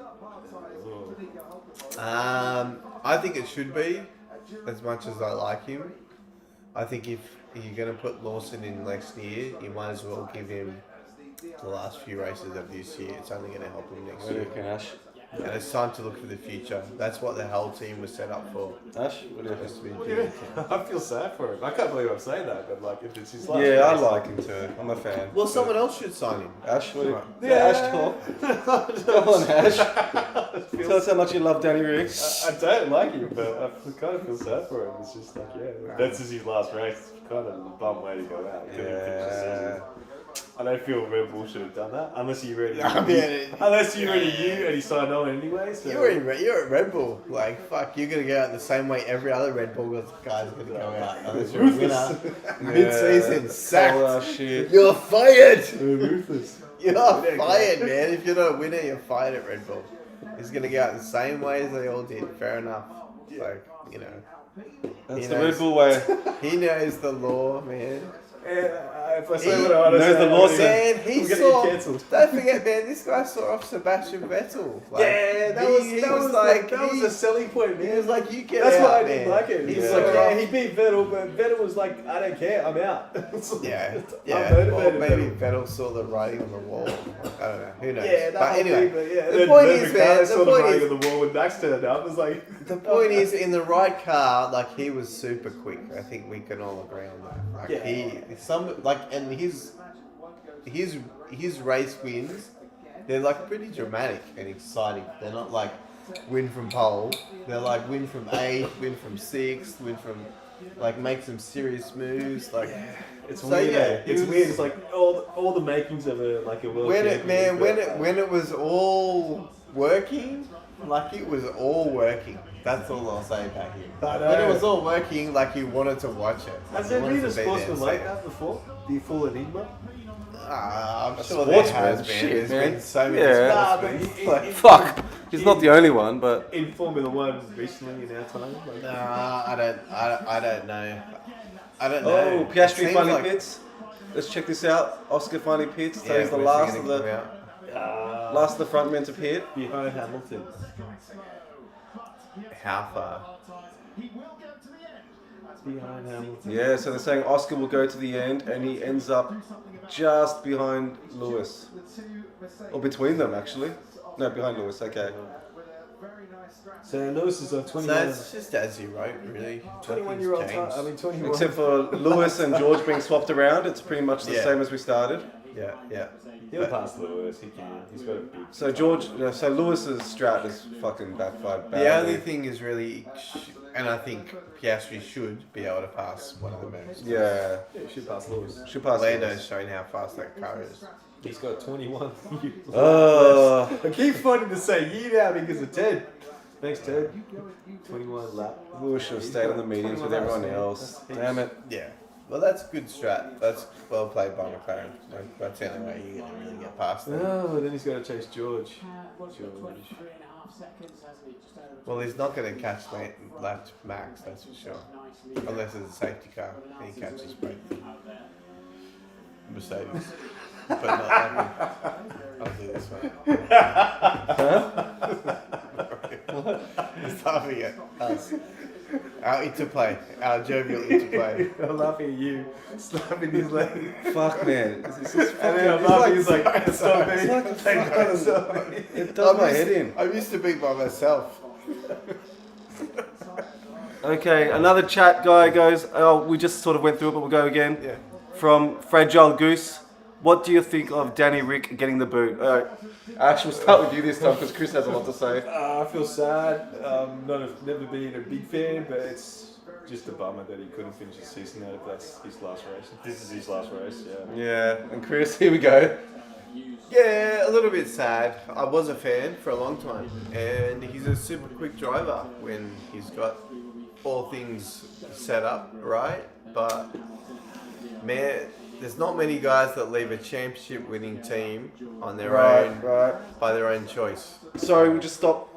Speaker 3: I think it should be, as much as I like him. I think if you're going to put Lawson in next year, you might as well give him the last few races of this year. It's only going to help him next
Speaker 1: What do you
Speaker 3: year.
Speaker 1: reckon, Ash?
Speaker 3: and it's time to look for the future. That's what the whole team was set up for.
Speaker 1: Ash, what do you
Speaker 3: Just to be a
Speaker 2: What do you
Speaker 3: junior
Speaker 2: mean?
Speaker 3: team.
Speaker 2: I feel sad for him. I can't believe I'm saying that, but like, if it's his last
Speaker 1: Yeah, I
Speaker 2: race-
Speaker 1: like him too. I'm a fan.
Speaker 3: Well, someone else should sign him.
Speaker 1: Ash, what do you...
Speaker 3: Right.
Speaker 1: Yeah, Ash talk. Come on, Ash. Tell us how much you love Danny Rick.
Speaker 2: I don't like him, but I kind of feel sad for him. It's just like, yeah, that's his last race. It's kind of a bum way to go out. Couldn't finish the
Speaker 1: Yeah.
Speaker 2: season. I don't feel Red Bull should have done that, unless you really,
Speaker 3: Yeah.
Speaker 2: unless you really knew and he signed on anyway. So.
Speaker 3: You're at Red Bull. Like, fuck, you're going to go out the same way every other Red Bull guy's going to go out. Unless you're a winner. Mid-season, sacked.
Speaker 1: Oh, shit.
Speaker 3: You're fired.
Speaker 2: Ruthless.
Speaker 3: You're fired, man. If you're not a winner, you're fired at Red Bull. He's going to go out the same way as they all did. Fair enough. Like, you know.
Speaker 1: That's
Speaker 3: He
Speaker 1: the
Speaker 3: knows-
Speaker 1: Red Bull way.
Speaker 3: He knows the law, man.
Speaker 2: If I say
Speaker 3: He
Speaker 2: what I want to
Speaker 1: knows
Speaker 2: say,
Speaker 1: the law,
Speaker 3: Man, he
Speaker 2: I'm gonna
Speaker 3: saw.
Speaker 2: get cancelled.
Speaker 3: Don't forget, man. This guy saw off Sebastian Vettel. Like,
Speaker 2: Yeah, that was a selling point, man.
Speaker 3: He was like, you get
Speaker 2: That's
Speaker 3: out,
Speaker 2: why I
Speaker 3: man.
Speaker 2: didn't like it.
Speaker 3: He
Speaker 2: He was
Speaker 3: saw
Speaker 2: like, yeah,
Speaker 3: off-
Speaker 2: he beat Vettel, but Vettel was like, I don't care, I'm out.
Speaker 3: Yeah,
Speaker 2: I'm
Speaker 3: yeah.
Speaker 2: motivated,
Speaker 3: Or maybe
Speaker 2: Vettel.
Speaker 3: Vettel saw the writing on the wall. I don't know. Who knows?
Speaker 2: Yeah, that
Speaker 3: but
Speaker 2: whole
Speaker 3: anyway,
Speaker 2: thing, but yeah.
Speaker 3: the
Speaker 2: Then
Speaker 3: point
Speaker 2: Merv
Speaker 3: is,
Speaker 2: Ricardo
Speaker 3: man.
Speaker 2: saw
Speaker 3: The
Speaker 2: the
Speaker 3: point
Speaker 2: writing
Speaker 3: is,
Speaker 2: on the wall when Max turned up. It was like,
Speaker 3: the point is, in the right car, like he was super quick. I think we can all agree on that. Like
Speaker 2: Yeah.
Speaker 3: and his race wins. They're like pretty dramatic and exciting. They're not like win from pole. They're like win from 8th, win from 6th, win from like make some serious moves. Like
Speaker 2: it's
Speaker 3: So,
Speaker 2: weird.
Speaker 3: yeah,
Speaker 2: eh?
Speaker 3: he
Speaker 2: It's
Speaker 3: was-
Speaker 2: weird. It's like all the makings of a world.
Speaker 3: when it
Speaker 2: champion, but-
Speaker 3: when it was all working, like it was all working. That's all I'll say about him.
Speaker 2: I
Speaker 3: When it
Speaker 2: know.
Speaker 3: was all working, like you wanted to watch it.
Speaker 2: Has
Speaker 3: You
Speaker 2: there
Speaker 3: wanted
Speaker 2: been a
Speaker 3: to be there and
Speaker 2: sportsman
Speaker 3: see
Speaker 2: like
Speaker 3: it.
Speaker 2: that before? The full enigma?
Speaker 3: I'm
Speaker 1: A
Speaker 3: sure there
Speaker 1: sportsman?
Speaker 3: has been.
Speaker 1: Shit,
Speaker 3: There's
Speaker 1: man.
Speaker 3: been so many
Speaker 1: Yeah.
Speaker 2: Nah,
Speaker 3: sportsmen.
Speaker 2: but
Speaker 1: Fuck. He's not the only one, but...
Speaker 2: in Formula One recently in our time. Like,
Speaker 3: Nah, I don't know. I don't know.
Speaker 1: Oh,
Speaker 3: It
Speaker 1: Piastri
Speaker 3: seems
Speaker 1: finally
Speaker 3: like-
Speaker 1: pits. Let's check this out. Oscar finally pits. So
Speaker 3: Yeah,
Speaker 1: he's the
Speaker 3: when's he
Speaker 1: last
Speaker 3: gonna
Speaker 1: of
Speaker 3: come
Speaker 1: the
Speaker 3: out?
Speaker 1: last of the front men to pit.
Speaker 2: behind Hamilton.
Speaker 3: How far?
Speaker 4: He will go to the end.
Speaker 2: Behind Hamilton.
Speaker 1: Yeah, so they're saying Oscar will go to the end, and he ends up just behind Lewis, or between them actually. No, behind Lewis. Okay.
Speaker 2: So Lewis is on
Speaker 3: So
Speaker 2: 21.
Speaker 3: it's just as you wrote, really.
Speaker 2: 21-year-old
Speaker 3: Nothing's
Speaker 2: time. I
Speaker 3: changed.
Speaker 2: mean, 21.
Speaker 1: Except for Lewis and George being swapped around, it's pretty much the
Speaker 3: Yeah.
Speaker 1: same as we started.
Speaker 3: Yeah.
Speaker 2: He'll pass Lewis. He can. He's got a big.
Speaker 1: So so Lewis's strat is fucking backfired badly.
Speaker 3: The only thing is really, and I think Piastri should be able to pass one of the moves.
Speaker 1: Yeah,
Speaker 2: Yeah, he should pass Lewis.
Speaker 1: should pass.
Speaker 3: Lando's
Speaker 1: Lewis.
Speaker 3: showing how fast that car is.
Speaker 2: He's got 21 years.
Speaker 1: Oh,
Speaker 2: I keep wanting to say year now because of Ted. Thanks, Ted. 21 lap.
Speaker 1: Lewis should have stayed in the meetings with everyone else. Damn it.
Speaker 3: Yeah. Well, that's good strat. That's well played by McLaren. Like, that's the only way you're going to really get past them.
Speaker 2: Oh, then he's got to chase George.
Speaker 3: Well, he's not going to catch left Max, that's for sure. Unless it's a safety car and he catches both. Mercedes. But not I'll do this one. He's laughing at us. Our interplay. Our jovial interplay.
Speaker 2: I'm laughing at you, slapping his leg.
Speaker 1: Fuck, man. This is
Speaker 2: And then I'm
Speaker 1: fucking.
Speaker 2: laughing, he's like, stop
Speaker 1: It's
Speaker 2: me.
Speaker 1: like fucking. It does
Speaker 3: I'm
Speaker 1: my
Speaker 3: used-
Speaker 1: head in.
Speaker 3: I'm used to being by myself.
Speaker 1: Okay, another chat guy goes. Oh, we just sort of went through it, but we'll go again.
Speaker 3: Yeah.
Speaker 1: From Fragile Goose. What do you think of Danny Rick getting the boot? All right, Ash, we'll start with you this time because Chris has a lot to say.
Speaker 2: I feel sad. Never been a big fan, but it's just a bummer that he couldn't finish the season out if that's his last race. This is his last race, yeah.
Speaker 1: Yeah, and Chris, here we go.
Speaker 3: Yeah, a little bit sad. I was a fan for a long time, and he's a super quick driver when he's got all things set up right. But man, there's not many guys that leave a championship-winning team on their own
Speaker 1: Right.
Speaker 3: by their own choice.
Speaker 1: Sorry, we just stopped.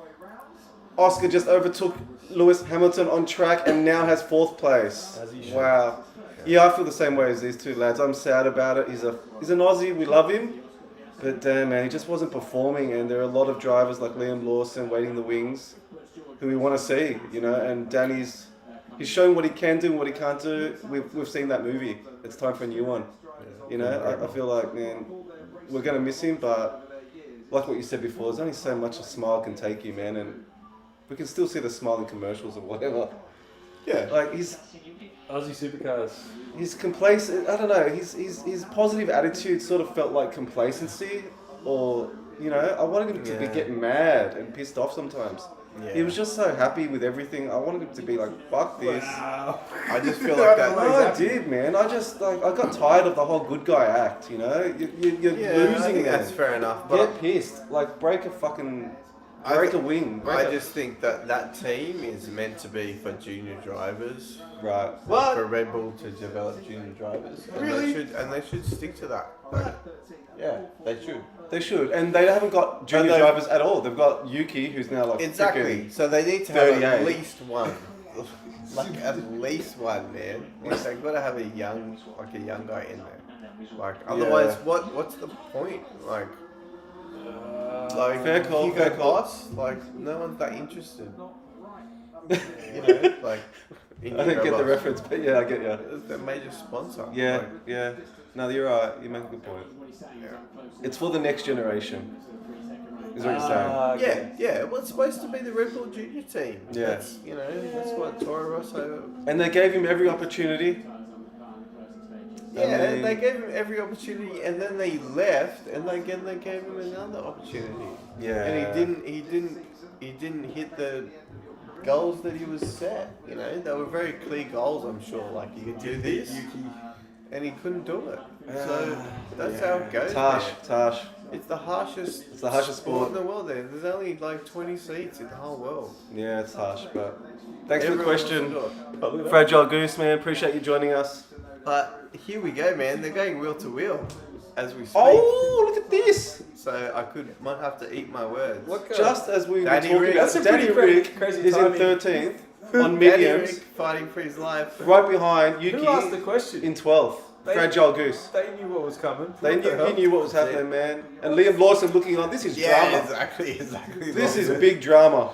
Speaker 1: Oscar just overtook Lewis Hamilton on track and now has 4th place.
Speaker 2: As he should.
Speaker 1: Wow. Yeah, I feel the same way as these two lads. I'm sad about it. He's an Aussie. We love him. But damn, man, he just wasn't performing. And there are a lot of drivers like Liam Lawson waiting in the wings who we want to see, you know. And Danny's, he's showing what he can do and what he can't do. We've seen that movie. It's time for a new one. You know, I feel like, man, we're going to miss him, but like what you said before, there's only so much a smile can take you, man, and we can still see the smile in commercials or whatever.
Speaker 3: Yeah.
Speaker 1: Like he's
Speaker 2: Supercars.
Speaker 1: complacent. I don't know. His positive attitude sort of felt like complacency, or I wanted him to be getting mad and pissed off sometimes.
Speaker 3: Yeah.
Speaker 1: He was just so happy with everything. I wanted him to be like, "Fuck this."
Speaker 2: Wow.
Speaker 3: I just feel like that.
Speaker 1: No, I did, man. I just I got tired of the whole good guy act. You're
Speaker 3: Yeah, I
Speaker 1: losing,
Speaker 3: think
Speaker 1: man.
Speaker 3: that's fair enough. But
Speaker 1: Get pissed. Like break a fucking. Break a wing.
Speaker 3: I just think that team is meant to be for junior drivers.
Speaker 1: Right.
Speaker 3: What? For Red Bull to develop junior drivers. And
Speaker 2: Really?
Speaker 3: They should stick to that. Like, yeah, they should.
Speaker 1: They should, and they haven't got junior drivers at all. They've got Yuki, who's now like
Speaker 3: Exactly.
Speaker 1: freaking
Speaker 3: So they need to have
Speaker 1: 38.
Speaker 3: at least one. Like at least one, man. Like they've got to have a young guy in there. Like otherwise, what's the point? Like
Speaker 1: fair call,
Speaker 3: Hugo
Speaker 1: fair call.
Speaker 3: Boss, like no one's that interested. Like
Speaker 1: I didn't get the reference, but yeah, I get you.
Speaker 3: It's the major sponsor.
Speaker 1: Yeah,
Speaker 3: Like,
Speaker 1: yeah. No, you're right. You make a good point. It's for the next generation. Is what you're saying.
Speaker 3: yeah. Well, it's supposed to be the Red Bull Junior team.
Speaker 1: Yeah.
Speaker 3: That's, that's what Toro Rosso.
Speaker 1: And they gave him every opportunity.
Speaker 3: Yeah,
Speaker 1: mean-
Speaker 3: they gave him every opportunity, and then they left, and again they gave him another opportunity.
Speaker 1: Yeah.
Speaker 3: And he didn't hit the goals that he was set. They were very clear goals. I'm sure. Like you could do this, and he couldn't do it. So that's how it goes.
Speaker 1: Tash.
Speaker 3: It's the harshest.
Speaker 1: It's the harshest sport
Speaker 3: in the world. There's only like 20 seats in the whole world.
Speaker 1: Yeah, it's harsh, but thanks for the
Speaker 3: Everyone
Speaker 1: question.
Speaker 3: wants to do it.
Speaker 1: Fragile Goose, man. Appreciate you joining us.
Speaker 3: But here we go, man. They're going wheel to wheel as we speak.
Speaker 1: Oh, look at this!
Speaker 3: So I might have to eat my words.
Speaker 1: Just as we were
Speaker 3: Danny
Speaker 1: talking
Speaker 3: Rick.
Speaker 1: about,
Speaker 2: That's a
Speaker 1: Danny
Speaker 2: pretty
Speaker 1: Rick
Speaker 2: crazy
Speaker 1: is in
Speaker 2: timing.
Speaker 1: 13th on
Speaker 3: Danny
Speaker 1: mediums,
Speaker 3: Rick fighting for his life.
Speaker 1: right behind
Speaker 2: Who asked the
Speaker 1: Yuki
Speaker 2: question?
Speaker 1: in 12th.
Speaker 2: They-
Speaker 1: Fragile Goose.
Speaker 2: They knew what was coming.
Speaker 1: They
Speaker 2: What the hell?
Speaker 1: he knew what was happening, man. And Liam Lawson looking on. This is
Speaker 3: Yeah,
Speaker 1: drama.
Speaker 3: exactly.
Speaker 1: This is big drama.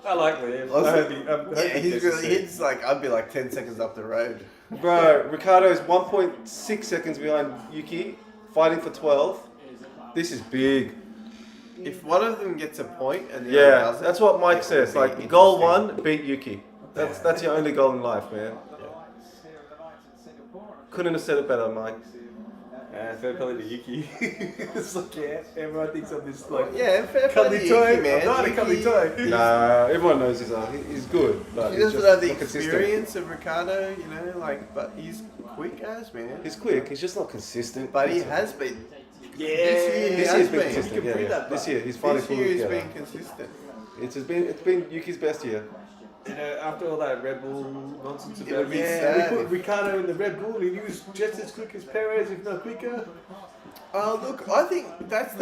Speaker 2: I like Liam.
Speaker 3: Also-
Speaker 2: I hope he, I hope
Speaker 3: Yeah,
Speaker 2: he
Speaker 3: he's
Speaker 2: gets to
Speaker 3: really.
Speaker 2: see it.
Speaker 3: He's like I'd be like 10 seconds up the road.
Speaker 1: Bro, Ricardo's 1.6 seconds behind Yuki, fighting for 12th. This is big.
Speaker 3: If one of them gets a point and the other
Speaker 1: Yeah,
Speaker 3: doesn't,
Speaker 1: that's what Mike
Speaker 3: it
Speaker 1: says.
Speaker 3: will be
Speaker 1: Like, goal
Speaker 3: interesting.
Speaker 1: 1, beat Yuki. That's your only goal in life, man. Couldn't have said it better, Mike.
Speaker 2: Fair play to Yuki. It's like, everyone thinks I'm this, like,
Speaker 3: Yeah, fair play
Speaker 2: cuddly
Speaker 3: to
Speaker 2: toy.
Speaker 3: Yuki, man.
Speaker 2: I'm not a cuddly
Speaker 3: Yuki-
Speaker 2: toy.
Speaker 1: Nah, everyone knows he's good, but
Speaker 3: He
Speaker 1: he's
Speaker 3: doesn't
Speaker 1: just
Speaker 3: have the
Speaker 1: not consistent.
Speaker 3: experience of Ricardo, but he's quick as, man.
Speaker 1: He's quick. He's just not consistent.
Speaker 3: But he
Speaker 1: That's all.
Speaker 3: has been.
Speaker 2: Yeah.
Speaker 1: This year's been consistent.
Speaker 2: You can
Speaker 1: Yeah,
Speaker 2: bring
Speaker 1: yeah.
Speaker 2: that
Speaker 1: This
Speaker 2: back.
Speaker 1: year, he's finally
Speaker 3: This
Speaker 1: pulled
Speaker 3: year
Speaker 1: it
Speaker 3: he's
Speaker 1: together.
Speaker 3: been consistent.
Speaker 1: It's been Yuki's best year.
Speaker 2: After all that Red Bull nonsense
Speaker 3: It
Speaker 2: about
Speaker 3: would be
Speaker 2: we
Speaker 3: sad
Speaker 2: put
Speaker 3: if-
Speaker 2: Ricardo in the Red Bull and he was just as quick as Perez, if not quicker.
Speaker 3: Oh, look, I think that's a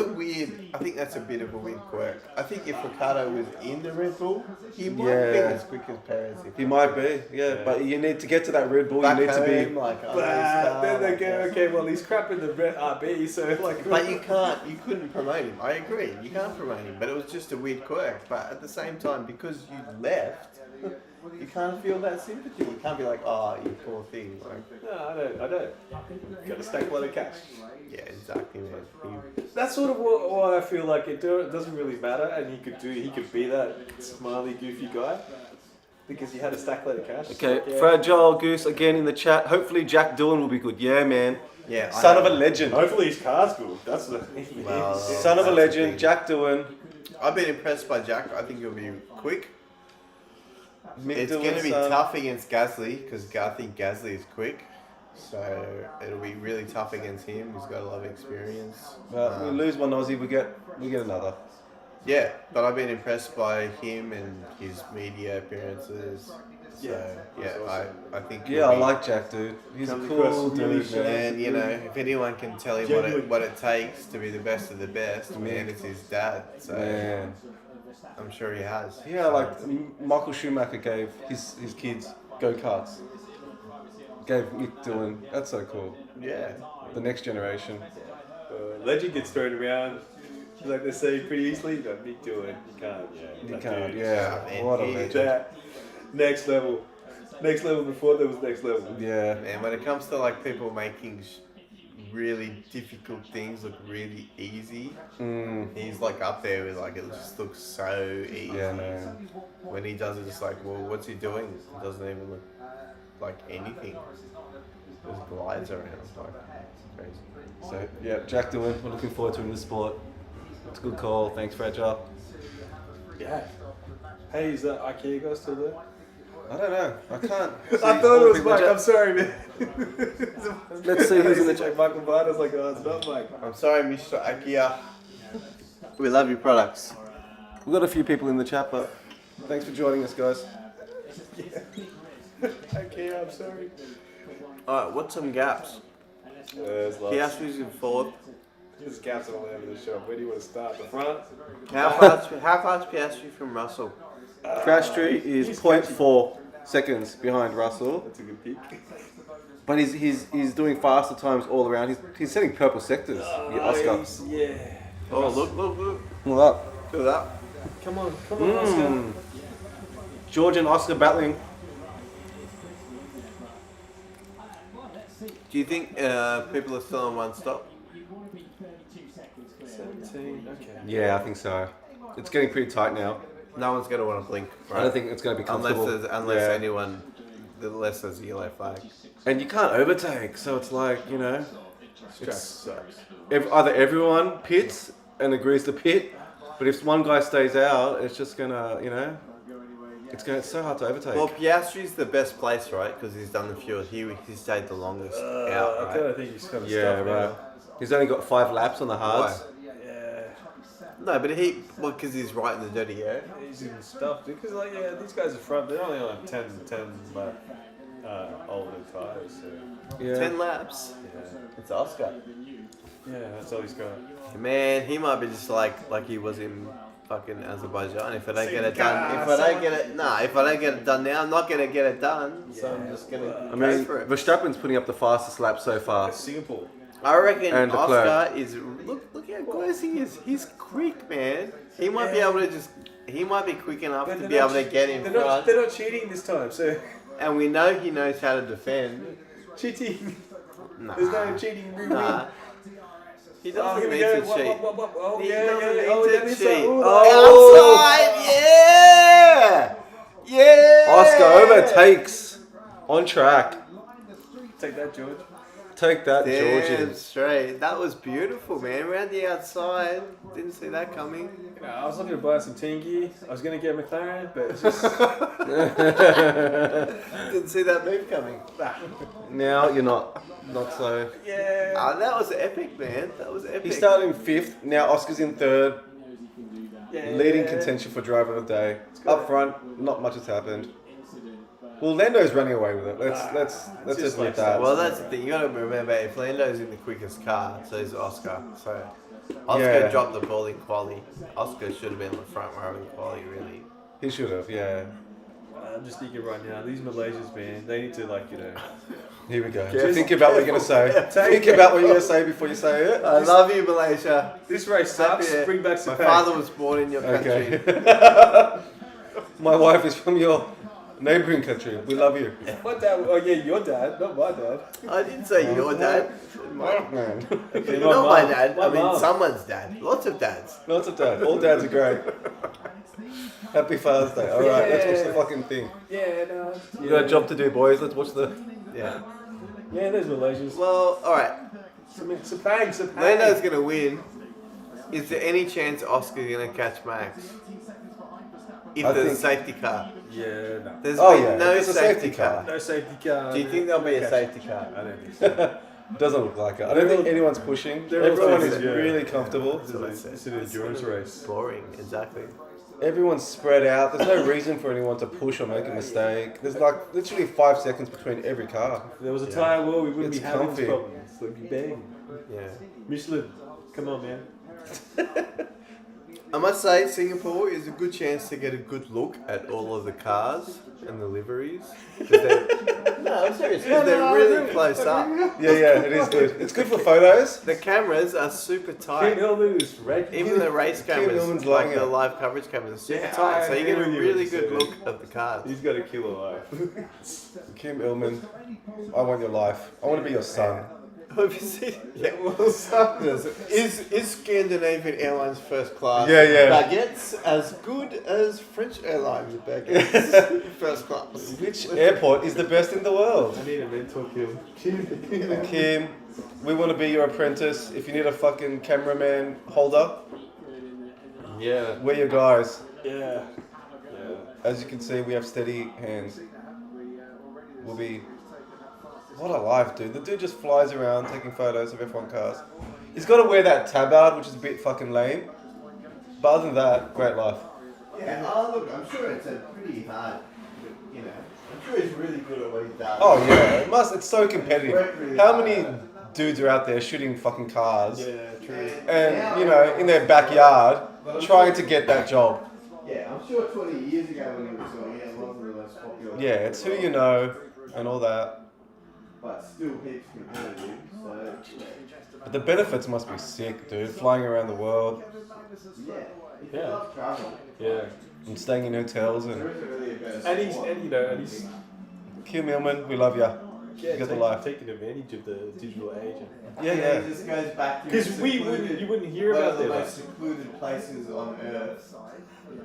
Speaker 3: bit of a weird quirk. I think if Ricardo was in the Red Bull, he might have been
Speaker 1: Yeah.
Speaker 3: as quick as Perez.
Speaker 1: He might be, yeah. But you need to get to that Red Bull. You need to be.
Speaker 2: But then they go, okay, well he's crap in the Red RB, so like.
Speaker 3: But you couldn't promote him. I agree, you can't promote him. But it was just a weird quirk. But at the same time, because you left, you can't feel that sympathy. You can't be like, oh, you poor thing. Like,
Speaker 2: No, I don't. Got to stack a lot of cash.
Speaker 3: yeah, exactly, man.
Speaker 2: That's sort of why I feel like it doesn't really matter, and he could be that smiley, goofy guy because he had a stack load of cash.
Speaker 1: Okay,
Speaker 2: Yeah.
Speaker 1: Fragile Goose again in the chat. Hopefully Jack Doohan will be good. Yeah, man.
Speaker 3: Yeah,
Speaker 1: Son of a legend.
Speaker 2: Hopefully his car's good. That's the
Speaker 3: Well,
Speaker 1: Son of a
Speaker 3: that's the
Speaker 1: legend,
Speaker 3: thing.
Speaker 1: Jack Doohan.
Speaker 3: I've been impressed by Jack. I think he'll be quick.
Speaker 1: Mick
Speaker 3: It's going to
Speaker 1: Doohan's
Speaker 3: be
Speaker 1: son.
Speaker 3: tough against Gasly because I think Gasly is quick. So it'll be really tough against him. He's got a lot of experience.
Speaker 1: But we lose one Aussie, we get another.
Speaker 3: Yeah, but I've been impressed by him and his media appearances. So I think he'll
Speaker 1: Yeah, I
Speaker 3: be-
Speaker 1: like Jack, dude. He's a
Speaker 2: Comes
Speaker 1: cool
Speaker 2: across really
Speaker 1: dude, man.
Speaker 3: And if anyone can tell him
Speaker 2: Genuine.
Speaker 3: what it takes to be the best of the best, man, it's his dad. So
Speaker 1: Man.
Speaker 3: I'm sure he has.
Speaker 1: Yeah, like Michael Schumacher gave his kids go-karts. Gave Mick Doohan. That's so cool.
Speaker 3: Yeah.
Speaker 1: The next generation.
Speaker 2: legend gets thrown around. Like they say pretty easily, but Mick Doohan, you can't.
Speaker 1: You
Speaker 2: That
Speaker 1: can't,
Speaker 2: dude.
Speaker 1: yeah.
Speaker 3: man,
Speaker 1: What a
Speaker 3: he-
Speaker 1: legend.
Speaker 2: That next level before there was next level.
Speaker 1: Yeah.
Speaker 3: Man, when it comes to like people making really difficult things look really easy.
Speaker 1: Mm.
Speaker 3: He's like up there with like, it just looks so easy.
Speaker 1: Yeah, no.
Speaker 3: When he does it, it's like, well, what's he doing? It doesn't even look like anything. Just glides around. Like, crazy.
Speaker 1: So, yeah, Jack Doohan, we're looking forward to him in the sport. It's a good call. Thanks, Fragile.
Speaker 2: Yeah. Hey, is that IKEA guy still there?
Speaker 1: I don't know. I can't.
Speaker 2: I thought it was Mike. I'm sorry, man.
Speaker 1: Let's see who's in the
Speaker 2: chat. Michael Bart. I was like, oh, it's not Mike.
Speaker 3: I'm sorry, Mr. Ikea. We love your products.
Speaker 1: We've got a few people in the chat, but thanks for joining us, guys.
Speaker 2: IKEA, I'm sorry.
Speaker 3: Alright, what's some gaps?
Speaker 2: There's lots.
Speaker 3: Piastri's in fourth.
Speaker 2: There's gaps all over the shop. Where do you want to start? The front?
Speaker 3: How far's Piastri from Russell?
Speaker 1: Piastri is 0.4 seconds behind Russell,
Speaker 2: That's a good pick.
Speaker 1: but he's doing faster times all around. He's setting purple sectors. Oscar.
Speaker 2: Yeah.
Speaker 3: Oh, look.
Speaker 1: Look up.
Speaker 3: Look at that.
Speaker 2: Come on, Oscar.
Speaker 1: George and Oscar battling.
Speaker 3: Do you think people are still on one stop?
Speaker 2: 17, okay.
Speaker 1: Yeah, I think so. It's getting pretty tight now.
Speaker 3: No one's going to want to blink, right?
Speaker 1: I don't think it's going to be comfortable.
Speaker 3: Unless there's a yellow flag.
Speaker 1: And you can't overtake, so it's like, you know,
Speaker 2: Track sucks.
Speaker 1: either everyone pits and agrees to pit, but if one guy stays out, it's just gonna, you know, it's so hard to overtake.
Speaker 3: Well, Piastri's the best place, right? Because he's done the fewest. He stayed the longest out,
Speaker 2: I
Speaker 3: right?
Speaker 2: kind of think he's kind of
Speaker 1: yeah,
Speaker 2: stuff
Speaker 1: right. He's only got 5 laps on the hards.
Speaker 2: Yeah.
Speaker 3: No, but because he's right in the dirty area.
Speaker 2: He's even stuffed because, like, yeah, these guys are front. They're only on 10 lap older tires. So,
Speaker 1: Yeah.
Speaker 3: 10 laps.
Speaker 2: yeah.
Speaker 3: It's Oscar.
Speaker 2: Yeah, that's all he's got.
Speaker 3: Man, he might be just like he was in fucking Azerbaijan. If I don't
Speaker 2: See
Speaker 3: get
Speaker 2: the
Speaker 3: it done,
Speaker 2: car,
Speaker 3: if I don't get it done now, I'm not gonna get it done. So I'm just gonna
Speaker 1: I
Speaker 3: go
Speaker 1: mean,
Speaker 3: for it.
Speaker 1: Verstappen's putting up the fastest lap so far.
Speaker 2: Singapore.
Speaker 3: I reckon
Speaker 1: And Leclerc.
Speaker 3: Oscar is look how close he is. He's quick, man. He might be able to he might be quick enough
Speaker 2: But
Speaker 3: to
Speaker 2: they're
Speaker 3: be
Speaker 2: not
Speaker 3: able to get in
Speaker 2: They're
Speaker 3: front.
Speaker 2: not cheating this time, so
Speaker 3: And we know he knows how to defend.
Speaker 2: cheating.
Speaker 3: Nah.
Speaker 2: There's no cheating.
Speaker 3: Nah. He
Speaker 2: Oh,
Speaker 3: doesn't
Speaker 2: here we
Speaker 3: need
Speaker 2: go.
Speaker 3: to cheat.
Speaker 2: Oh,
Speaker 3: He
Speaker 2: yeah,
Speaker 3: doesn't
Speaker 2: yeah.
Speaker 3: need
Speaker 2: Oh,
Speaker 3: to
Speaker 2: that is
Speaker 3: cheat.
Speaker 2: so.
Speaker 3: Outside, yeah! Yeah!
Speaker 1: Oscar overtakes on track.
Speaker 2: Take that, George.
Speaker 1: Take that,
Speaker 3: Damn
Speaker 1: Georgie.
Speaker 3: straight. That was beautiful, man. Around the outside. Didn't see that coming.
Speaker 2: You know, I was looking to buy some team gear. I was going to get McLaren, but it's just...
Speaker 3: Didn't see that move coming.
Speaker 1: Now you're not so.
Speaker 2: yeah.
Speaker 3: That was epic, man. That was epic.
Speaker 1: He started in 5th. Now Oscar's in 3rd.
Speaker 2: Yeah.
Speaker 1: Leading contention for driver of the day. Up front, not much has happened. Well, Lando's running away with it. Let's
Speaker 2: just
Speaker 1: just
Speaker 2: like
Speaker 1: admit that.
Speaker 3: Well, that's the thing. You got to remember, if Lando's in the quickest car, so is Oscar. So Oscar
Speaker 1: Yeah.
Speaker 3: dropped the ball in quali. Oscar should have been on the front row in quali, really.
Speaker 1: He should have. Yeah.
Speaker 2: I'm just thinking right now, these Malaysians, man, they need to, like, you know...
Speaker 1: Here we go.
Speaker 3: Careful,
Speaker 1: Think about what you're gonna say.
Speaker 3: careful.
Speaker 1: Think about what you're gonna say before you say it.
Speaker 3: I love you, Malaysia.
Speaker 2: This race sucks.
Speaker 3: Happy-
Speaker 2: Bring back some
Speaker 3: My
Speaker 2: pay.
Speaker 3: father was born in your country.
Speaker 1: Okay. My wife is from your neighbouring country. We love you.
Speaker 2: My dad... Oh, yeah, your dad, not my dad.
Speaker 3: I didn't say your dad.
Speaker 1: Man.
Speaker 2: Okay,
Speaker 3: Not my
Speaker 2: mum.
Speaker 3: dad.
Speaker 2: My
Speaker 3: I mean,
Speaker 2: mum.
Speaker 3: someone's dad. Lots of dads.
Speaker 1: Lots of dads. All dads are great. Happy Father's Day. Alright, let's watch the fucking thing.
Speaker 2: Yeah, no...
Speaker 1: We got a job to do, boys. Let's watch the...
Speaker 3: Yeah.
Speaker 2: Yeah, there's Malaysians.
Speaker 3: Well, all right.
Speaker 2: Sepang.
Speaker 3: Lando's gonna win. Is there any chance Oscar's gonna catch Max? If
Speaker 1: I
Speaker 3: there's a
Speaker 1: think-
Speaker 3: safety car.
Speaker 2: Yeah, no.
Speaker 3: There's
Speaker 1: Oh,
Speaker 3: been
Speaker 1: yeah,
Speaker 3: no
Speaker 1: there's a
Speaker 3: safety
Speaker 1: safety
Speaker 3: car.
Speaker 1: car.
Speaker 2: No safety car.
Speaker 3: Do you think there'll be a safety car?
Speaker 2: I don't think so.
Speaker 1: Doesn't look like it. I don't think anyone's pushing.
Speaker 2: They're all
Speaker 1: Everyone is
Speaker 2: focused, yeah.
Speaker 1: really comfortable.
Speaker 2: It's an endurance race.
Speaker 3: Boring, exactly.
Speaker 1: Everyone's spread out. There's no reason for anyone to push or make a mistake. There's like literally 5 seconds between every car.
Speaker 2: If there was a tyre war, we wouldn't
Speaker 1: It's
Speaker 2: be having
Speaker 1: comfy.
Speaker 2: these problems. It'd be bang.
Speaker 3: Yeah.
Speaker 2: Michelin, come on, man.
Speaker 3: I must say, Singapore is a good chance to get a good look at all of the cars and the liveries. No, I'm serious. Because they're really close up.
Speaker 1: Yeah, it is good. It's good for photos.
Speaker 3: The cameras are super
Speaker 2: Kim
Speaker 3: tight.
Speaker 2: Hillman is right.
Speaker 3: Even the race cameras,
Speaker 1: Millman's
Speaker 3: like
Speaker 1: lying
Speaker 3: the
Speaker 1: out.
Speaker 3: live coverage cameras, are super
Speaker 2: Yeah,
Speaker 3: tight. So
Speaker 2: I
Speaker 3: you get a
Speaker 2: agree with you.
Speaker 3: really
Speaker 2: It's
Speaker 3: good
Speaker 2: so
Speaker 3: look of the cars.
Speaker 2: He's got a killer life.
Speaker 1: Kim Illman, I want your life. I want to be your son. Have you seen?
Speaker 3: Yeah, well, is Scandinavian Airlines first class
Speaker 1: Yeah, yeah.
Speaker 3: baguettes as good as French Airlines baguettes first class?
Speaker 1: Which airport is the best in the world?
Speaker 2: I need a mentor, Kim.
Speaker 1: Kim, we want to be your apprentice. If you need a fucking cameraman holder,
Speaker 2: Yeah.
Speaker 1: we're your guys.
Speaker 2: Yeah.
Speaker 1: As you can see, we have steady hands. We'll be... What a life, dude. The dude just flies around taking photos of F1 cars. He's got to wear that tabard, which is a bit fucking lame. But other than that, great life.
Speaker 3: Yeah, look, I'm sure it's a pretty hard, you know, I'm sure he's really good at what he does.
Speaker 1: Oh yeah, it's so competitive. How many dudes are out there shooting fucking cars?
Speaker 2: Yeah, true.
Speaker 1: And, you know, in their backyard, trying to get that job.
Speaker 3: Yeah, I'm sure 20 years ago when he was doing it, it wasn't the most popular.
Speaker 1: Yeah, it's who you know and all that.
Speaker 3: But still heaps competitive, so...
Speaker 1: But the benefits must be sick, dude. Flying around the world
Speaker 3: Yeah.
Speaker 2: Yeah.
Speaker 3: Travel.
Speaker 2: Yeah.
Speaker 1: and staying in hotels and...
Speaker 3: There isn't really a better
Speaker 2: And he's,
Speaker 3: sport.
Speaker 2: and you know, and he's
Speaker 1: Kim Millman, we love ya.
Speaker 2: yeah,
Speaker 1: You got the life.
Speaker 2: taking advantage of the digital age.
Speaker 1: Yeah,
Speaker 3: And
Speaker 1: yeah.
Speaker 3: It just goes back to...
Speaker 2: Because
Speaker 3: secluded-
Speaker 2: you wouldn't hear
Speaker 3: one
Speaker 2: about
Speaker 3: of the
Speaker 2: their
Speaker 3: most
Speaker 2: lives.
Speaker 3: secluded places on earth.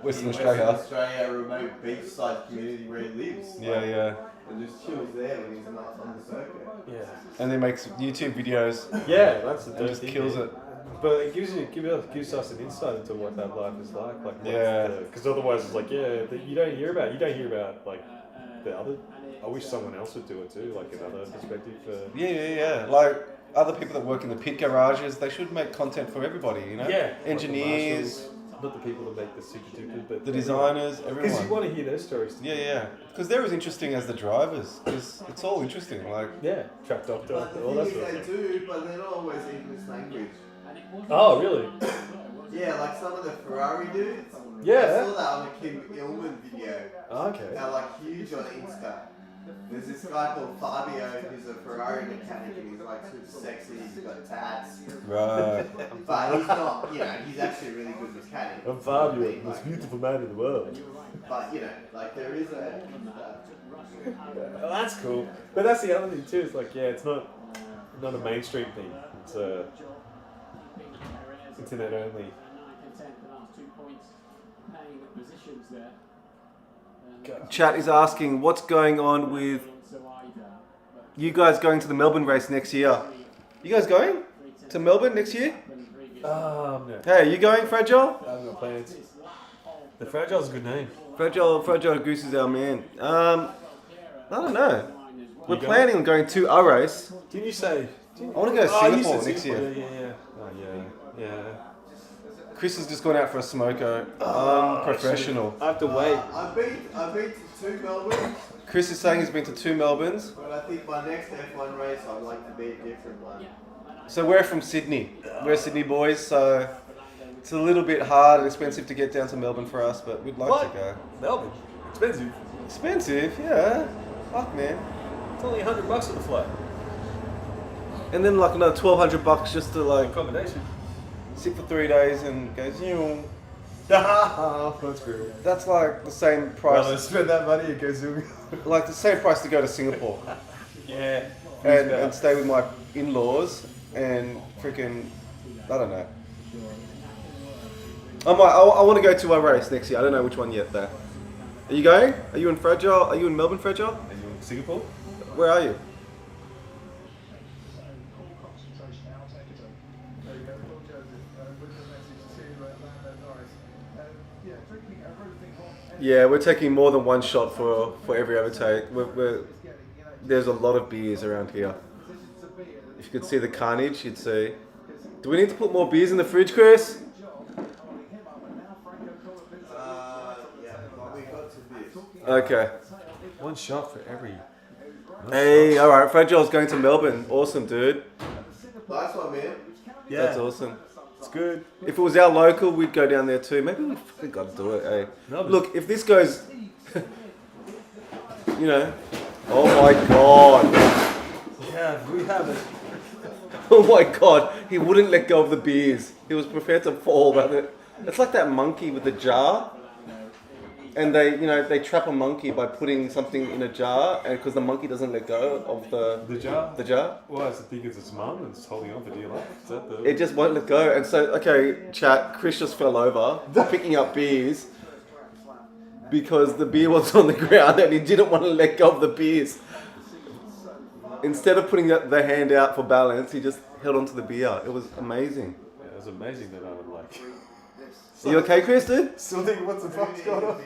Speaker 1: Western
Speaker 3: In
Speaker 1: Australia.
Speaker 3: Australia, a remote beachside community where he lives.
Speaker 1: Yeah, yeah.
Speaker 3: And just chills there when he's not on the circuit.
Speaker 2: Yeah.
Speaker 1: And then makes YouTube videos
Speaker 2: Yeah, that's the
Speaker 1: and
Speaker 2: dope
Speaker 1: just
Speaker 2: thing,
Speaker 1: kills
Speaker 2: man.
Speaker 1: it.
Speaker 2: But it gives us an insight into what that life is like.
Speaker 1: Yeah.
Speaker 2: Because otherwise it's like, yeah, you don't hear about like the other. I wish someone else would do it too, like another perspective.
Speaker 1: Yeah, yeah, yeah. Like other people that work in the pit garages, they should make content for everybody, you know?
Speaker 2: Yeah.
Speaker 1: Engineers,
Speaker 2: Not the people that make the super duper, but
Speaker 1: the designers,
Speaker 2: Because you
Speaker 1: everyone.
Speaker 2: want to hear their stories.
Speaker 1: Yeah, yeah. Because they're as interesting as the drivers. Because it's all interesting. Like,
Speaker 2: Yeah. Track doctor,
Speaker 3: But the
Speaker 2: all that
Speaker 3: thing
Speaker 2: sort
Speaker 3: is
Speaker 2: of
Speaker 3: they
Speaker 2: stuff.
Speaker 3: do, but they're not always English language.
Speaker 2: Oh, really?
Speaker 3: Yeah, like some of the Ferrari dudes.
Speaker 2: Yeah.
Speaker 3: I saw that on a Kim Illman video.
Speaker 2: Okay.
Speaker 3: They're like huge on Insta. There's this guy called Fabio who's a Ferrari mechanic and he's like super sexy, he's got tats.
Speaker 1: right.
Speaker 3: But he's not, you know, he's actually a really good mechanic.
Speaker 2: I'm Fabio,
Speaker 3: Being,
Speaker 2: the most
Speaker 3: like-
Speaker 2: beautiful man in the world.
Speaker 3: But you know, like there is a...
Speaker 2: Well, that's cool. But that's the other thing too. It's like, yeah, it's not a mainstream thing. It's internet only.
Speaker 1: Chat is asking, what's going on with you guys going to the Melbourne race next year? You guys going to Melbourne next year?
Speaker 2: No.
Speaker 1: Hey, you going, Fragile?
Speaker 2: I haven't got plans. The Fragile's a good name.
Speaker 1: Fragile Goose is our man. I don't know. We're
Speaker 2: You going?
Speaker 1: planning on going to our race.
Speaker 2: Didn't you say?
Speaker 1: I want to go to
Speaker 2: Oh, you
Speaker 1: Singapore
Speaker 2: said
Speaker 1: next
Speaker 2: Singapore.
Speaker 1: year.
Speaker 2: Yeah. Oh, yeah.
Speaker 1: Chris has just gone out for a smoko. Unprofessional.
Speaker 2: I have to wait.
Speaker 3: I've been to 2 Melbournes,
Speaker 1: Chris is saying he's been to 2 Melbournes.
Speaker 3: but I think my next F1 race I'd like to be a different one.
Speaker 1: So we're from Sydney. We're Sydney boys, so it's a little bit hard and expensive to get down to Melbourne for us, but we'd like
Speaker 2: What?
Speaker 1: to go.
Speaker 2: Melbourne. Expensive.
Speaker 1: Expensive, yeah. Fuck, man.
Speaker 2: It's only $100 on the flight.
Speaker 1: And then like another $1,200 just to like
Speaker 2: Accommodation.
Speaker 1: sit for 3 days and go, zoom.
Speaker 2: That's great.
Speaker 1: That's like the same price,
Speaker 2: spend that money and go zoom.
Speaker 1: like the same price to go to Singapore
Speaker 2: Yeah.
Speaker 1: and stay with my in-laws and freaking, I don't know. I want to go to our race next year. I don't know which one yet though. Are you going? Are you in Fragile? Are you in Melbourne, Fragile?
Speaker 2: Are you in Singapore?
Speaker 1: Where are you?
Speaker 5: There you go, Paul Joseph, with the message to Lando Norris. Yeah, drinking everything hot.
Speaker 1: Yeah, we're taking more than one shot for every overtake. There's a lot of beers around here. If you could see the carnage, you'd see. Do we need to put more beers in the fridge, Chris?
Speaker 3: Yeah, but we got to this.
Speaker 1: Okay.
Speaker 2: One shot for every.
Speaker 1: Hey, alright, Fragile's going to Melbourne. Awesome, dude.
Speaker 3: Nice one, man.
Speaker 2: Yeah.
Speaker 1: That's awesome.
Speaker 2: It's good.
Speaker 1: If it was our local, we'd go down there too. Maybe we fucking got to do it, eh?
Speaker 2: No, but-
Speaker 1: Look, if this goes... you know... Oh my god.
Speaker 2: Yeah, we have it.
Speaker 1: Oh my god. He wouldn't let go of the beers. He was prepared to fall, but it's like that monkey with the jar. and they trap a monkey by putting something in a jar, and because the monkey doesn't let go of
Speaker 2: The jar?
Speaker 1: the jar,
Speaker 2: Well, I think it's its mum and it's holding on for dear life. Is that the...
Speaker 1: it just won't let go. And so, okay, chat, Chris just fell over picking up beers because the beer was on the ground and he didn't want to let go of the beers. Instead of putting the hand out for balance, he just held onto the beer. It was amazing.
Speaker 2: Yeah, it was amazing that I'm like...
Speaker 1: Are you okay, Chris, dude?
Speaker 2: Still thinking, what's the fuck's going on?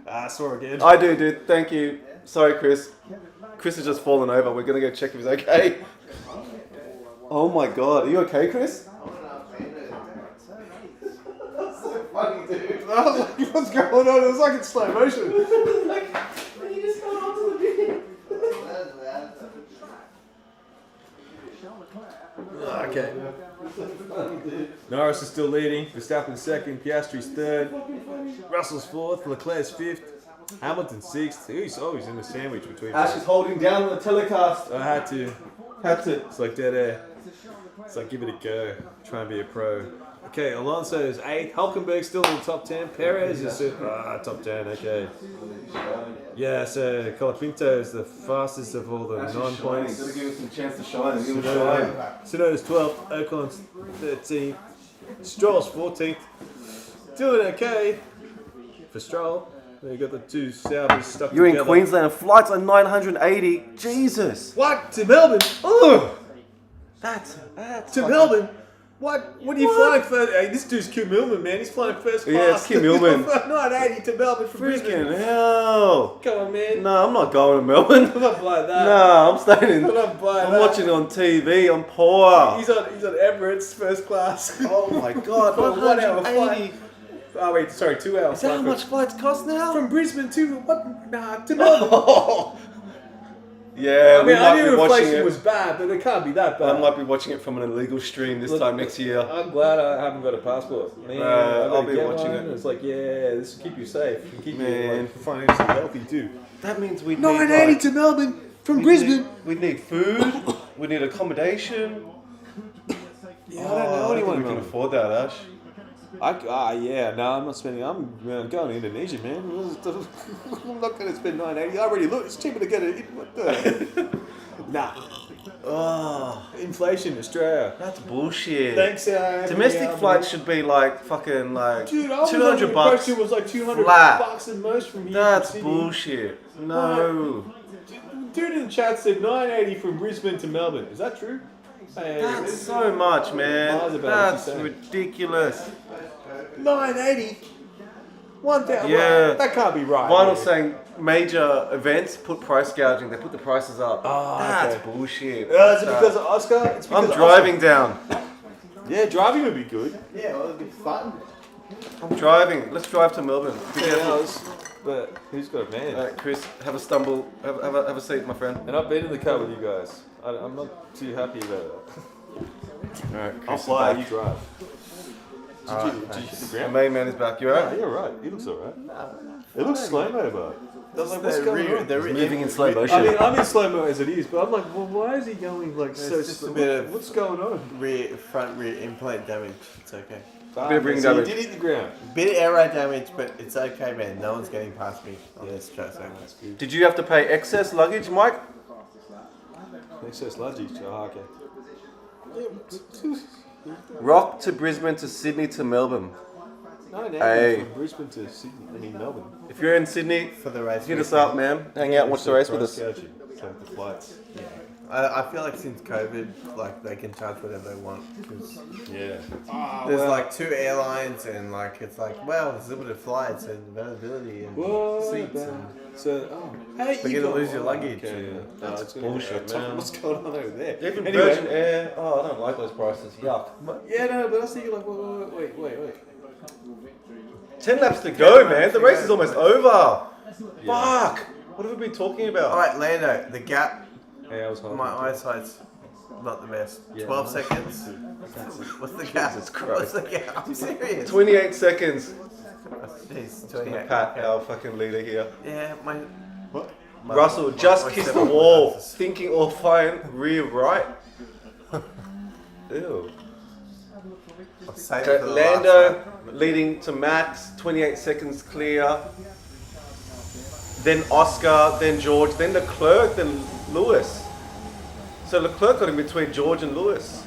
Speaker 2: I saw again.
Speaker 1: I do, dude. Thank you. Sorry, Chris. Chris has just fallen over. We're going to go check if he's okay. Oh my god. Are you okay, Chris? That's so funny, dude.
Speaker 2: I was like, what's going on? It was like in slow motion.
Speaker 1: He just got onto the beer.
Speaker 2: Okay. Norris is still leading. Verstappen second. Piastri's third. Russell's fourth. Leclerc's fifth. Hamilton sixth. He's always in the sandwich between.
Speaker 1: Ash is holding down the telecast.
Speaker 2: I had to.
Speaker 1: Had to.
Speaker 2: It's like dead air. It's like give it a go. Try and be a pro. Okay, Alonso is 8th. Hulkenberg still in the top 10. Perez is top 10. Okay. Yeah, so Colapinto is the fastest of all the 9 points.
Speaker 1: Gotta give him some chance to shine. He will shine.
Speaker 2: Tsunoda's 12th. Ocon's 13th. Stroll's 14th. Doing okay for Stroll. You got the two Saubers stuck
Speaker 1: You're
Speaker 2: together.
Speaker 1: in Queensland and flights are 980. Jesus.
Speaker 2: What? To Melbourne?
Speaker 1: Ugh. That's
Speaker 2: To Melbourne? What are you flying for? Hey, this dude's Kim Millman, man. He's flying first class.
Speaker 1: Yeah, it's Kim Millman.
Speaker 2: 980 to Melbourne from Brisbane.
Speaker 1: Freaking hell.
Speaker 2: Come on, man.
Speaker 1: No, I'm not going to Melbourne.
Speaker 2: I'm not buying that.
Speaker 1: No, I'm staying in.
Speaker 2: I'm not buying
Speaker 1: I'm
Speaker 2: that.
Speaker 1: watching it on TV. I'm poor.
Speaker 2: He's on Emirates first class.
Speaker 1: Oh my god,
Speaker 2: For a 1 hour
Speaker 1: 180.
Speaker 2: flight. Oh wait, sorry, 2 hours.
Speaker 1: Is that how much flights cost now?
Speaker 2: From Brisbane to what? Nah, to Melbourne.
Speaker 1: Yeah,
Speaker 2: I
Speaker 1: we
Speaker 2: mean, I
Speaker 1: might
Speaker 2: knew
Speaker 1: be watching
Speaker 2: inflation
Speaker 1: it.
Speaker 2: was bad, but it can't be that
Speaker 1: I
Speaker 2: bad.
Speaker 1: might be watching it from an illegal stream this time next year.
Speaker 2: I'm glad I haven't got a passport. Man,
Speaker 1: I'll be watching it.
Speaker 2: It's like, yeah, this will keep you safe and keep you
Speaker 1: Man.
Speaker 2: like, financially healthy too.
Speaker 1: That means we need
Speaker 2: 980
Speaker 1: like,
Speaker 2: to Melbourne from
Speaker 1: we
Speaker 2: Brisbane.
Speaker 1: we need food. We need accommodation.
Speaker 2: Yeah, I don't know anyone.
Speaker 1: We can afford that, Ash.
Speaker 2: Yeah, no, I'm not spending. I'm going to Indonesia, man. I'm not going to spend 980. I already look. It's cheaper to get it. What the? Nah.
Speaker 1: Oh,
Speaker 2: Inflation, Australia.
Speaker 1: that's bullshit.
Speaker 2: Thanks,
Speaker 1: Domestic flights should be like fucking like
Speaker 2: Dude, I was
Speaker 1: $200
Speaker 2: under the
Speaker 1: bucks.
Speaker 2: impression it was like 200
Speaker 1: flat.
Speaker 2: bucks at most from here.
Speaker 1: That's
Speaker 2: from Sydney.
Speaker 1: bullshit. No.
Speaker 2: Dude in the chat said 980 from Brisbane to Melbourne. Is that true? Hey,
Speaker 1: That's so much, man.
Speaker 2: Miles about
Speaker 1: That's
Speaker 2: what you're saying.
Speaker 1: ridiculous.
Speaker 2: 980. 1,000.
Speaker 1: Yeah.
Speaker 2: That can't be right.
Speaker 1: Vinall
Speaker 2: man.
Speaker 1: saying major events put price gouging. They put the prices up.
Speaker 2: Oh,
Speaker 1: That's
Speaker 2: okay.
Speaker 1: bullshit.
Speaker 2: Is it because of Oscar? It's because
Speaker 1: I'm
Speaker 2: of
Speaker 1: driving down.
Speaker 2: Oscar. Yeah, driving would be good.
Speaker 3: Yeah, well, it'd be fun.
Speaker 1: I'm driving. Let's drive to Melbourne. Be
Speaker 2: 10
Speaker 1: careful.
Speaker 2: hours. But who's got a van?
Speaker 1: Alright, Chris, have a stumble. Have a seat, my friend.
Speaker 2: And I've been in the car with you guys. I'm not too happy about it.
Speaker 1: Alright,
Speaker 2: I'll
Speaker 1: Chris is
Speaker 2: fly,
Speaker 1: back.
Speaker 2: you drive. Did you hit the
Speaker 1: The
Speaker 2: ground?
Speaker 1: main man is back. You
Speaker 2: Yeah,
Speaker 1: alright?
Speaker 2: you're right. It looks alright. It looks slow-mo, but... I was like, what's
Speaker 3: They're
Speaker 2: going
Speaker 3: re-
Speaker 2: on?
Speaker 3: they're
Speaker 1: He's
Speaker 3: re-
Speaker 1: moving in slow motion.
Speaker 2: I mean, I'm in slow-mo as it is, but I'm like, well, why is he going like so
Speaker 3: just a
Speaker 2: slow?
Speaker 3: bit of-
Speaker 2: What's going on?
Speaker 3: front rear implant damage. It's okay.
Speaker 1: Bit of ring
Speaker 2: so
Speaker 1: damage.
Speaker 2: you did hit the ground.
Speaker 3: Bit of aero damage, but it's okay, man. No one's getting past me on this track.
Speaker 2: That's good.
Speaker 1: Did you have to pay excess luggage, Mike?
Speaker 2: Excess luggage. Oh, okay.
Speaker 1: Rock to Brisbane to Sydney to Melbourne.
Speaker 2: Hey.
Speaker 1: Hey.
Speaker 2: From Brisbane to Sydney. I mean Melbourne.
Speaker 1: If you're in Sydney,
Speaker 3: For the race.
Speaker 1: hit us up, man. Hang out and watch the race with us.
Speaker 2: Same with the flights.
Speaker 3: I feel like since COVID, like they can charge whatever they want. 'Cause
Speaker 2: Yeah.
Speaker 3: there's like 2 airlines and like it's like, well, there's limited flights and availability and
Speaker 2: What
Speaker 3: seats.
Speaker 2: about-
Speaker 3: And
Speaker 2: So, hey,
Speaker 3: But you're gonna lose your luggage.
Speaker 2: Okay, yeah.
Speaker 1: That's
Speaker 2: it's gonna be
Speaker 1: bullshit,
Speaker 2: tough.
Speaker 1: man.
Speaker 2: What's going on over there?
Speaker 1: Even
Speaker 2: Anyway.
Speaker 1: Virgin Air. Oh, I don't like those prices. Yuck.
Speaker 2: Yeah, no, but I was thinking like, wait.
Speaker 1: 10 laps to go, man. The race is almost over. Fuck. What have we been talking about?
Speaker 3: Alright, Lando, the gap,
Speaker 2: Hey, I was hoping.
Speaker 3: my eyesight's not the best.
Speaker 2: Yeah.
Speaker 3: 12 seconds. What's the gap?
Speaker 1: Jesus Christ.
Speaker 3: What's the gap? I'm serious.
Speaker 1: 28 seconds.
Speaker 3: Jeez,
Speaker 1: Gonna
Speaker 3: 28.
Speaker 1: pat our fucking leader here.
Speaker 3: Yeah,
Speaker 2: What?
Speaker 1: Russell just kissed the wall, thinking all fine, rear right. Ew.
Speaker 3: Save
Speaker 1: Okay,
Speaker 3: for the last
Speaker 1: Lando
Speaker 3: lap.
Speaker 1: leading to Max, 28 seconds clear. then Oscar, then George, then Leclerc, then Lewis. So Leclerc got in between George and Lewis.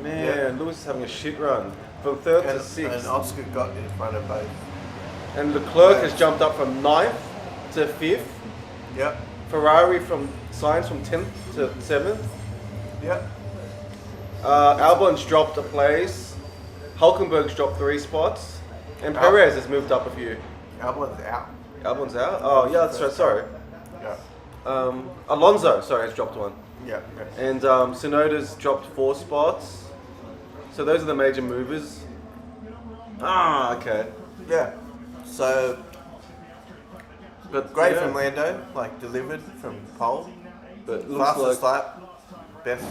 Speaker 1: Man, Lewis is having a shit run from third to
Speaker 3: And
Speaker 1: sixth.
Speaker 3: Oscar got in front of both.
Speaker 1: And Leclerc has jumped up from 9th to 5th.
Speaker 3: Yep.
Speaker 1: Ferrari from Sainz from 10th to 7th.
Speaker 3: Yep.
Speaker 1: Albon's dropped a place. Hulkenberg's dropped 3 spots. And Perez has moved up a few.
Speaker 3: Albon's out.
Speaker 1: Albon's out? Oh, yeah, that's right. Sorry.
Speaker 3: Yeah.
Speaker 1: Alonso, sorry, has dropped 1.
Speaker 3: Yeah.
Speaker 1: And Tsunoda's dropped 4 spots. So those are the major movers. Ah, okay.
Speaker 3: Yeah. So
Speaker 1: But
Speaker 3: great
Speaker 1: yeah,
Speaker 3: from Lando, like delivered from pole.
Speaker 1: But looks
Speaker 3: Fastest
Speaker 1: like,
Speaker 3: lap, best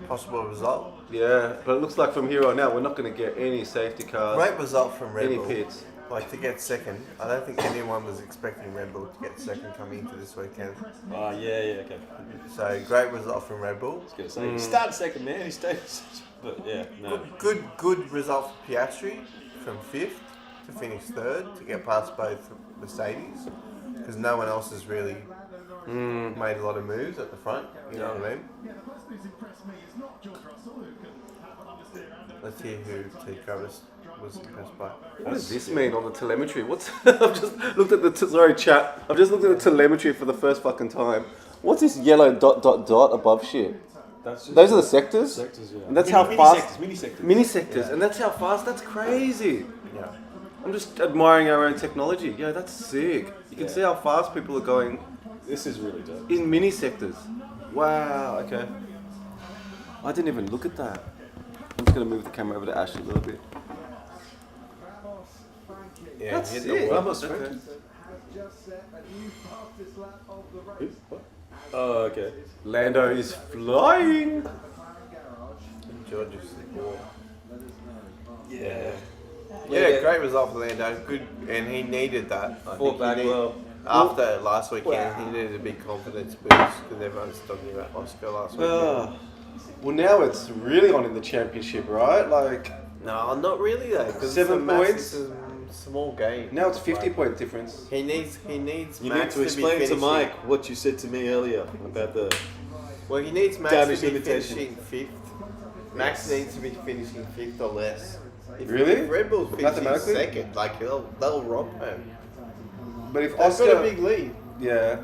Speaker 3: possible result.
Speaker 1: yeah, but it looks like from here on out we're not going to get any safety cars,
Speaker 3: Great result from Red
Speaker 1: any
Speaker 3: Bull.
Speaker 1: pits.
Speaker 3: Like to get second. I don't think anyone was expecting Red Bull to get second coming into this weekend.
Speaker 2: Yeah, okay.
Speaker 3: So great result from Red Bull.
Speaker 2: I was gonna say he started second, man. He stayed, but yeah, no.
Speaker 3: Good result for Piastri from 5th to finish 3rd to get past both Mercedes because no one else has really made a lot of moves at the front. You know what I mean? Let's hear who T. Travis was impressed by.
Speaker 1: What does this mean on the telemetry? What's I've just looked at the sorry chat. I've just looked at the telemetry for the first fucking time. What's this yellow dot dot dot above shit?
Speaker 2: That's just
Speaker 1: Those are the sectors.
Speaker 2: sectors, yeah.
Speaker 1: And that's how fast.
Speaker 2: Mini sectors.
Speaker 1: Mini sectors, and that's how fast. That's crazy.
Speaker 3: Yeah.
Speaker 1: I'm just admiring our own technology. Yeah, that's sick. You can see how fast people are going
Speaker 2: This is really dope.
Speaker 1: in mini sectors. Wow. Okay. I didn't even look at that. I'm just gonna move the camera over to Ash a little bit.
Speaker 3: Yeah,
Speaker 1: That's
Speaker 3: hit
Speaker 1: sick.
Speaker 3: the wall.
Speaker 2: Almost
Speaker 1: Okay.
Speaker 2: French.
Speaker 5: Just set a new fastest lap of the race.
Speaker 2: What? Oh, okay.
Speaker 1: Lando is flying.
Speaker 3: George is the ball.
Speaker 2: Yeah.
Speaker 3: Yeah, great result for Lando. Good, and he needed that. I
Speaker 2: Fought
Speaker 3: think
Speaker 2: back
Speaker 3: he need-
Speaker 2: well.
Speaker 3: After last weekend, he needed a big confidence boost because everyone's talking about Oscar last weekend.
Speaker 1: Well, now it's really on in the championship, right? Like
Speaker 3: No, not really though. Because
Speaker 1: 7 points.
Speaker 3: It's a small game.
Speaker 1: now it's 50-point difference.
Speaker 3: He needs.
Speaker 2: You
Speaker 3: Max
Speaker 2: need to
Speaker 3: be
Speaker 2: explain to
Speaker 3: finishing-
Speaker 2: Mike what you said to me earlier about the.
Speaker 3: Well, he needs Max
Speaker 2: Damage
Speaker 3: to be
Speaker 2: limitation.
Speaker 3: finishing 5th. Max needs to be finishing 5th or less.
Speaker 1: Really?
Speaker 3: If Red Bull's finishing
Speaker 1: Mathematically?
Speaker 3: 2nd, like they'll rob him.
Speaker 1: But if
Speaker 3: They've
Speaker 1: Oscar,
Speaker 3: got a big lead.
Speaker 1: yeah,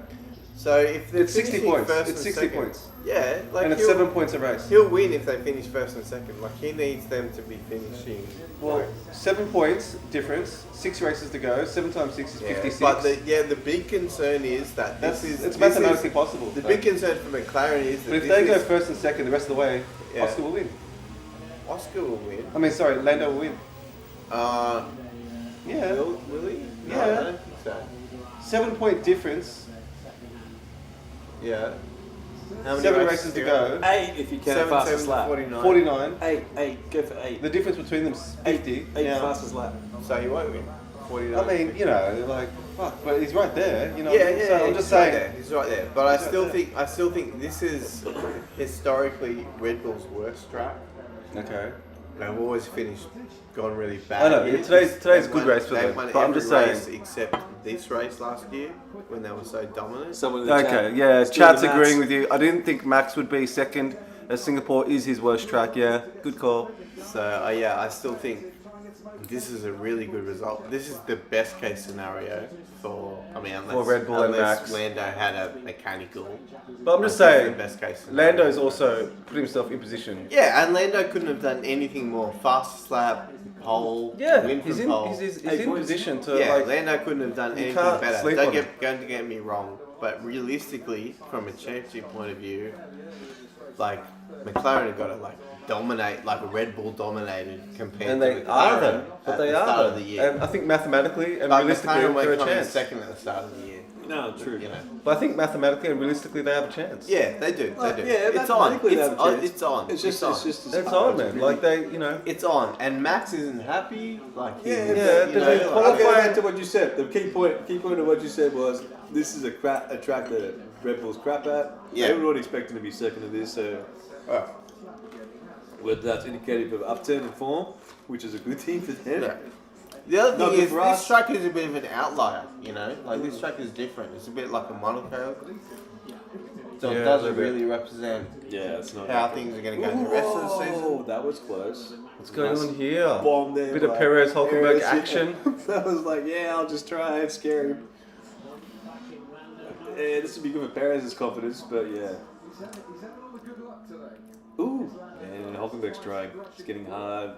Speaker 3: So if they're
Speaker 1: it's 60
Speaker 3: finishing
Speaker 1: points.
Speaker 3: first
Speaker 1: It's
Speaker 3: and
Speaker 1: 60
Speaker 3: second-
Speaker 1: points,
Speaker 3: Yeah, like
Speaker 1: and it's
Speaker 3: he'll-
Speaker 1: 7 points a race.
Speaker 3: He'll win if they finish first and second. Like he needs them to be finishing.
Speaker 1: Well,
Speaker 3: like,
Speaker 1: 7 points difference, 6 races to go. 7 times 6 is 56.
Speaker 3: But the big concern is that
Speaker 1: That's
Speaker 3: this is
Speaker 1: it's
Speaker 3: this
Speaker 1: mathematically
Speaker 3: is-
Speaker 1: possible.
Speaker 3: The
Speaker 1: so.
Speaker 3: big concern for McLaren is that
Speaker 1: But if
Speaker 3: this
Speaker 1: they go
Speaker 3: is-
Speaker 1: first and second the rest of the way,
Speaker 3: Yeah.
Speaker 1: Oscar will win.
Speaker 3: Oscar will win.
Speaker 1: I mean, sorry, Lando will win. Yeah,
Speaker 3: Will he? No,
Speaker 1: Yeah.
Speaker 3: I don't think so.
Speaker 1: 7-point difference.
Speaker 3: Yeah. How many
Speaker 1: 7 races to go.
Speaker 2: 8 if you count
Speaker 3: 7,
Speaker 2: fastest
Speaker 3: 7
Speaker 2: lap.
Speaker 3: 49.
Speaker 1: 49.
Speaker 2: 8, go for 8.
Speaker 1: The difference between them is 50.
Speaker 2: 8
Speaker 1: Now,
Speaker 2: fastest lap.
Speaker 3: So he won't win. 49.
Speaker 1: I mean, you know, like fuck, but he's right there. You know.
Speaker 3: Yeah,
Speaker 1: what I mean?
Speaker 3: yeah,
Speaker 1: So
Speaker 3: yeah,
Speaker 1: I'm just
Speaker 3: he's right
Speaker 1: saying.
Speaker 3: there. He's right there. But I
Speaker 1: He's right
Speaker 3: still
Speaker 1: there.
Speaker 3: think this is historically Red Bull's worst track.
Speaker 1: Okay.
Speaker 3: They've always gone really bad.
Speaker 1: I know,
Speaker 3: here.
Speaker 1: today's
Speaker 3: They've
Speaker 1: a good
Speaker 3: won-
Speaker 1: race for
Speaker 3: they've
Speaker 1: them,
Speaker 3: won
Speaker 1: but I'm
Speaker 3: every
Speaker 1: just saying.
Speaker 3: race except this race last year when they were so dominant.
Speaker 2: Someone in the
Speaker 1: Okay,
Speaker 2: chat.
Speaker 1: yeah,
Speaker 2: Let's do
Speaker 1: chat's
Speaker 2: the maths.
Speaker 1: agreeing with you. I didn't think Max would be second, as Singapore is his worst track. Yeah, good call.
Speaker 3: So yeah, I still think this is a really good result. This is the best case scenario for. I mean, unless,
Speaker 1: For Red Bull and
Speaker 3: unless
Speaker 1: Max.
Speaker 3: Lando had a mechanical.
Speaker 1: But I'm just
Speaker 3: this is
Speaker 1: saying,
Speaker 3: the best case scenario.
Speaker 1: Lando's also put himself in position.
Speaker 3: Yeah, and Lando couldn't have done anything more. Fastest lap, pole, win
Speaker 1: he's
Speaker 3: from
Speaker 1: in
Speaker 3: pole.
Speaker 1: he's
Speaker 2: 8
Speaker 1: in
Speaker 2: points.
Speaker 1: position to
Speaker 3: Yeah,
Speaker 1: like.
Speaker 3: Lando couldn't have done
Speaker 1: you
Speaker 3: anything
Speaker 1: can't
Speaker 3: better.
Speaker 1: sleep
Speaker 3: Don't
Speaker 1: on
Speaker 3: get me wrong, but realistically, from a championship point of view, like McLaren have got to like dominate, like a Red Bull dominated compared
Speaker 1: And
Speaker 3: to
Speaker 1: they
Speaker 3: McLaren
Speaker 1: are though, but
Speaker 3: at
Speaker 1: they
Speaker 3: the
Speaker 1: are
Speaker 3: start
Speaker 1: though.
Speaker 3: of the year.
Speaker 1: And I think mathematically and
Speaker 3: But
Speaker 1: realistically
Speaker 3: McLaren
Speaker 1: they're
Speaker 3: won't
Speaker 1: a
Speaker 3: come in
Speaker 1: chance.
Speaker 3: second at the start of the year.
Speaker 2: No, true.
Speaker 3: You know.
Speaker 1: But I think mathematically and realistically they have a chance.
Speaker 3: Yeah, they do. They do.
Speaker 2: Yeah,
Speaker 3: it's on.
Speaker 2: mathematically they have a
Speaker 3: It's on.
Speaker 2: chance.
Speaker 3: It's on.
Speaker 2: It's just,
Speaker 3: on.
Speaker 2: it's just.
Speaker 1: It's on, man. Like they, you know.
Speaker 3: It's on. And Max isn't happy. Like
Speaker 2: Yeah,
Speaker 3: he's,
Speaker 1: yeah,
Speaker 3: you
Speaker 1: but
Speaker 3: know,
Speaker 1: they
Speaker 3: like-
Speaker 1: qualify-
Speaker 2: I'll go back to what you said. The key point of what you said was this is a track that Red Bull's crap at.
Speaker 3: Yeah.
Speaker 2: Everyone expecting to be second to this, so whether that's indicative of upturn in form, which is a good thing for them.
Speaker 3: Yeah. The other
Speaker 2: Not
Speaker 3: thing
Speaker 2: good
Speaker 3: is,
Speaker 2: for
Speaker 3: this
Speaker 2: us.
Speaker 3: track is a bit of an outlier, you know? Like, this track is different. It's a bit like a monocoque. So
Speaker 1: Yeah,
Speaker 3: it
Speaker 1: a
Speaker 3: doesn't
Speaker 1: little bit.
Speaker 3: really represent
Speaker 2: Yeah, it's not.
Speaker 3: how things are going to go the rest of the season.
Speaker 2: Oh, that was close.
Speaker 1: What's going on here?
Speaker 2: Bomb there.
Speaker 1: Bit of
Speaker 2: bro.
Speaker 1: Perez Hulkenberg
Speaker 2: Perez,
Speaker 1: action.
Speaker 2: I was like, yeah, I'll just try and scare him. Yeah, this would be good for Perez's confidence, but yeah.
Speaker 5: He's having all the good luck today.
Speaker 2: Ooh. And Hulkenberg's trying. It's getting hard.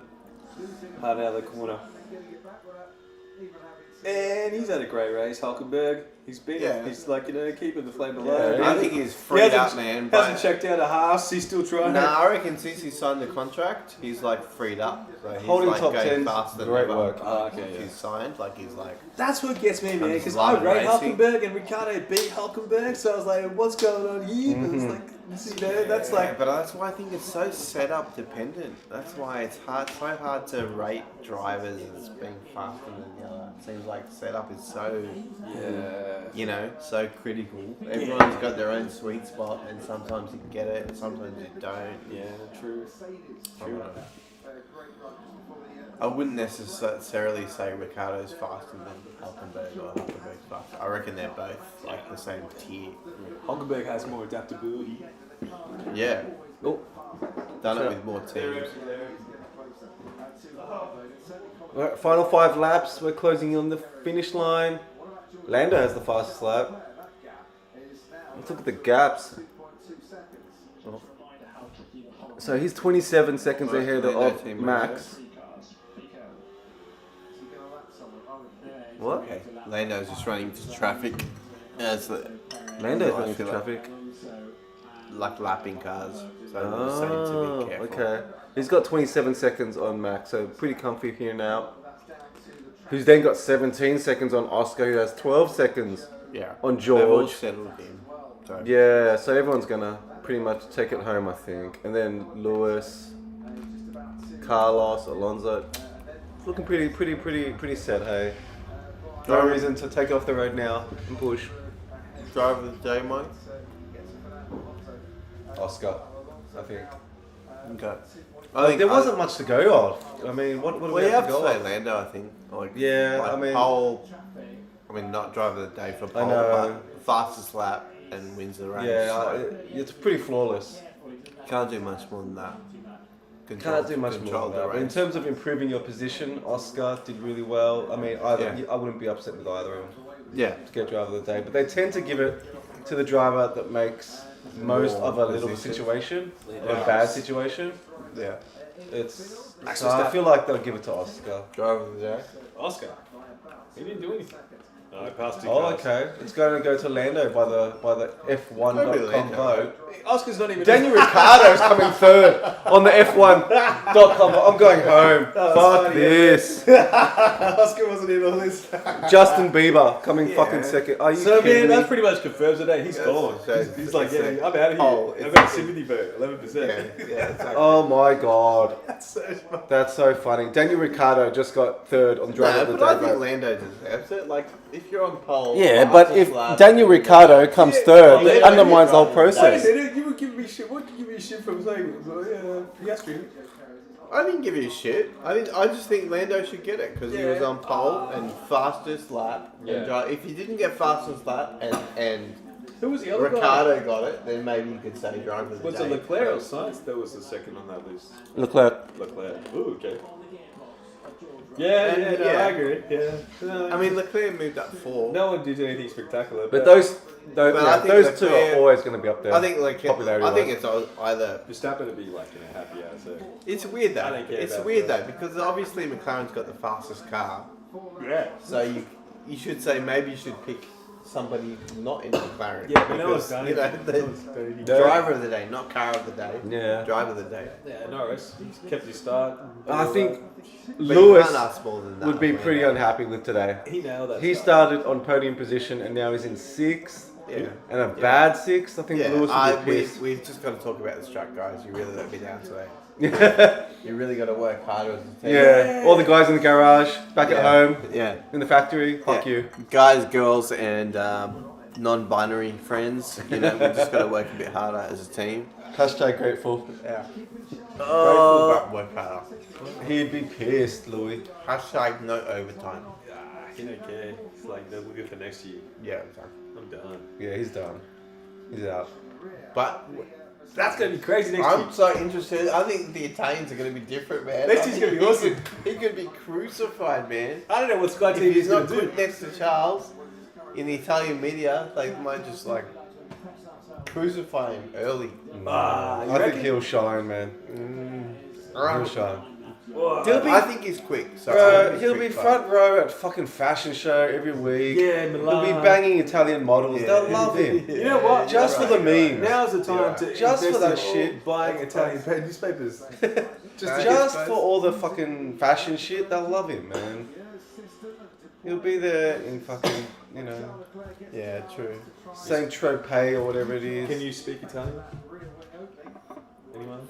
Speaker 2: Hard out of the corner.
Speaker 5: Getting it back without even having to.
Speaker 2: And he's had a great race, Hulkenberg. He's been,
Speaker 3: Yeah.
Speaker 2: he's like, keeping the flame alive.
Speaker 3: I think he's freed up, man.
Speaker 2: Hasn't
Speaker 3: But
Speaker 2: checked out a Haas, he's still trying.
Speaker 3: nah, I reckon since he signed the contract, he's like freed up. So he's
Speaker 1: Holding
Speaker 3: like
Speaker 1: top
Speaker 3: going
Speaker 1: 10,
Speaker 3: faster than
Speaker 1: great
Speaker 3: ever.
Speaker 1: work.
Speaker 2: Oh, okay, yeah.
Speaker 3: He's signed, like he's like.
Speaker 2: That's what gets me, man,
Speaker 3: I'm
Speaker 2: because
Speaker 3: just
Speaker 2: I
Speaker 3: loving
Speaker 2: rate
Speaker 3: racing.
Speaker 2: Hulkenberg and Ricciardo beat Hulkenberg, so I was like, what's going on here? But it's like, that's like,
Speaker 3: But that's why I think it's so setup dependent. That's why it's so hard to rate drivers as being faster than the other. It seems like setup is so,
Speaker 2: yeah.
Speaker 3: so critical. Everyone's got their own sweet spot, and sometimes you get it, and sometimes you don't.
Speaker 2: Yeah, true.
Speaker 3: True. I wouldn't necessarily say Ricardo's faster than Hulkenberg or Hulkenberg's faster. I reckon they're both like the same tier.
Speaker 2: Hulkenberg has more adaptability.
Speaker 3: Yeah.
Speaker 1: Oh,
Speaker 3: Done it with more teams.
Speaker 1: Alright, final 5 laps. We're closing on the finish line. Lando has the fastest lap. Let's look at the gaps. Oh. So he's 27 seconds ahead of Max. What?
Speaker 3: Okay. Lando's just running into traffic. As the
Speaker 1: Lando's
Speaker 3: I
Speaker 1: running
Speaker 3: feel
Speaker 1: into
Speaker 3: like-
Speaker 1: traffic.
Speaker 3: like lapping cars. So they're saying to be careful.
Speaker 1: Okay. He's got 27 seconds on Max, so pretty comfy here now. Who's then got 17 seconds on Oscar, who has 12 seconds
Speaker 3: Yeah.
Speaker 1: on
Speaker 3: They've all
Speaker 1: George.
Speaker 3: settled in. So.
Speaker 1: Yeah, so everyone's gonna pretty much take it home, I think. And then Lewis, Carlos, Alonso. It's looking pretty set, hey. No reason to take off the road now and push.
Speaker 3: Driver of the day, Mike.
Speaker 1: Oscar, I think.
Speaker 3: Okay.
Speaker 1: There wasn't much to go off. I mean, what do
Speaker 3: Well,
Speaker 1: we
Speaker 3: you
Speaker 1: have
Speaker 3: have
Speaker 1: to
Speaker 3: to
Speaker 1: go
Speaker 3: say
Speaker 1: off?
Speaker 3: Lando, I think. Like,
Speaker 1: Yeah,
Speaker 3: like
Speaker 1: I mean-
Speaker 3: not driver of the day for
Speaker 1: I
Speaker 3: pole,
Speaker 1: know.
Speaker 3: but fastest lap and wins the race.
Speaker 1: Yeah,
Speaker 3: Like,
Speaker 1: it's pretty flawless.
Speaker 3: can't do much more than that.
Speaker 1: Can't do much more
Speaker 3: control
Speaker 1: than that.
Speaker 3: the
Speaker 1: But in
Speaker 3: race.
Speaker 1: terms of improving your position, Oscar did really well. I mean, I
Speaker 3: Yeah.
Speaker 1: wouldn't be upset with either of them
Speaker 3: Yeah.
Speaker 1: to get driver of the day. But they tend to give it to the driver that makes most
Speaker 3: More
Speaker 1: of a little
Speaker 3: position.
Speaker 1: situation, or a
Speaker 3: Yeah.
Speaker 1: bad situation.
Speaker 3: Yeah.
Speaker 1: So I feel like they'll give it to Oscar.
Speaker 3: Driver of the day.
Speaker 2: Oscar. He didn't do anything. No, I passed 2
Speaker 1: Oh,
Speaker 2: cars.
Speaker 1: okay. It's going to go to Lando by the
Speaker 3: Maybe
Speaker 1: F1.com
Speaker 3: Lando.
Speaker 1: vote.
Speaker 2: Oscar's not even.
Speaker 1: Daniel Ricciardo's coming third on the F1.com. I'm going home.
Speaker 2: that's
Speaker 1: Fuck
Speaker 2: funny.
Speaker 1: this.
Speaker 2: Oscar wasn't in all this.
Speaker 1: Justin Bieber coming fucking second. Are you
Speaker 2: So
Speaker 1: kidding
Speaker 2: man,
Speaker 1: me?
Speaker 2: that's pretty much confirms today. He's
Speaker 3: Yes,
Speaker 2: gone.
Speaker 3: so
Speaker 2: He's like, yeah,
Speaker 3: it's
Speaker 2: I'm out of here.
Speaker 3: oh,
Speaker 2: I've
Speaker 3: it's
Speaker 2: got
Speaker 3: like-
Speaker 2: sympathy vote, 11%.
Speaker 3: Yeah. Exactly.
Speaker 1: Oh my god.
Speaker 2: That's so funny.
Speaker 1: That's so funny. Daniel Ricciardo just got third on driver
Speaker 3: No,
Speaker 1: of the
Speaker 3: but I
Speaker 1: day
Speaker 3: think
Speaker 1: vote.
Speaker 3: Lando deserves it. Like, if you're on pole.
Speaker 1: Yeah, but
Speaker 3: fastest
Speaker 1: if
Speaker 3: lap,
Speaker 1: Daniel
Speaker 3: and-
Speaker 1: Ricciardo comes third,
Speaker 3: yeah,
Speaker 1: it
Speaker 3: yeah,
Speaker 1: undermines the whole
Speaker 3: yeah.
Speaker 2: Wait a
Speaker 1: process.
Speaker 2: minute, you were giving me shit. What did you give me shit from saying? Piastri.
Speaker 3: I didn't give you a shit. I just think Lando should get it because he was on pole and fastest lap.
Speaker 2: Yeah.
Speaker 3: And if he didn't get fastest lap and
Speaker 2: Who was the other guy?
Speaker 3: Ricardo got it, then maybe you could say driver of the
Speaker 2: Was
Speaker 3: day.
Speaker 2: it Leclerc or Sainz that was the second on that list?
Speaker 1: Leclerc.
Speaker 2: Leclerc. Ooh, okay. Yeah,
Speaker 3: And,
Speaker 2: no,
Speaker 3: yeah.
Speaker 2: I agree. Yeah.
Speaker 3: I mean, Leclerc moved up 4.
Speaker 2: no one did anything spectacular.
Speaker 1: But those
Speaker 3: But I think
Speaker 1: those two
Speaker 3: Leclerc-
Speaker 1: are always going to be up there.
Speaker 3: I think Leclerc.
Speaker 1: Popularity
Speaker 3: I think
Speaker 1: wise.
Speaker 3: it's either.
Speaker 2: Verstappen would be like happy out. So
Speaker 3: It's weird
Speaker 2: I
Speaker 3: though.
Speaker 2: don't care
Speaker 3: It's
Speaker 2: about
Speaker 3: weird
Speaker 2: that.
Speaker 3: though because obviously McLaren's got the fastest car.
Speaker 2: yeah.
Speaker 3: So you should say maybe you should pick somebody not in McLaren.
Speaker 2: Yeah, but no one's
Speaker 3: because,
Speaker 2: done
Speaker 3: you know,
Speaker 2: anything.
Speaker 3: the
Speaker 2: No one's done anything.
Speaker 3: driver of the day, not car of the day.
Speaker 1: Yeah.
Speaker 3: Driver of the day.
Speaker 2: Yeah, Norris. He kept his start.
Speaker 1: I think
Speaker 3: But
Speaker 1: Lewis
Speaker 3: you can't ask more than that.
Speaker 1: would be
Speaker 3: man.
Speaker 1: pretty unhappy with today.
Speaker 2: He nailed that.
Speaker 1: He
Speaker 2: start.
Speaker 1: started on podium position and now he's in 6th.
Speaker 3: Yeah.
Speaker 1: And a bad 6th. I think
Speaker 3: Yeah,
Speaker 1: Lewis would be pissed.
Speaker 3: we've just got to talk about this track, guys. You really let me down today. You really got to work harder as a team.
Speaker 1: Yeah, all the guys in the garage, back at
Speaker 3: Yeah.
Speaker 1: home,
Speaker 3: Yeah.
Speaker 1: in the factory, fuck
Speaker 3: Yeah.
Speaker 1: you.
Speaker 3: Guys, girls, and non-binary friends. You know, we just got to work a bit harder as a team.
Speaker 1: Hashtag grateful.
Speaker 3: Yeah.
Speaker 1: Oh,
Speaker 3: Grateful, but work harder.
Speaker 1: he'd be pissed, Louis.
Speaker 3: Hashtag no overtime.
Speaker 2: He don't care. It's like they're looking for next year.
Speaker 3: Yeah, exactly.
Speaker 2: I'm done.
Speaker 1: Yeah, he's done. He's out.
Speaker 3: But
Speaker 2: That's gonna be crazy next
Speaker 3: I'm
Speaker 2: year.
Speaker 3: so interested. I think the Italians are going to be different, man.
Speaker 2: Next year's gonna be awesome.
Speaker 3: He could be crucified, man.
Speaker 2: I don't know what Sky
Speaker 3: If
Speaker 2: TV
Speaker 3: he's
Speaker 2: is gonna
Speaker 3: not
Speaker 2: do.
Speaker 3: put next to Charles in the Italian media, they might just like crucify him early.
Speaker 2: Ah, you
Speaker 1: I think
Speaker 2: reckon?
Speaker 1: he'll shine, man. He'll shine.
Speaker 2: Whoa.
Speaker 1: He'll be,
Speaker 3: I think he's quick. So I think he's
Speaker 1: he'll be
Speaker 3: quick,
Speaker 1: front row at fucking fashion show every week.
Speaker 2: Yeah,
Speaker 1: He'll
Speaker 2: Milan.
Speaker 1: be banging Italian models.
Speaker 3: Yeah.
Speaker 1: They'll love him.
Speaker 2: You know what?
Speaker 1: Just for the meme.
Speaker 2: Now's the time to
Speaker 1: Just for
Speaker 2: invest
Speaker 1: that
Speaker 2: in
Speaker 1: shit.
Speaker 2: buying Italian newspapers.
Speaker 1: Just for all the fucking fashion shit, they'll love him, man. He'll be there in fucking, you know,
Speaker 3: Yeah, true.
Speaker 1: Saint Tropez or whatever it is.
Speaker 2: Can you speak Italian? Anyone?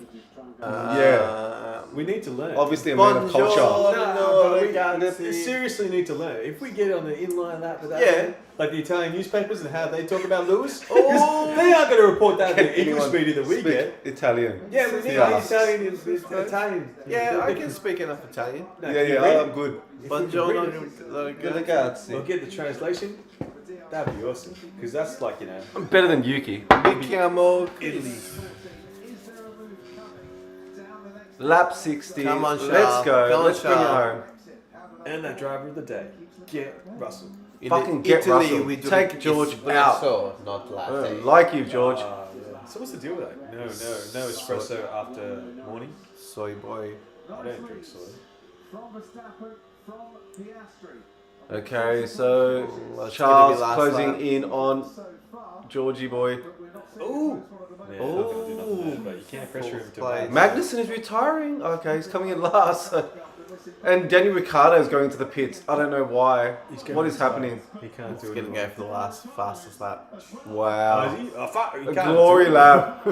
Speaker 1: Yeah.
Speaker 2: We need to learn.
Speaker 1: Obviously a man of culture.
Speaker 2: No, but we
Speaker 3: ragazzi.
Speaker 2: seriously need to learn. If we get on the inline lap with that,
Speaker 3: Yeah.
Speaker 2: like the Italian newspapers and how they talk about Lewis, 'cause they aren't going to report that in the English media that we
Speaker 1: Speak
Speaker 2: get.
Speaker 1: Italian.
Speaker 2: Yeah, we need
Speaker 1: Yeah.
Speaker 2: Italian.
Speaker 3: Yeah, I can speak enough Italian.
Speaker 2: No,
Speaker 1: Yeah,
Speaker 2: can you
Speaker 1: yeah,
Speaker 2: read it?
Speaker 1: I'm good.
Speaker 3: Buongiorno.
Speaker 2: We'll
Speaker 1: Ragazzi.
Speaker 2: get the translation. That'd be awesome. Because that's like, you know.
Speaker 1: I'm better than Yuki.
Speaker 3: Mi chiamo Italy.
Speaker 1: Lap 60.
Speaker 3: Come on,
Speaker 1: Let's
Speaker 3: Charles.
Speaker 1: go.
Speaker 3: Come on,
Speaker 1: Let's bring it
Speaker 3: Charles.
Speaker 1: home.
Speaker 2: And that driver of the day, get Russell.
Speaker 3: In
Speaker 1: Fucking get
Speaker 3: Italy,
Speaker 1: Russell.
Speaker 3: we do
Speaker 1: Take George out.
Speaker 3: espresso, not latte.
Speaker 1: Like you, George.
Speaker 2: Yeah. So what's the deal with that? No espresso after morning.
Speaker 3: Soy boy.
Speaker 2: I don't drink soy.
Speaker 5: From Verstappen, from Piastri.
Speaker 1: Okay, so
Speaker 3: Well, it's
Speaker 1: Charles
Speaker 3: gonna be last
Speaker 1: closing
Speaker 3: lap.
Speaker 1: in on
Speaker 5: So far,
Speaker 1: Georgie boy.
Speaker 2: Ooh. Yeah,
Speaker 1: Oh.
Speaker 2: not gonna do nothing there, but you can't pressure him to
Speaker 3: Play.
Speaker 2: win.
Speaker 1: Magnussen is retiring. Okay, he's coming in last. And Danny Ricciardo is going to the pits. I don't know why.
Speaker 2: He's going
Speaker 1: What is
Speaker 2: to
Speaker 1: happening?
Speaker 2: He can't
Speaker 3: He's
Speaker 2: do it.
Speaker 3: going to go for the fastest lap.
Speaker 2: Oh,
Speaker 1: Wow.
Speaker 2: is he? Oh, fuck. He
Speaker 1: A
Speaker 2: can't
Speaker 1: glory
Speaker 2: do it.
Speaker 1: lap.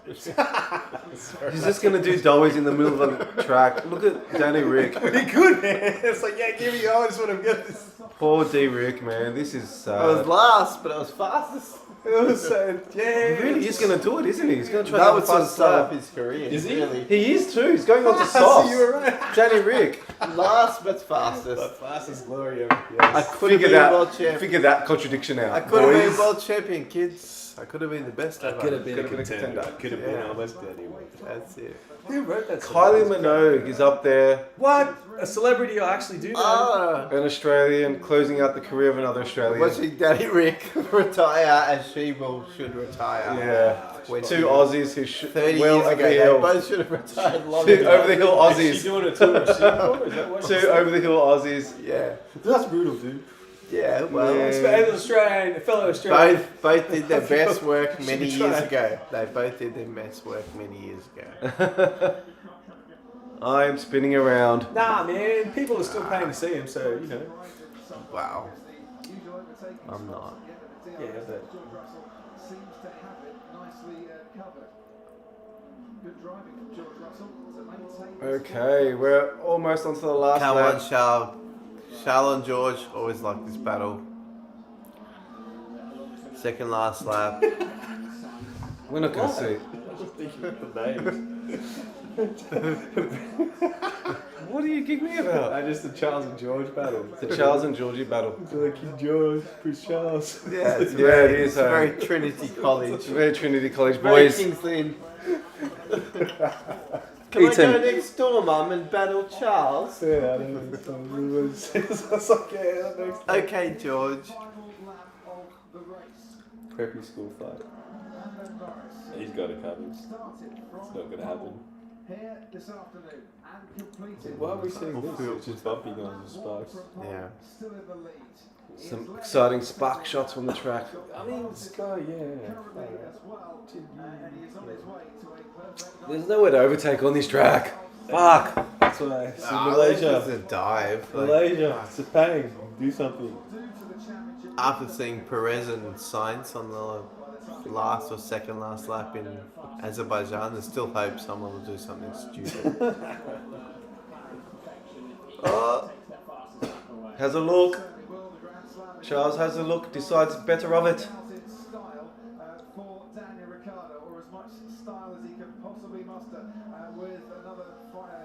Speaker 1: He's just going to do dollies in the middle of the track. Look at Danny Rick.
Speaker 2: Pretty good, man. It's like, yeah, give me I just want to get this.
Speaker 1: Poor D Rick, man. This is
Speaker 3: I was
Speaker 1: sad.
Speaker 3: last, but I was fastest.
Speaker 2: It was so, yeah.
Speaker 1: He really is going to do it, isn't he? He's going to try
Speaker 3: That
Speaker 1: to
Speaker 3: would
Speaker 1: have a
Speaker 3: sort of
Speaker 1: fast
Speaker 3: start
Speaker 1: lap.
Speaker 3: up his career.
Speaker 2: Is he?
Speaker 3: Really.
Speaker 1: He is too. He's going on to
Speaker 2: So
Speaker 1: softs.
Speaker 2: you were right.
Speaker 1: Danny Rick.
Speaker 3: Last but fastest.
Speaker 2: The fastest glory ever.
Speaker 3: I
Speaker 2: Yes.
Speaker 3: could have
Speaker 1: Figure
Speaker 3: been world
Speaker 1: that,
Speaker 3: champ.
Speaker 1: figure that contradiction out.
Speaker 3: I could have been
Speaker 1: boys.
Speaker 3: world champion, kids. I could have been the best ever.
Speaker 2: Could have been a
Speaker 1: Could've been a
Speaker 2: contender.
Speaker 1: contender.
Speaker 2: Could have been
Speaker 3: Yeah.
Speaker 2: almost anyway.
Speaker 3: That's it.
Speaker 2: Who wrote that song?
Speaker 1: Kylie Minogue is up there.
Speaker 2: What? A celebrity will actually do that?
Speaker 3: Ah,
Speaker 1: An Australian closing out the career of another Australian.
Speaker 3: watching Danny Rick retire as she should retire.
Speaker 1: Yeah.
Speaker 3: When
Speaker 1: Two Aussies who should
Speaker 3: 30
Speaker 1: well
Speaker 3: years
Speaker 1: over
Speaker 3: ago,
Speaker 1: the
Speaker 3: they
Speaker 1: hill.
Speaker 3: both should have retired long
Speaker 1: Two
Speaker 3: ago.
Speaker 1: over the hill
Speaker 2: Is she
Speaker 1: Aussies.
Speaker 2: doing a tour of Singapore? Is that what?
Speaker 1: Two over the hill Aussies.
Speaker 3: Yeah.
Speaker 2: That's brutal, dude.
Speaker 3: Yeah, well,
Speaker 1: Yeah.
Speaker 2: As an Australian, a fellow Australian.
Speaker 3: both did their best work
Speaker 2: Should
Speaker 3: many
Speaker 2: be
Speaker 3: years
Speaker 2: tried.
Speaker 3: ago. They both did their best work many years ago.
Speaker 1: I'm spinning around.
Speaker 2: Nah, man. People are still paying to see him, so, you know.
Speaker 3: Wow. I'm not.
Speaker 2: Yeah, but.
Speaker 5: George Russell seems to have it nicely covered. Good driving from George Russell to maintain.
Speaker 1: Okay, we're almost onto the last
Speaker 3: Come on,
Speaker 1: lap.
Speaker 3: Charles. Charles and George always like this battle. Second last lap.
Speaker 1: We're not going to see. What are you giggling about?
Speaker 2: Just the Charles and George battle.
Speaker 1: The Charles and Georgie battle.
Speaker 2: Like George, Prince Charles.
Speaker 3: Yeah, it's
Speaker 1: Yeah,
Speaker 3: very,
Speaker 1: it is,
Speaker 3: it's very Trinity College.
Speaker 1: It's very Trinity College
Speaker 3: Very
Speaker 1: boys.
Speaker 3: King's Lynn. Can I
Speaker 1: Ethan.
Speaker 3: go next door, Mum, and battle Charles?
Speaker 2: Yeah, I know. It's like, yeah, that makes sense.
Speaker 3: Okay, George.
Speaker 2: Preppy school fight. He's got it covered. It's not going to happen.
Speaker 5: Here this afternoon and completed.
Speaker 2: Why are we seeing this? It's just bumping on the sparks.
Speaker 3: Yeah.
Speaker 5: Still in the lead.
Speaker 1: Some exciting spark shots from the track.
Speaker 2: I mean, Sky, yeah.
Speaker 5: Currently as well, and he is on his way to a perfect.
Speaker 1: There's nowhere to overtake on this track. Fuck.
Speaker 2: That's why. It's
Speaker 3: This is a dive. Like,
Speaker 2: Malaysia. It's a pain. Do something.
Speaker 3: after seeing Perez and Sainz on the last or second last lap in Azerbaijan, there's still hope someone will do something stupid.
Speaker 1: Has a look. Charles has a look, decides better of it.
Speaker 5: Style for Daniel Ricciardo, or as much style as he can possibly muster with another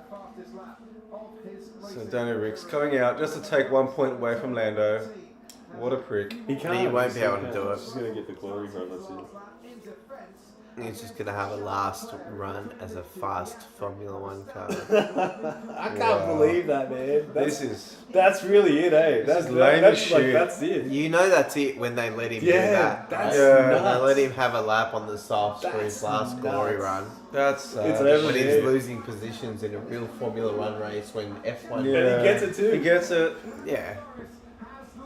Speaker 5: fastest lap of his
Speaker 1: So
Speaker 5: racing.
Speaker 1: Daniel Ricks coming out just to take 1 point away from Lando. What a prick.
Speaker 2: He can't.
Speaker 3: He won't be able to do it.
Speaker 2: He's just going to get the glory from it. That's it.
Speaker 3: He's just gonna have a last run as a fast Formula One car.
Speaker 2: I can't believe that, man. That's really it, eh? That's
Speaker 1: is lame as shit.
Speaker 2: That's it.
Speaker 3: You know that's it when they let him do
Speaker 2: Yeah,
Speaker 3: that.
Speaker 2: that's
Speaker 1: Yeah.
Speaker 3: When they
Speaker 2: nuts.
Speaker 3: let him have a lap on the softs for his
Speaker 2: That's
Speaker 3: last glory
Speaker 2: nuts.
Speaker 3: run.
Speaker 1: That's
Speaker 2: It's
Speaker 1: sad.
Speaker 2: over.
Speaker 3: When he's
Speaker 2: Yeah.
Speaker 3: losing positions in a real Formula One race, when F1.
Speaker 1: Yeah.
Speaker 2: And he gets it too.
Speaker 1: He gets it.
Speaker 3: Yeah.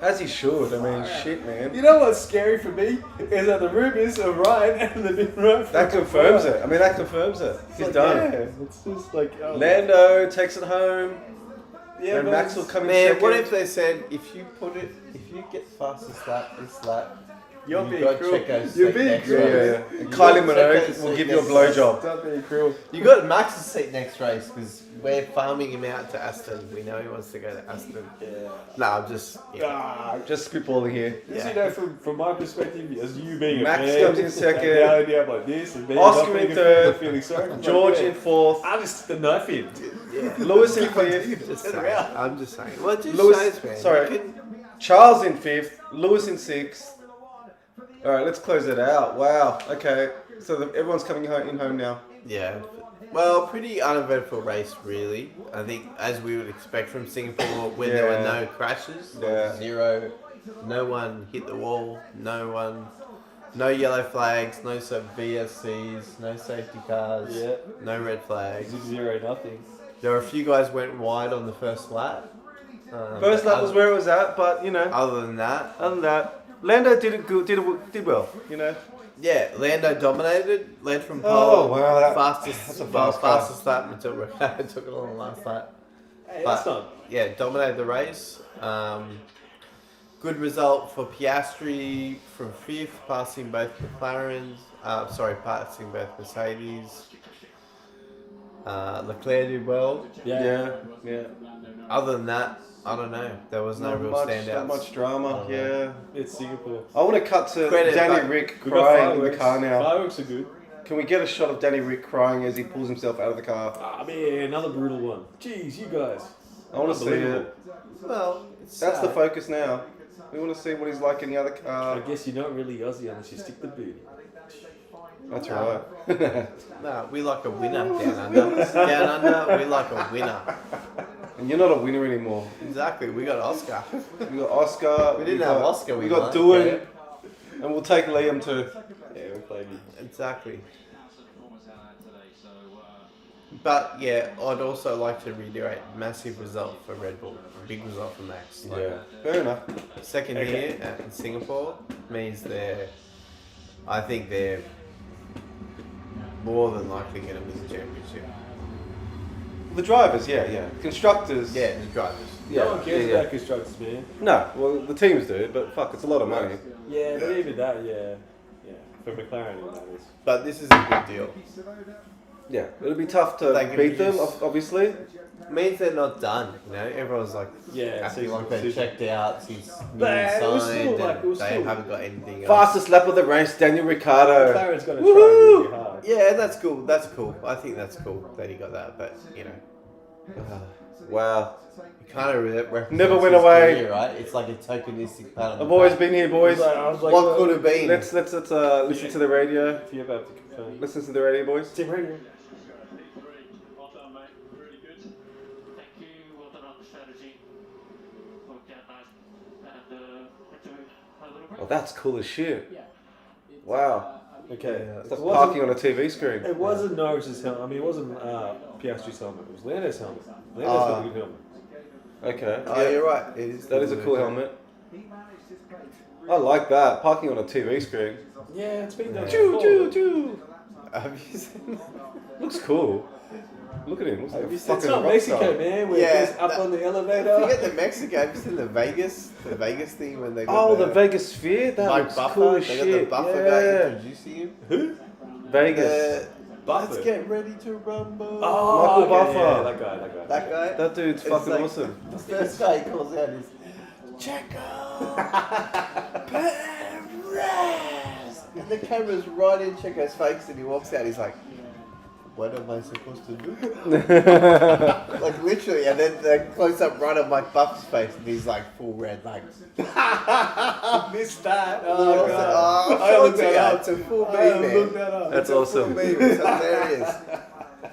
Speaker 1: As he should. I mean, shit, man.
Speaker 2: You know what's scary for me is that the rumours are right and they've been right.
Speaker 1: That confirms it. I mean, that confirms it. He's done.
Speaker 2: Yeah, it's just like
Speaker 1: Lando takes it home.
Speaker 2: Yeah,
Speaker 1: and
Speaker 2: but
Speaker 1: Max will
Speaker 2: it's-
Speaker 1: come in
Speaker 3: Man,
Speaker 1: second.
Speaker 3: what if they said if you get fastest lap this lap,
Speaker 2: You're
Speaker 3: you
Speaker 2: being
Speaker 3: got
Speaker 2: cruel.
Speaker 3: Checo's
Speaker 2: You're
Speaker 3: seat
Speaker 2: being
Speaker 3: next
Speaker 2: cruel.
Speaker 3: race.
Speaker 1: Yeah. And
Speaker 3: You
Speaker 1: Kylie
Speaker 3: got
Speaker 1: Minogue
Speaker 3: Checo's
Speaker 1: will
Speaker 3: seat
Speaker 1: give you a
Speaker 3: next race.
Speaker 1: blowjob.
Speaker 2: Stop being cruel.
Speaker 3: You got Max's seat next race because we're farming him out to Aston. We know he wants to go to Aston.
Speaker 2: Yeah.
Speaker 3: No, I'm just. Yeah.
Speaker 2: Ah,
Speaker 1: Just spitballing here.
Speaker 2: just, you know, from my perspective, as you being
Speaker 1: Max
Speaker 2: a fan,
Speaker 1: comes in second.
Speaker 2: and now you have like this, and me
Speaker 1: Oscar
Speaker 2: not being
Speaker 1: in
Speaker 2: a
Speaker 1: third.
Speaker 2: fan, feeling sorry for my
Speaker 1: George
Speaker 2: fan.
Speaker 1: in fourth.
Speaker 2: I just stick the knife in.
Speaker 3: Yeah.
Speaker 1: Lewis in fifth.
Speaker 3: Just
Speaker 2: Turn
Speaker 3: saying.
Speaker 2: around.
Speaker 3: I'm just saying. Well, it just
Speaker 1: Lewis,
Speaker 3: shows, man.
Speaker 1: sorry.
Speaker 3: You can-
Speaker 1: Charles in fifth. Lewis in sixth. All right, let's close it out. Wow. Okay. So everyone's coming home now.
Speaker 3: Yeah. Well, pretty uneventful race, really. I think, as we would expect from Singapore, when there were
Speaker 1: Yeah.
Speaker 3: no crashes,
Speaker 1: Yeah.
Speaker 3: zero, no one hit the wall, no yellow flags, no VSCs, no safety cars,
Speaker 2: Yeah.
Speaker 3: no red flags.
Speaker 2: 0-0.
Speaker 3: There were a few guys went wide on the first lap.
Speaker 1: First lap was where it was at, but you know,
Speaker 3: Other than that,
Speaker 1: Lando did well. You know.
Speaker 3: yeah, Lando dominated, led from
Speaker 1: Oh,
Speaker 3: pole,
Speaker 1: wow, that's a
Speaker 3: fastest
Speaker 1: fast car.
Speaker 3: lap until Ricardo took it on the last lap.
Speaker 2: Hey,
Speaker 3: But-
Speaker 2: that's not.
Speaker 3: Yeah, dominated the race. Good result for Piastri from fifth, passing both McLarens. Passing both Mercedes. Leclerc did well.
Speaker 2: Yeah.
Speaker 1: Yeah.
Speaker 3: Other than that, I don't know. There was no real
Speaker 1: Not
Speaker 3: standouts.
Speaker 1: much drama.
Speaker 3: Oh,
Speaker 1: Yeah.
Speaker 2: It's Singapore.
Speaker 1: I want to cut to
Speaker 3: Credit
Speaker 1: Danny
Speaker 3: back.
Speaker 1: Rick
Speaker 2: We got
Speaker 1: crying in the
Speaker 2: fireworks.
Speaker 1: car now.
Speaker 2: Fireworks are good.
Speaker 1: Can we get a shot of Danny Rick crying as he pulls himself out of the car?
Speaker 2: Ah, man, another brutal one. Jeez, you guys.
Speaker 1: I want to see
Speaker 2: Unbelievable.
Speaker 1: it.
Speaker 3: Well, it's
Speaker 1: That's the
Speaker 3: sad.
Speaker 1: focus now. We want to see what he's like in the other
Speaker 2: I
Speaker 1: car.
Speaker 2: guess you're not really Aussie unless you stick the boot in.
Speaker 1: That's right.
Speaker 3: No, we like a winner down under. Down under, we like a winner.
Speaker 1: And you're not a winner anymore.
Speaker 3: Exactly, we got Oscar.
Speaker 1: We got Oscar.
Speaker 3: We didn't have Oscar,
Speaker 1: We
Speaker 3: we
Speaker 1: got
Speaker 3: won.
Speaker 1: Doohan. And we'll take Liam too.
Speaker 2: Yeah, we played you.
Speaker 3: Exactly. But yeah, I'd also like to reiterate, massive result for Red Bull. Big result for Max. Like,
Speaker 1: Yeah. Fair enough.
Speaker 3: Second
Speaker 2: Okay.
Speaker 3: here in Singapore means I think they're more than likely going to win the championship.
Speaker 1: The drivers, yeah. Constructors.
Speaker 3: Yeah, the drivers.
Speaker 1: Yeah.
Speaker 2: No one cares
Speaker 1: yeah.
Speaker 2: about constructors, man.
Speaker 1: No, well, the teams do, but fuck, it's a lot of money.
Speaker 2: Yeah, but even that, yeah. For McLaren, that is.
Speaker 3: But this is a good deal.
Speaker 1: Yeah, it'll be tough to
Speaker 3: They can
Speaker 1: beat them,
Speaker 3: use-
Speaker 1: obviously.
Speaker 3: Means they're not done. You know, everyone's like
Speaker 2: Yeah,
Speaker 3: acting
Speaker 2: season-
Speaker 3: like they've
Speaker 2: season-
Speaker 3: checked out since
Speaker 2: But it was
Speaker 3: signed
Speaker 2: still, like,
Speaker 3: and
Speaker 2: it was
Speaker 3: they
Speaker 2: still-
Speaker 3: haven't got anything else.
Speaker 1: Fastest lap of the race, Daniel Ricciardo.
Speaker 2: McLaren's going to
Speaker 1: Woo!
Speaker 2: try really hard.
Speaker 3: Yeah, that's cool. That's cool. I think that's cool that he got that. But you know,
Speaker 1: Wow.
Speaker 3: you kind of represents
Speaker 1: Never went
Speaker 3: his
Speaker 1: away.
Speaker 3: career, right? It's like a tokenistic part of the
Speaker 1: I've always
Speaker 3: back.
Speaker 1: been here, boys.
Speaker 2: I was like,
Speaker 3: What could have been?
Speaker 1: Let's listen to the radio.
Speaker 2: If you ever have to confirm.
Speaker 1: Listen to the radio, boys.
Speaker 2: Team radio.
Speaker 6: Well done, mate. Really good. Thank you. Well done on the strategy. Worked out nice. And enjoy a little break.
Speaker 1: Oh, that's cool as shit. Wow.
Speaker 2: Okay.
Speaker 1: It's
Speaker 2: It
Speaker 1: like
Speaker 2: wasn't-
Speaker 1: parking on a TV screen.
Speaker 2: It wasn't Norris's helmet. I mean, it wasn't Piastri's helmet. It was Lando's helmet. Lando's
Speaker 3: Ah.
Speaker 2: got a good helmet.
Speaker 1: Okay.
Speaker 3: Oh, you're right. It is.
Speaker 1: That is a cool helmet.
Speaker 5: He managed his pace.
Speaker 1: I like that. Parking on a TV screen.
Speaker 2: Yeah, it's been done.
Speaker 1: Choo,
Speaker 2: before.
Speaker 1: choo, choo.
Speaker 3: Have you seen
Speaker 1: Looks cool. Look at him. Looks like a
Speaker 2: It's
Speaker 1: fucking
Speaker 2: not
Speaker 1: rock
Speaker 2: Mexico,
Speaker 1: star.
Speaker 2: man. Where
Speaker 3: Yeah,
Speaker 2: it goes up
Speaker 3: that-
Speaker 2: on the elevator.
Speaker 3: Forget the Mexico. Have you seen the Vegas thing when they got
Speaker 1: Oh, the Vegas Sphere? That
Speaker 3: Mike
Speaker 1: looks
Speaker 3: Buffer.
Speaker 1: cool as
Speaker 3: They
Speaker 1: shit.
Speaker 3: got the Buffer guy
Speaker 1: Yeah.
Speaker 3: introducing him.
Speaker 2: Who?
Speaker 1: Vegas.
Speaker 2: Buffer.
Speaker 3: Let's get ready to rumble.
Speaker 2: Oh,
Speaker 1: Michael
Speaker 2: okay,
Speaker 1: Buffer.
Speaker 2: Yeah, that guy.
Speaker 3: That guy.
Speaker 1: That dude's
Speaker 3: It's
Speaker 1: fucking
Speaker 3: like-
Speaker 1: awesome.
Speaker 3: The first guy he calls out is Checo! Perez! And the camera's right in Checo's face and he walks out, he's like, what am I supposed to do? Like literally, and then the close up right on Mike Buff's face and he's like full red, like
Speaker 2: Missed that.
Speaker 3: oh,
Speaker 2: God.
Speaker 3: I looked that up. It's a full meme, man.
Speaker 2: Look that up.
Speaker 1: That's
Speaker 3: It's a
Speaker 1: awesome.
Speaker 3: full meme. It's hilarious.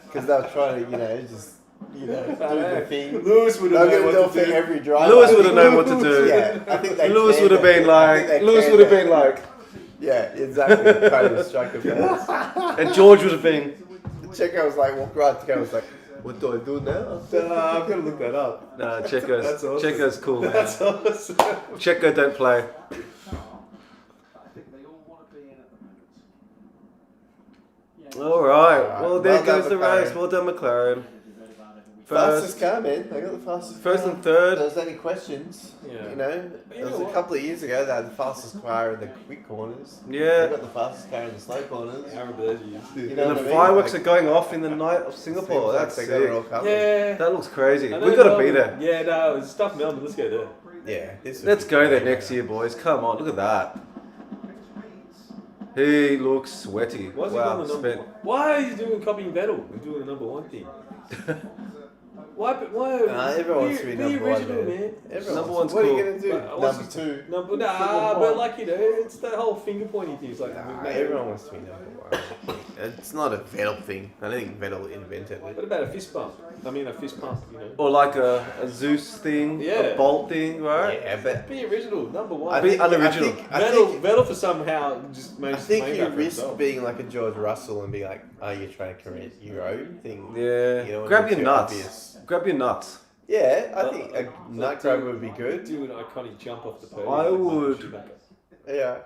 Speaker 3: Because they were trying to, just do the thing.
Speaker 2: Lewis would
Speaker 3: They're
Speaker 2: have
Speaker 3: going
Speaker 2: known
Speaker 3: to do a
Speaker 2: what to
Speaker 3: thing
Speaker 2: do.
Speaker 3: every drive.
Speaker 1: Lewis would have known what to do.
Speaker 3: Yeah, I think they
Speaker 1: Lewis
Speaker 3: canned
Speaker 1: would have
Speaker 3: it.
Speaker 1: been
Speaker 3: I think
Speaker 1: like,
Speaker 3: they
Speaker 1: Lewis
Speaker 3: canned
Speaker 1: would have
Speaker 3: it.
Speaker 1: been like,
Speaker 3: Yeah, exactly. Trying to strike a balance.
Speaker 1: and George would have been.
Speaker 3: Checo was like, walk right to go. Was like, what do I do now?
Speaker 2: I'm gonna look that up.
Speaker 1: Nah,
Speaker 2: That's
Speaker 1: Checo's
Speaker 2: awesome.
Speaker 1: Checo's cool, man.
Speaker 2: That's awesome.
Speaker 1: Checo don't play.
Speaker 5: I think they all want to be in at the moment.
Speaker 1: All right. Well, there
Speaker 3: Well done,
Speaker 1: goes the
Speaker 3: McLaren.
Speaker 1: race. Well done, McLaren.
Speaker 3: Fastest car, man. I got the fastest.
Speaker 1: First
Speaker 3: car.
Speaker 1: and third.
Speaker 3: There was any questions?
Speaker 2: Yeah.
Speaker 3: It was a couple of years ago. They had the fastest car in the quick corners. They
Speaker 1: Yeah.
Speaker 3: got the fastest car in the slow corners.
Speaker 2: I remember those years.
Speaker 3: You know
Speaker 1: And
Speaker 3: what
Speaker 1: the
Speaker 3: I mean?
Speaker 1: fireworks
Speaker 3: Like,
Speaker 1: are going off in the night of
Speaker 3: seems
Speaker 1: Singapore.
Speaker 3: like
Speaker 1: That's
Speaker 3: they got it all
Speaker 1: sick.
Speaker 3: covered.
Speaker 2: Yeah.
Speaker 1: That looks crazy.
Speaker 2: I know
Speaker 1: We've got to be
Speaker 2: Melbourne-
Speaker 1: there.
Speaker 2: Yeah, no, it's stuff Melbourne. Let's go there.
Speaker 3: Yeah. This
Speaker 1: Let's
Speaker 3: would
Speaker 1: go
Speaker 3: be
Speaker 1: there
Speaker 3: great.
Speaker 1: next year, boys. Come on, look at that. He looks sweaty.
Speaker 2: Why's he
Speaker 1: Wow,
Speaker 2: doing the number
Speaker 1: spent.
Speaker 2: one? Why are you doing copying Vettel? He's doing the number one thing. Why?
Speaker 3: Everyone wants to be number one,
Speaker 2: original,
Speaker 3: man. Everyone
Speaker 1: Number
Speaker 3: wants-
Speaker 1: one's
Speaker 3: What are
Speaker 1: cool.
Speaker 3: you going to do?
Speaker 2: But what's
Speaker 3: Number
Speaker 2: he-
Speaker 3: two.
Speaker 2: Number,
Speaker 3: Number
Speaker 2: but
Speaker 3: one.
Speaker 2: like, it's that whole finger pointing thing. It's like,
Speaker 3: Everyone wants to be number one. It's not a Vettel thing. I don't think Vettel invented
Speaker 2: What
Speaker 3: it.
Speaker 2: about a fist bump? I mean, a fist pump,
Speaker 1: Or like a Zeus thing,
Speaker 2: Yeah.
Speaker 1: a Bolt thing, right?
Speaker 3: Yeah, but
Speaker 2: Be original, number one.
Speaker 3: I
Speaker 1: Be
Speaker 3: think,
Speaker 1: unoriginal.
Speaker 2: Vettel for somehow just made
Speaker 3: I think
Speaker 2: made
Speaker 3: you
Speaker 2: that for
Speaker 3: risk
Speaker 2: himself.
Speaker 3: being like a George Russell and be like, oh, you're trying to create your own thing.
Speaker 1: Yeah.
Speaker 3: You know,
Speaker 1: Grab
Speaker 3: it's
Speaker 1: your
Speaker 3: too
Speaker 1: nuts.
Speaker 3: obvious.
Speaker 1: Grab your nuts.
Speaker 3: Yeah, I think a nut grab would be good.
Speaker 2: Do an iconic jump off the podium.
Speaker 1: I
Speaker 2: like
Speaker 1: would-
Speaker 2: Schumacher.
Speaker 3: Yeah.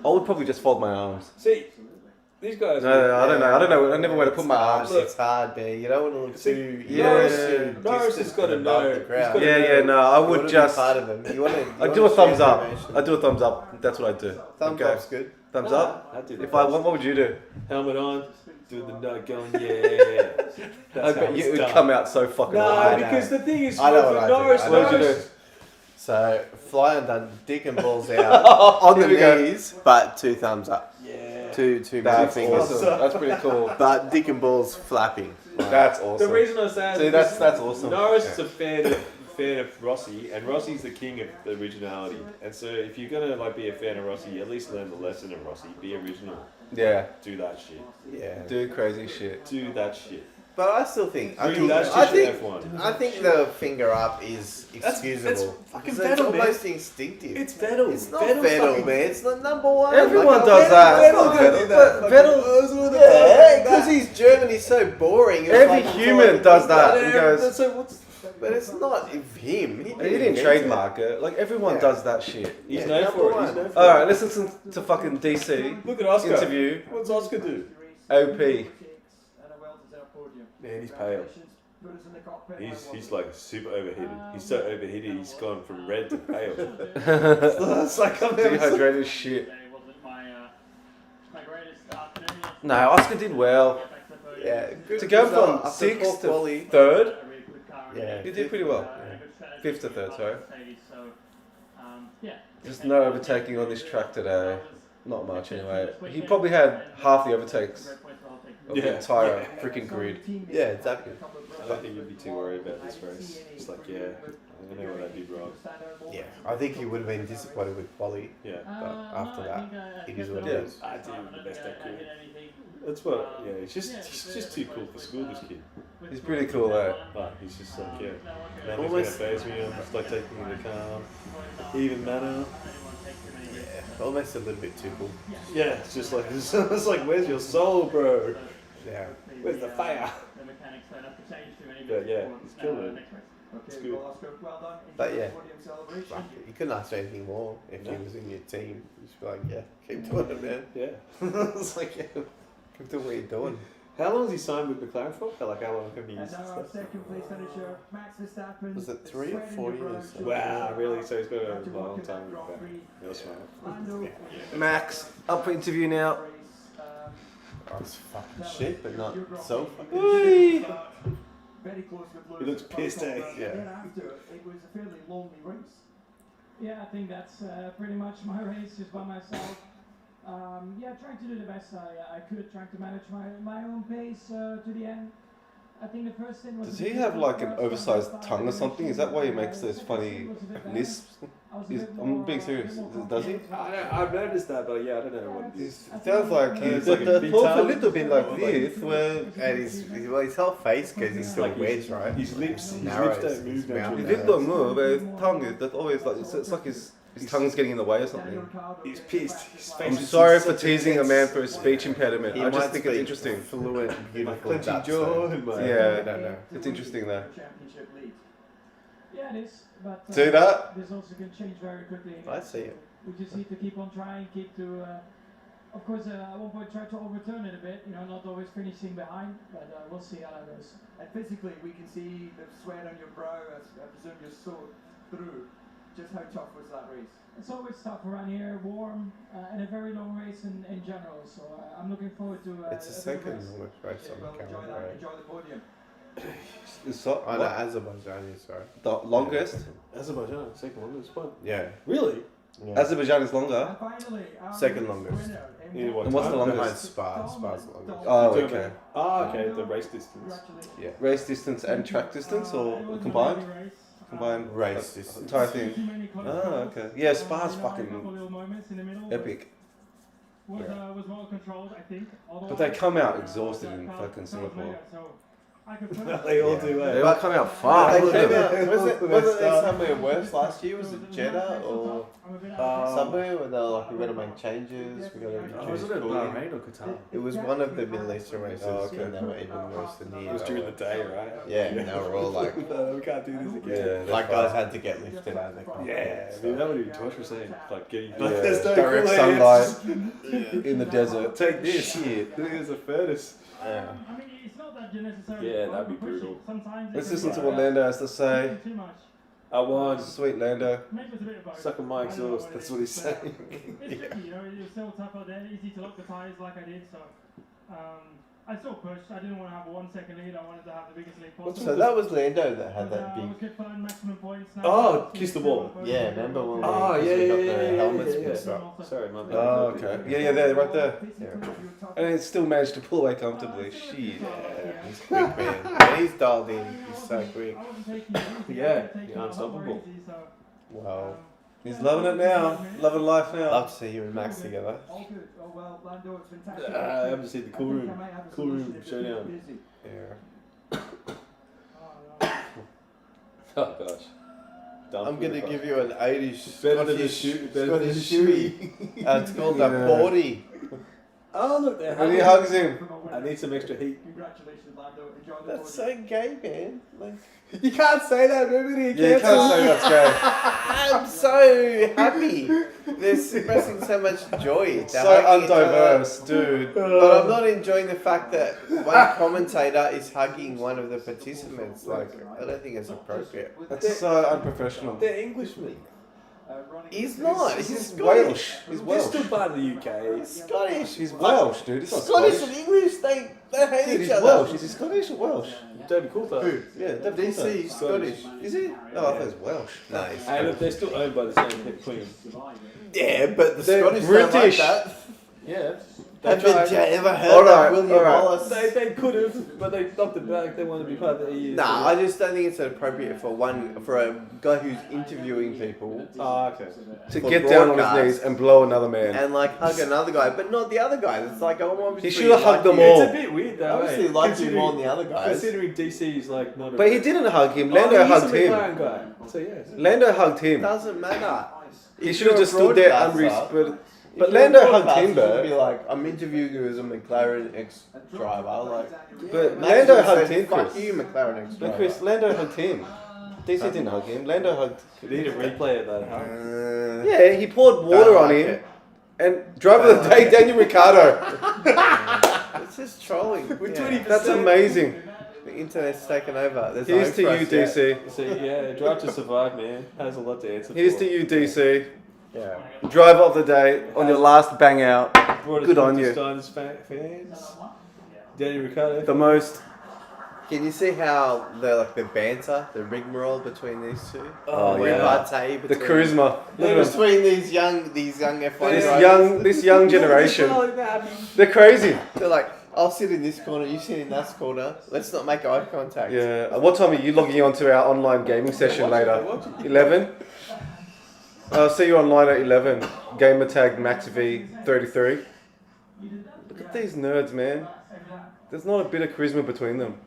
Speaker 1: I would probably just fold my arms.
Speaker 2: See, these guys.
Speaker 1: No, I don't know. I don't know. I never want to put my arms.
Speaker 3: It's hard, man. You don't want to look
Speaker 2: See,
Speaker 3: too.
Speaker 1: Yeah.
Speaker 2: Norris has got to know.
Speaker 3: The crowd.
Speaker 2: He's gotta
Speaker 1: Yeah, no. I
Speaker 3: You
Speaker 1: would
Speaker 3: wanna
Speaker 1: just.
Speaker 3: be part of them. You want to.
Speaker 1: I do a thumbs up. I do a thumbs up. That's what I do.
Speaker 3: Thumbs
Speaker 1: Okay.
Speaker 3: up's good.
Speaker 1: Thumbs up.
Speaker 2: I do the
Speaker 1: If I,
Speaker 2: best.
Speaker 1: what would you do?
Speaker 2: Helmet on, do the nut going, yeah.
Speaker 1: I bet you it would come out so fucking
Speaker 2: No,
Speaker 1: hard.
Speaker 2: because the thing is,
Speaker 3: I know what I do.
Speaker 2: Norris,
Speaker 3: I know
Speaker 1: what you do.
Speaker 3: So fly undone, dick and balls out
Speaker 1: On
Speaker 3: on
Speaker 1: the
Speaker 3: the knees, but two thumbs up.
Speaker 2: Yeah.
Speaker 3: Two middle
Speaker 1: That's
Speaker 3: fingers.
Speaker 1: awesome. That's pretty cool.
Speaker 3: But dick and balls flapping.
Speaker 1: That's
Speaker 2: The
Speaker 1: awesome.
Speaker 2: reason I say
Speaker 1: See, that's awesome.
Speaker 2: Norris is a fan of Rossi, and Rossi's the king of originality. And so, if you're gonna be a fan of Rossi, at least learn the lesson of Rossi. Be original.
Speaker 1: Yeah.
Speaker 2: Do that shit.
Speaker 3: Yeah.
Speaker 1: Do crazy shit.
Speaker 2: Do that shit.
Speaker 3: But I still think. I
Speaker 2: Do
Speaker 3: think,
Speaker 2: that
Speaker 3: I
Speaker 2: shit
Speaker 3: think,
Speaker 2: in F1.
Speaker 3: I think the finger up is
Speaker 2: That's
Speaker 3: excusable.
Speaker 2: fucking
Speaker 3: It's
Speaker 2: Vettel, man.
Speaker 3: almost instinctive.
Speaker 2: It's Vettel.
Speaker 3: It's not Vettel,
Speaker 2: fucking-
Speaker 3: man. It's not number one.
Speaker 1: Everyone
Speaker 3: Like,
Speaker 1: does
Speaker 3: Vettel-
Speaker 1: that.
Speaker 3: Vettel
Speaker 1: But
Speaker 3: can do that.
Speaker 1: Vettel-
Speaker 3: Yeah, because he's German. He's so boring. It's
Speaker 1: Every
Speaker 3: like-
Speaker 1: human does that.
Speaker 2: But,
Speaker 1: And goes,
Speaker 2: so what's,
Speaker 3: But it's not him. He
Speaker 1: he didn't
Speaker 3: invent
Speaker 1: trademark it. Like everyone
Speaker 3: Yeah.
Speaker 1: does that shit.
Speaker 2: he's
Speaker 3: Yeah,
Speaker 2: known
Speaker 3: number
Speaker 2: for it.
Speaker 3: one.
Speaker 2: He's known for
Speaker 1: All
Speaker 2: it.
Speaker 1: right, let's listen to fucking DC
Speaker 2: Look at Oscar.
Speaker 1: interview.
Speaker 2: What's Oscar do?
Speaker 1: OP.
Speaker 2: Man, he's pale. He's like super overheated. He's so overheated. He's gone from red to pale. It's like I'm never.
Speaker 1: Dehydrated as shit.
Speaker 6: Today wasn't my greatest afternoon.
Speaker 1: No, Oscar did well.
Speaker 3: Yeah, good
Speaker 1: To go
Speaker 3: result
Speaker 1: from
Speaker 3: after
Speaker 1: sixth
Speaker 3: fourth
Speaker 1: to
Speaker 3: quali.
Speaker 1: third,
Speaker 3: Yeah.
Speaker 1: he did pretty well. Fifth to third, sorry.
Speaker 6: Yeah.
Speaker 1: Just no overtaking on this track today. Not much anyway. He probably had half the overtakes of the
Speaker 2: Yeah.
Speaker 1: entire freaking grid.
Speaker 3: Yeah, exactly.
Speaker 2: I don't think you'd be too worried about this race. It's like, yeah, I know what I did wrong.
Speaker 3: Yeah, I think he would have been disappointed with quali.
Speaker 2: Yeah,
Speaker 3: But after that, it is what it
Speaker 1: Yeah.
Speaker 3: is.
Speaker 2: I did the best I could. That's what. Yeah, he's just too cool for school. This kid.
Speaker 1: He's pretty cool though.
Speaker 2: But he's just like, yeah, nothing's gonna faze me. I'm just like taking the calm, even manner.
Speaker 3: Yeah, almost a little bit too cool.
Speaker 2: Yeah, it's just like it's like, where's your soul, bro?
Speaker 3: Yeah.
Speaker 2: Where's the fire? But yeah, he's killing it. It's good.
Speaker 3: But yeah, like, you couldn't ask for anything more if he was in your team. You just be like, yeah, keep doing it, man.
Speaker 2: Yeah, it's like, yeah.
Speaker 3: Keep doing what you're doing.
Speaker 2: How long has he signed with McLaren for? Like, how long have he used
Speaker 5: And our
Speaker 2: stuff?
Speaker 5: second place finisher, Max Verstappen.
Speaker 3: Was it 3 or 4 years?
Speaker 2: Wow, really? So he's got a long time with that. Real smart.
Speaker 1: Max, up for interview now.
Speaker 3: That's fucking shit, but not so fucking
Speaker 1: Whee!
Speaker 5: Very close with Lewis.
Speaker 2: He looks pissed, eh?
Speaker 3: Yeah.
Speaker 5: Then after, it was a fairly lonely race.
Speaker 7: Yeah, I think that's pretty much my race, just by myself. Yeah, trying to do the best I could, trying to manage my own pace to the end. I think the first thing was.
Speaker 1: Does he have like an oversized tongue or something? Is that why he makes those funny lisps? I'm being serious. Does he?
Speaker 2: I've noticed that, but yeah, I don't know what it is.
Speaker 1: It sounds like
Speaker 2: It's
Speaker 1: the
Speaker 2: like a big
Speaker 1: talks a
Speaker 2: tongue.
Speaker 1: little bit like this, where
Speaker 3: And his whole face goes into a wedge, right?
Speaker 2: His lips
Speaker 3: Narrows,
Speaker 2: don't move
Speaker 3: his mouth
Speaker 2: naturally.
Speaker 1: his lips don't move, but his tongue is that's always like it's like his tongue's getting in the way or something.
Speaker 2: He's pissed. His face
Speaker 1: I'm
Speaker 2: is
Speaker 1: sorry
Speaker 2: such
Speaker 1: for teasing a man for his speech impediment.
Speaker 3: He
Speaker 1: I just
Speaker 3: might
Speaker 1: think it's
Speaker 3: speak
Speaker 1: interesting.
Speaker 3: fluent,
Speaker 2: Like
Speaker 3: beautiful
Speaker 2: clenching
Speaker 3: Dutch.
Speaker 2: jaw
Speaker 3: though.
Speaker 2: and my
Speaker 1: Yeah.
Speaker 3: I don't know.
Speaker 1: It's interesting though.
Speaker 7: Championship lead. Yeah, it is. But
Speaker 1: See that?
Speaker 7: this also can change very quickly.
Speaker 3: I see it.
Speaker 7: We just need to keep on trying, keep to. Of course, at one point try to overturn it a bit. You know, not always finishing behind, but we'll see how that goes.
Speaker 5: And physically, we can see the sweat on your brow as I presume you're sore through. Just how tough was that race?
Speaker 7: It's always tough around here, warm, and a very long race in general. So I'm looking forward to.
Speaker 3: It's the
Speaker 7: a big
Speaker 3: second
Speaker 7: race.
Speaker 3: longest race on
Speaker 5: Well,
Speaker 3: the
Speaker 5: enjoy
Speaker 3: calendar,
Speaker 5: that.
Speaker 3: right?
Speaker 5: Enjoy the podium.
Speaker 1: So,
Speaker 3: Oh no,
Speaker 1: what?
Speaker 3: Azerbaijan is, sorry.
Speaker 1: The longest?
Speaker 2: Azerbaijan, second longest one.
Speaker 3: Yeah.
Speaker 2: Really?
Speaker 3: Yeah.
Speaker 1: Azerbaijan is longer.
Speaker 5: And finally, our
Speaker 3: Second
Speaker 5: race
Speaker 3: longest.
Speaker 5: winner in
Speaker 2: In what
Speaker 1: And what's the
Speaker 2: time?
Speaker 1: longest?
Speaker 3: Behind Spa. Spa's the longest.
Speaker 1: Oh,
Speaker 2: Talking
Speaker 1: okay.
Speaker 2: about- Ah, okay, the race distance.
Speaker 7: Congratulations.
Speaker 3: Yeah.
Speaker 1: Race distance and track distance, or
Speaker 7: It was a
Speaker 1: combined?
Speaker 7: lovely race.
Speaker 1: Combined
Speaker 3: Race
Speaker 1: the
Speaker 3: distance.
Speaker 1: entire
Speaker 7: Too
Speaker 1: thing.
Speaker 7: many close
Speaker 1: Oh,
Speaker 7: calls.
Speaker 1: okay. Yeah, Spa's
Speaker 7: You know, a couple
Speaker 1: fucking
Speaker 7: little moments in the middle,
Speaker 1: epic.
Speaker 7: Was well controlled, I think.
Speaker 1: But they come out exhausted in fucking Singapore.
Speaker 2: They all do,
Speaker 1: They
Speaker 2: eh?
Speaker 1: all come out
Speaker 3: They
Speaker 1: fast.
Speaker 3: came out, wasn't there somewhere worse last year? Was it Jeddah or somewhere where they were like, we're going to make changes, we're going to
Speaker 2: Oh,
Speaker 3: reduce
Speaker 2: was it at
Speaker 3: cooling?
Speaker 2: Bahrain or Qatar?
Speaker 3: It was one of the Middle Eastern races,
Speaker 1: Oh, okay.
Speaker 3: and they were even worse than
Speaker 2: It
Speaker 3: here.
Speaker 2: was during the day, right?
Speaker 3: Yeah, and they were all like,
Speaker 2: No, we can't do this again.
Speaker 1: Yeah, they're
Speaker 3: like guys
Speaker 1: fast.
Speaker 3: had to get lifted out of the car.
Speaker 2: Yeah, I mean, that would be torturous, eh? Like getting
Speaker 1: Yeah,
Speaker 2: there's no
Speaker 1: direct
Speaker 2: cool
Speaker 1: sunlight in the desert.
Speaker 2: Take this.
Speaker 1: Shit.
Speaker 2: There's a furnace.
Speaker 3: Yeah.
Speaker 7: I mean, it's not that you're necessarily
Speaker 2: Yeah, that'd be
Speaker 7: overpushing.
Speaker 2: brutal.
Speaker 7: Sometimes
Speaker 1: Let's
Speaker 7: it
Speaker 1: listen
Speaker 7: can
Speaker 1: to
Speaker 7: be
Speaker 1: what Lando has to say.
Speaker 7: too much.
Speaker 2: I won.
Speaker 1: Sweet Lando.
Speaker 7: Maybe it's a bit of both.
Speaker 2: Sucking my
Speaker 7: I don't know
Speaker 2: exhaust.
Speaker 7: it
Speaker 2: That's
Speaker 7: is,
Speaker 2: what he's
Speaker 7: but,
Speaker 2: saying.
Speaker 7: It's tricky, you know. You're still tough out there. Easy to lock the tires like I did. So I still pushed. I didn't want to have a 1 second lead. I wanted to have the biggest lead possible.
Speaker 3: So that was Lando that had
Speaker 7: But,
Speaker 3: that
Speaker 7: I was
Speaker 3: big.
Speaker 7: good for maximum points now.
Speaker 2: Oh, kiss the wall.
Speaker 3: Yeah, remember when we,
Speaker 2: Oh,
Speaker 3: 'cause
Speaker 2: yeah,
Speaker 3: we got
Speaker 2: yeah,
Speaker 3: the
Speaker 2: yeah,
Speaker 3: helmets
Speaker 2: yeah,
Speaker 3: mixed
Speaker 2: yeah.
Speaker 3: up?
Speaker 2: Sorry, my bad.
Speaker 1: Oh, okay. Yeah, they're right there.
Speaker 3: Yeah.
Speaker 1: And it still managed to pull away comfortably. Shit.
Speaker 3: He's quick, man. And he's dialed in. He's so quick.
Speaker 2: Yeah, you're unstoppable.
Speaker 3: Wow.
Speaker 1: He's loving it now. Loving life now.
Speaker 3: Love to see you and Max together.
Speaker 5: All good. Oh well, Lando, it's fantastic.
Speaker 2: I haven't seen the cool room.
Speaker 5: I might have a
Speaker 2: Cool room
Speaker 5: solution if you're
Speaker 2: showdown.
Speaker 5: busy.
Speaker 3: Yeah.
Speaker 2: Oh gosh. Done
Speaker 3: I'm
Speaker 2: for
Speaker 3: gonna
Speaker 2: the
Speaker 3: give you an 80s
Speaker 2: Better than the
Speaker 3: Scottish,
Speaker 2: shoe- better than the
Speaker 3: Scottish shoey. It's called
Speaker 1: Yeah.
Speaker 3: the 40.
Speaker 2: Oh look, they're
Speaker 1: And he
Speaker 2: hugging.
Speaker 1: hugs him.
Speaker 2: I need some extra heat.
Speaker 5: Congratulations, Lando. Enjoy the
Speaker 3: That's
Speaker 5: podium.
Speaker 3: so gay, man. Like,
Speaker 2: You can't say that, remember?
Speaker 1: Yeah, you can't say that's gay.
Speaker 3: I'm so happy. They're expressing so much joy. They're
Speaker 1: So
Speaker 3: hugging each other.
Speaker 1: undiverse, dude.
Speaker 3: But I'm not enjoying the fact that one commentator is hugging one of the participants. Like, I don't think it's appropriate.
Speaker 1: That's so unprofessional.
Speaker 2: They're Englishmen.
Speaker 3: He's not. He's
Speaker 1: He's
Speaker 3: Scottish.
Speaker 1: Welsh. He's
Speaker 2: They're
Speaker 1: Welsh.
Speaker 2: still part of the UK.
Speaker 3: Scottish.
Speaker 1: He's Welsh, dude. He's not
Speaker 3: Scottish
Speaker 1: Scottish.
Speaker 3: and English, they hate
Speaker 1: Dude,
Speaker 3: each
Speaker 1: he's
Speaker 3: other.
Speaker 1: Welsh. Is he Scottish or Welsh?
Speaker 2: David Coulthard.
Speaker 3: Who?
Speaker 1: Yeah, David
Speaker 3: DC,
Speaker 1: Coulthard.
Speaker 3: he's Scottish.
Speaker 1: Is he? Oh, I thought he was Welsh.
Speaker 3: No, he's
Speaker 2: And look, they're still owned by the same queen.
Speaker 3: Yeah, but the
Speaker 1: They're
Speaker 3: Scottish
Speaker 1: British.
Speaker 3: don't like that.
Speaker 2: Yeah.
Speaker 3: Have you ever heard
Speaker 1: Alright,
Speaker 3: of William
Speaker 1: alright.
Speaker 3: Wallace?
Speaker 2: They could have, but they knocked it back. They want to be part of the EU.
Speaker 3: Nah, I just don't think it's appropriate for a guy who's interviewing people
Speaker 2: Ah, okay.
Speaker 1: To
Speaker 3: For
Speaker 1: get down on
Speaker 3: broadcast.
Speaker 1: his knees and blow another man.
Speaker 3: and like hug another guy, but not the other guy. It's like, oh, obviously
Speaker 1: He should have hugged them
Speaker 3: you.
Speaker 1: all.
Speaker 2: It's a bit weird though.
Speaker 3: Obviously,
Speaker 2: eh?
Speaker 3: like you more than the other guys.
Speaker 2: Considering DC is like not a.
Speaker 1: But he didn't hug him.
Speaker 2: Oh,
Speaker 1: Lando
Speaker 2: he's
Speaker 1: hugged
Speaker 2: a
Speaker 1: him.
Speaker 2: McLaren guy. So yes.
Speaker 1: Lando hugged him.
Speaker 3: Doesn't matter.
Speaker 1: He
Speaker 3: If
Speaker 1: should have
Speaker 3: you're
Speaker 1: just
Speaker 3: a
Speaker 1: stood there
Speaker 3: broadcaster-
Speaker 1: unrestricted.
Speaker 3: if
Speaker 1: But
Speaker 3: you're a
Speaker 1: Lando hugged
Speaker 3: broadcaster,
Speaker 1: him,
Speaker 3: you should be
Speaker 1: bro.
Speaker 3: like, I'm interviewing you as a McLaren ex-driver. Like,
Speaker 1: But
Speaker 3: Max
Speaker 1: Lando
Speaker 3: would've
Speaker 1: hugged
Speaker 3: said,
Speaker 1: him,
Speaker 3: Fuck
Speaker 1: Chris.
Speaker 3: you, McLaren ex-driver.
Speaker 1: No, Chris, Lando hugged him. DC didn't hug him. Lando hugged.
Speaker 2: We need a replay of that, huh?
Speaker 1: Yeah, he poured water
Speaker 3: Don't
Speaker 1: on
Speaker 3: like
Speaker 1: him.
Speaker 3: it.
Speaker 1: And driver of the day, Daniel Ricciardo.
Speaker 3: It's just trolling.
Speaker 2: We're
Speaker 3: Yeah.
Speaker 2: 20%.
Speaker 1: That's amazing.
Speaker 3: The internet's taken over. There's
Speaker 1: Here's
Speaker 3: no
Speaker 1: to you,
Speaker 3: hope for us yet.
Speaker 1: DC.
Speaker 2: So yeah, Drive to Survive, man, has a lot to answer
Speaker 1: Here's
Speaker 2: for.
Speaker 1: to you, DC.
Speaker 3: Yeah.
Speaker 1: Driver of the day on your last bang out.
Speaker 2: Brought us
Speaker 1: Good
Speaker 2: back
Speaker 1: on
Speaker 2: to
Speaker 1: you.
Speaker 2: Steiner's fans. Danny Ricciardo.
Speaker 1: The most
Speaker 3: Can you see how the banter, the rigmarole between these two?
Speaker 1: Oh, yeah.
Speaker 3: Repartee
Speaker 1: The
Speaker 3: between,
Speaker 1: charisma. Look at them.
Speaker 3: between these young F1
Speaker 1: This
Speaker 3: drivers.
Speaker 1: this young generation. They're crazy.
Speaker 3: They're like, I'll sit in this corner, you sit in that corner. Let's not make eye contact.
Speaker 1: Yeah. What time are you logging on to our online gaming session later? 11? I'll see you online at 11. Gamer tag MaxV33. Look at these nerds, man. There's not a bit of charisma between them.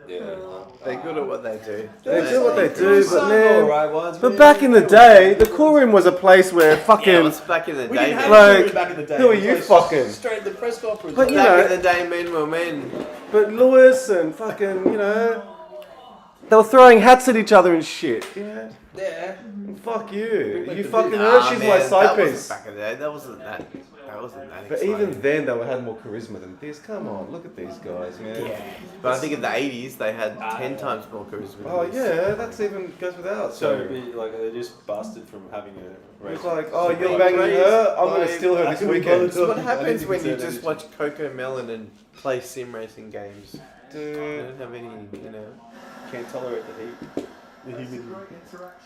Speaker 2: Yeah.
Speaker 3: They're good at what they do.
Speaker 1: They do what they do, but
Speaker 2: Some
Speaker 1: man.
Speaker 2: alright ones,
Speaker 1: But
Speaker 2: man.
Speaker 1: back in the day, the cool room was a place where
Speaker 3: Yeah,
Speaker 1: fucking.
Speaker 3: it was back in the
Speaker 2: We
Speaker 3: day.
Speaker 2: didn't have
Speaker 3: man.
Speaker 1: Like,
Speaker 2: like, back in the day.
Speaker 1: who are
Speaker 2: It was
Speaker 1: you
Speaker 2: like
Speaker 1: fucking?
Speaker 2: Straight to the press conference.
Speaker 1: But, you
Speaker 3: Back
Speaker 1: know-
Speaker 3: in the day, men were men.
Speaker 1: But Lewis and fucking, they were throwing hats at each other and shit. Yeah.
Speaker 2: Yeah.
Speaker 1: Fuck you. You
Speaker 2: the
Speaker 1: fucking
Speaker 2: big-
Speaker 1: heard she's my side
Speaker 3: that wasn't
Speaker 1: piece.
Speaker 3: back in the day. That wasn't that
Speaker 1: But
Speaker 3: exciting.
Speaker 1: even then, they had more charisma than this. Come on, look at these guys, man.
Speaker 3: Yeah. But I think in the 80s, they had 10 times more charisma. than
Speaker 1: Oh
Speaker 3: this.
Speaker 1: yeah, that's even goes without.
Speaker 2: So
Speaker 1: So
Speaker 2: it'd be like they just busted from having a race.
Speaker 1: it's like, oh,
Speaker 3: So
Speaker 1: you're
Speaker 3: big
Speaker 1: banging
Speaker 3: race,
Speaker 1: her. I'm gonna
Speaker 3: like,
Speaker 1: steal her this
Speaker 2: I can be
Speaker 1: weekend.
Speaker 2: bothered.
Speaker 3: So what
Speaker 2: I
Speaker 3: happens
Speaker 2: didn't
Speaker 3: when you
Speaker 2: consider
Speaker 3: just
Speaker 2: it.
Speaker 3: watch Coco Melon and play sim racing games? You
Speaker 1: Dude,
Speaker 3: don't have any,
Speaker 2: Can't tolerate the heat. The humidity.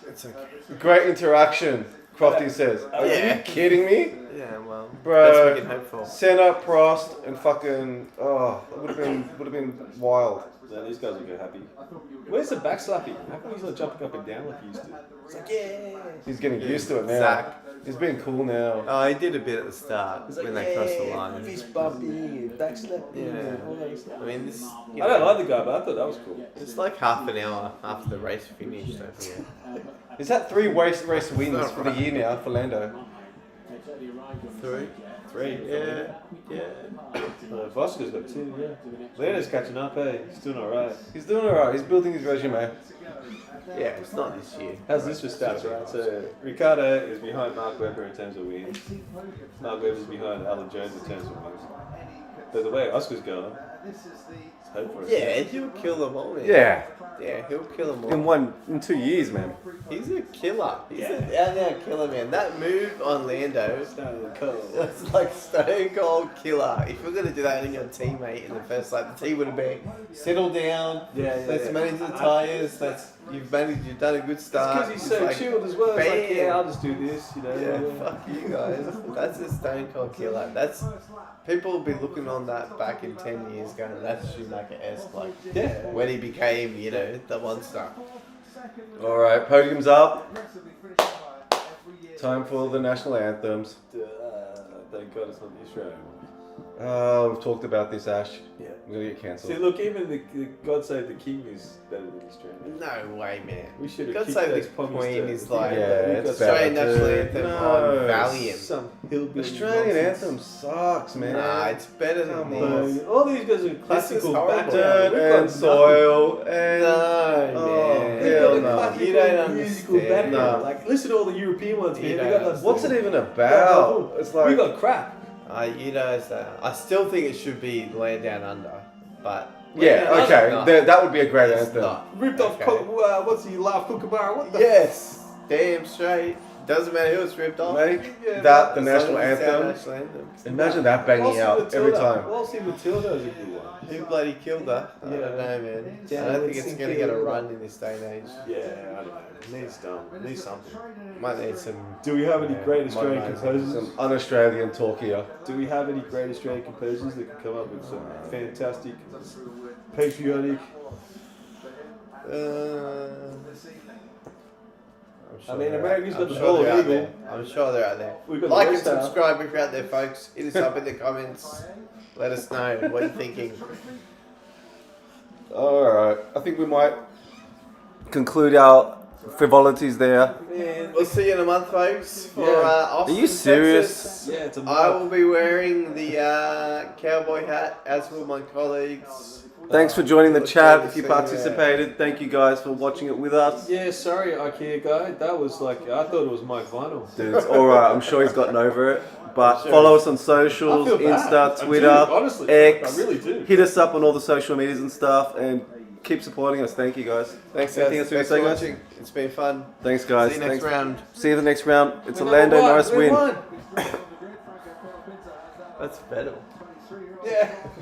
Speaker 3: It's okay.
Speaker 1: great interaction. Crofty says. Are
Speaker 3: Yeah.
Speaker 1: you kidding me?
Speaker 3: Yeah, well,
Speaker 1: Bro.
Speaker 3: that's what we can hope for.
Speaker 1: Senna, Prost, and fucking that would have been wild.
Speaker 2: So these guys will go happy. Where's the back slapping? How come he's not jumping up and down like he used to? It's like, yeah.
Speaker 1: He's getting used to it now.
Speaker 3: Zach.
Speaker 1: He's being cool now.
Speaker 3: Oh, he did a bit at the start
Speaker 2: It's like,
Speaker 3: when they crossed the
Speaker 2: yeah,
Speaker 3: line.
Speaker 2: fist bumping and back slapping
Speaker 3: Yeah.
Speaker 2: and all that stuff.
Speaker 3: I mean, this.
Speaker 2: I don't like the guy, but I thought that was cool.
Speaker 3: It's like half an hour after the race finished, don't forget.
Speaker 1: Is that 3 race wins for the year now for Lando?
Speaker 3: 3? Yeah.
Speaker 2: Voska's got 2, yeah. Leonard's catching up, hey. He's doing alright.
Speaker 1: He's doing alright. He's building his resume.
Speaker 3: Yeah, it's not this year.
Speaker 2: How's this for stats, right? So, Ricciardo is behind Mark Webber in terms of wins. Mark Webber's behind Alan Jones in terms of wins. But the way Oscar's going, it's hope for us.
Speaker 3: Yeah, he'll kill them all. Man.
Speaker 1: Yeah.
Speaker 3: Yeah, he'll kill them all.
Speaker 1: In 2 years, man.
Speaker 3: He's a killer. He's an out-and-out killer, man. That move on Lando,
Speaker 2: Cold.
Speaker 3: that's like stone cold killer. If you're going to do that on your teammate in the first lap, the team would have been settle down. Let's manage the tyres. You've done a good start.
Speaker 2: Because he's so
Speaker 3: like,
Speaker 2: chilled as well. It's like,
Speaker 3: bam.
Speaker 2: yeah, I'll just do this,
Speaker 3: Yeah, fuck you guys. That's a stone cold killer. People will be looking on that back in 10 years going, that's Schumacher-esque, like when he became, the monster.
Speaker 1: Alright, podium's up. Time for the national anthems.
Speaker 2: Thank God it's not the Australian one.
Speaker 1: We've talked about this, Ash.
Speaker 2: Yeah.
Speaker 1: We're gonna get
Speaker 2: See,
Speaker 1: cancelled.
Speaker 2: look, even the God Save the King is better than the Australian.
Speaker 3: No way, man.
Speaker 2: We should have
Speaker 3: God
Speaker 2: kicked
Speaker 3: Save
Speaker 2: those
Speaker 3: the
Speaker 2: pommies
Speaker 3: Queen
Speaker 2: to-
Speaker 3: is like
Speaker 1: it's
Speaker 3: Australian
Speaker 1: better,
Speaker 3: national
Speaker 1: dude.
Speaker 3: anthem
Speaker 1: No.
Speaker 3: on Valiant.
Speaker 2: Some hillbilly
Speaker 1: Australian
Speaker 2: nonsense.
Speaker 1: anthem sucks, man.
Speaker 3: Nah, it's better than
Speaker 1: Come
Speaker 3: these.
Speaker 2: All these guys are classical
Speaker 3: horrible.
Speaker 2: background.
Speaker 1: Dirt
Speaker 2: We've got
Speaker 1: and soil and
Speaker 3: No,
Speaker 1: Oh,
Speaker 3: man.
Speaker 2: We've
Speaker 1: hell
Speaker 2: got a
Speaker 1: no.
Speaker 2: classical
Speaker 3: You don't
Speaker 2: musical
Speaker 3: understand.
Speaker 2: background.
Speaker 1: No.
Speaker 2: Like, listen to all the European ones, man.
Speaker 3: You
Speaker 2: They
Speaker 3: don't
Speaker 2: got like,
Speaker 3: understand.
Speaker 1: what's it even about? It's like
Speaker 2: we got crap.
Speaker 3: I still think it should be Land Down Under, but
Speaker 1: yeah,
Speaker 3: Land Down
Speaker 1: okay,
Speaker 3: Under,
Speaker 1: that would be a great
Speaker 3: it's
Speaker 1: anthem.
Speaker 3: not.
Speaker 2: Ripped off,
Speaker 3: Okay.
Speaker 2: what's he, Laugh Kookaburra? What the
Speaker 3: Yes, damn straight. Doesn't matter who it's ripped off.
Speaker 1: Make
Speaker 2: Yeah,
Speaker 1: that the
Speaker 3: As long
Speaker 1: national
Speaker 3: as it's our
Speaker 1: anthem.
Speaker 3: national anthem.
Speaker 1: Imagine that banging
Speaker 2: Waltzing
Speaker 1: out every
Speaker 2: Matilda.
Speaker 1: time.
Speaker 2: Waltzing Matilda is a good one.
Speaker 3: Who bloody killed her? I
Speaker 2: Yeah.
Speaker 3: don't know, man.
Speaker 2: Yeah,
Speaker 3: I don't think
Speaker 2: it's
Speaker 3: it's gonna get a
Speaker 2: Matilda.
Speaker 3: run in this day and age.
Speaker 2: Yeah, I don't know. It needs something.
Speaker 3: Might need some.
Speaker 2: Do we have any great Australian
Speaker 3: modernising.
Speaker 2: composers?
Speaker 1: Some un-Australian talk here.
Speaker 2: Do we have any great Australian composers that can come up with some fantastic, patriotic? I mean, America's got the ball
Speaker 3: they're out
Speaker 2: eagle.
Speaker 3: there. I'm sure they're out there.
Speaker 2: We've got the
Speaker 3: Like and
Speaker 2: West Ham.
Speaker 3: subscribe if you're out there, folks. Hit us up in the comments. Let us know what you're thinking.
Speaker 1: Alright, I think we might conclude our frivolities there.
Speaker 3: We'll see you in a month, folks. For
Speaker 2: Yeah.
Speaker 3: Austin,
Speaker 1: Are you serious?
Speaker 3: Texas.
Speaker 2: Yeah, it's a
Speaker 3: I will be wearing the cowboy hat, as will my colleagues.
Speaker 1: Thanks for joining the
Speaker 3: Look
Speaker 1: chat.
Speaker 3: forward
Speaker 1: If
Speaker 3: to
Speaker 1: you
Speaker 3: seeing
Speaker 1: participated, thank you guys for watching it with us.
Speaker 2: Yeah, sorry, IKEA guy. That was like, I thought it was Mike Vinall.
Speaker 1: Dude, it's alright. I'm sure he's gotten over it. But
Speaker 3: Sure.
Speaker 1: follow us on socials,
Speaker 2: I feel bad.
Speaker 1: Insta,
Speaker 2: I
Speaker 1: Twitter,
Speaker 2: do, honestly.
Speaker 1: X.
Speaker 2: I really do.
Speaker 1: Hit us up on all the social medias and stuff, and keep supporting us. Thank you guys.
Speaker 3: Thanks,
Speaker 1: Anything
Speaker 3: guys.
Speaker 1: else
Speaker 3: Thanks
Speaker 1: we
Speaker 3: for
Speaker 1: can say, guys?
Speaker 3: watching. It's been fun.
Speaker 1: Thanks, guys.
Speaker 3: See you next
Speaker 1: Thanks.
Speaker 3: round.
Speaker 1: See you the next round. It's a
Speaker 2: We're
Speaker 1: Lando
Speaker 2: number one.
Speaker 1: Norris
Speaker 2: We
Speaker 1: win.
Speaker 2: won.
Speaker 3: That's better.
Speaker 2: Yeah.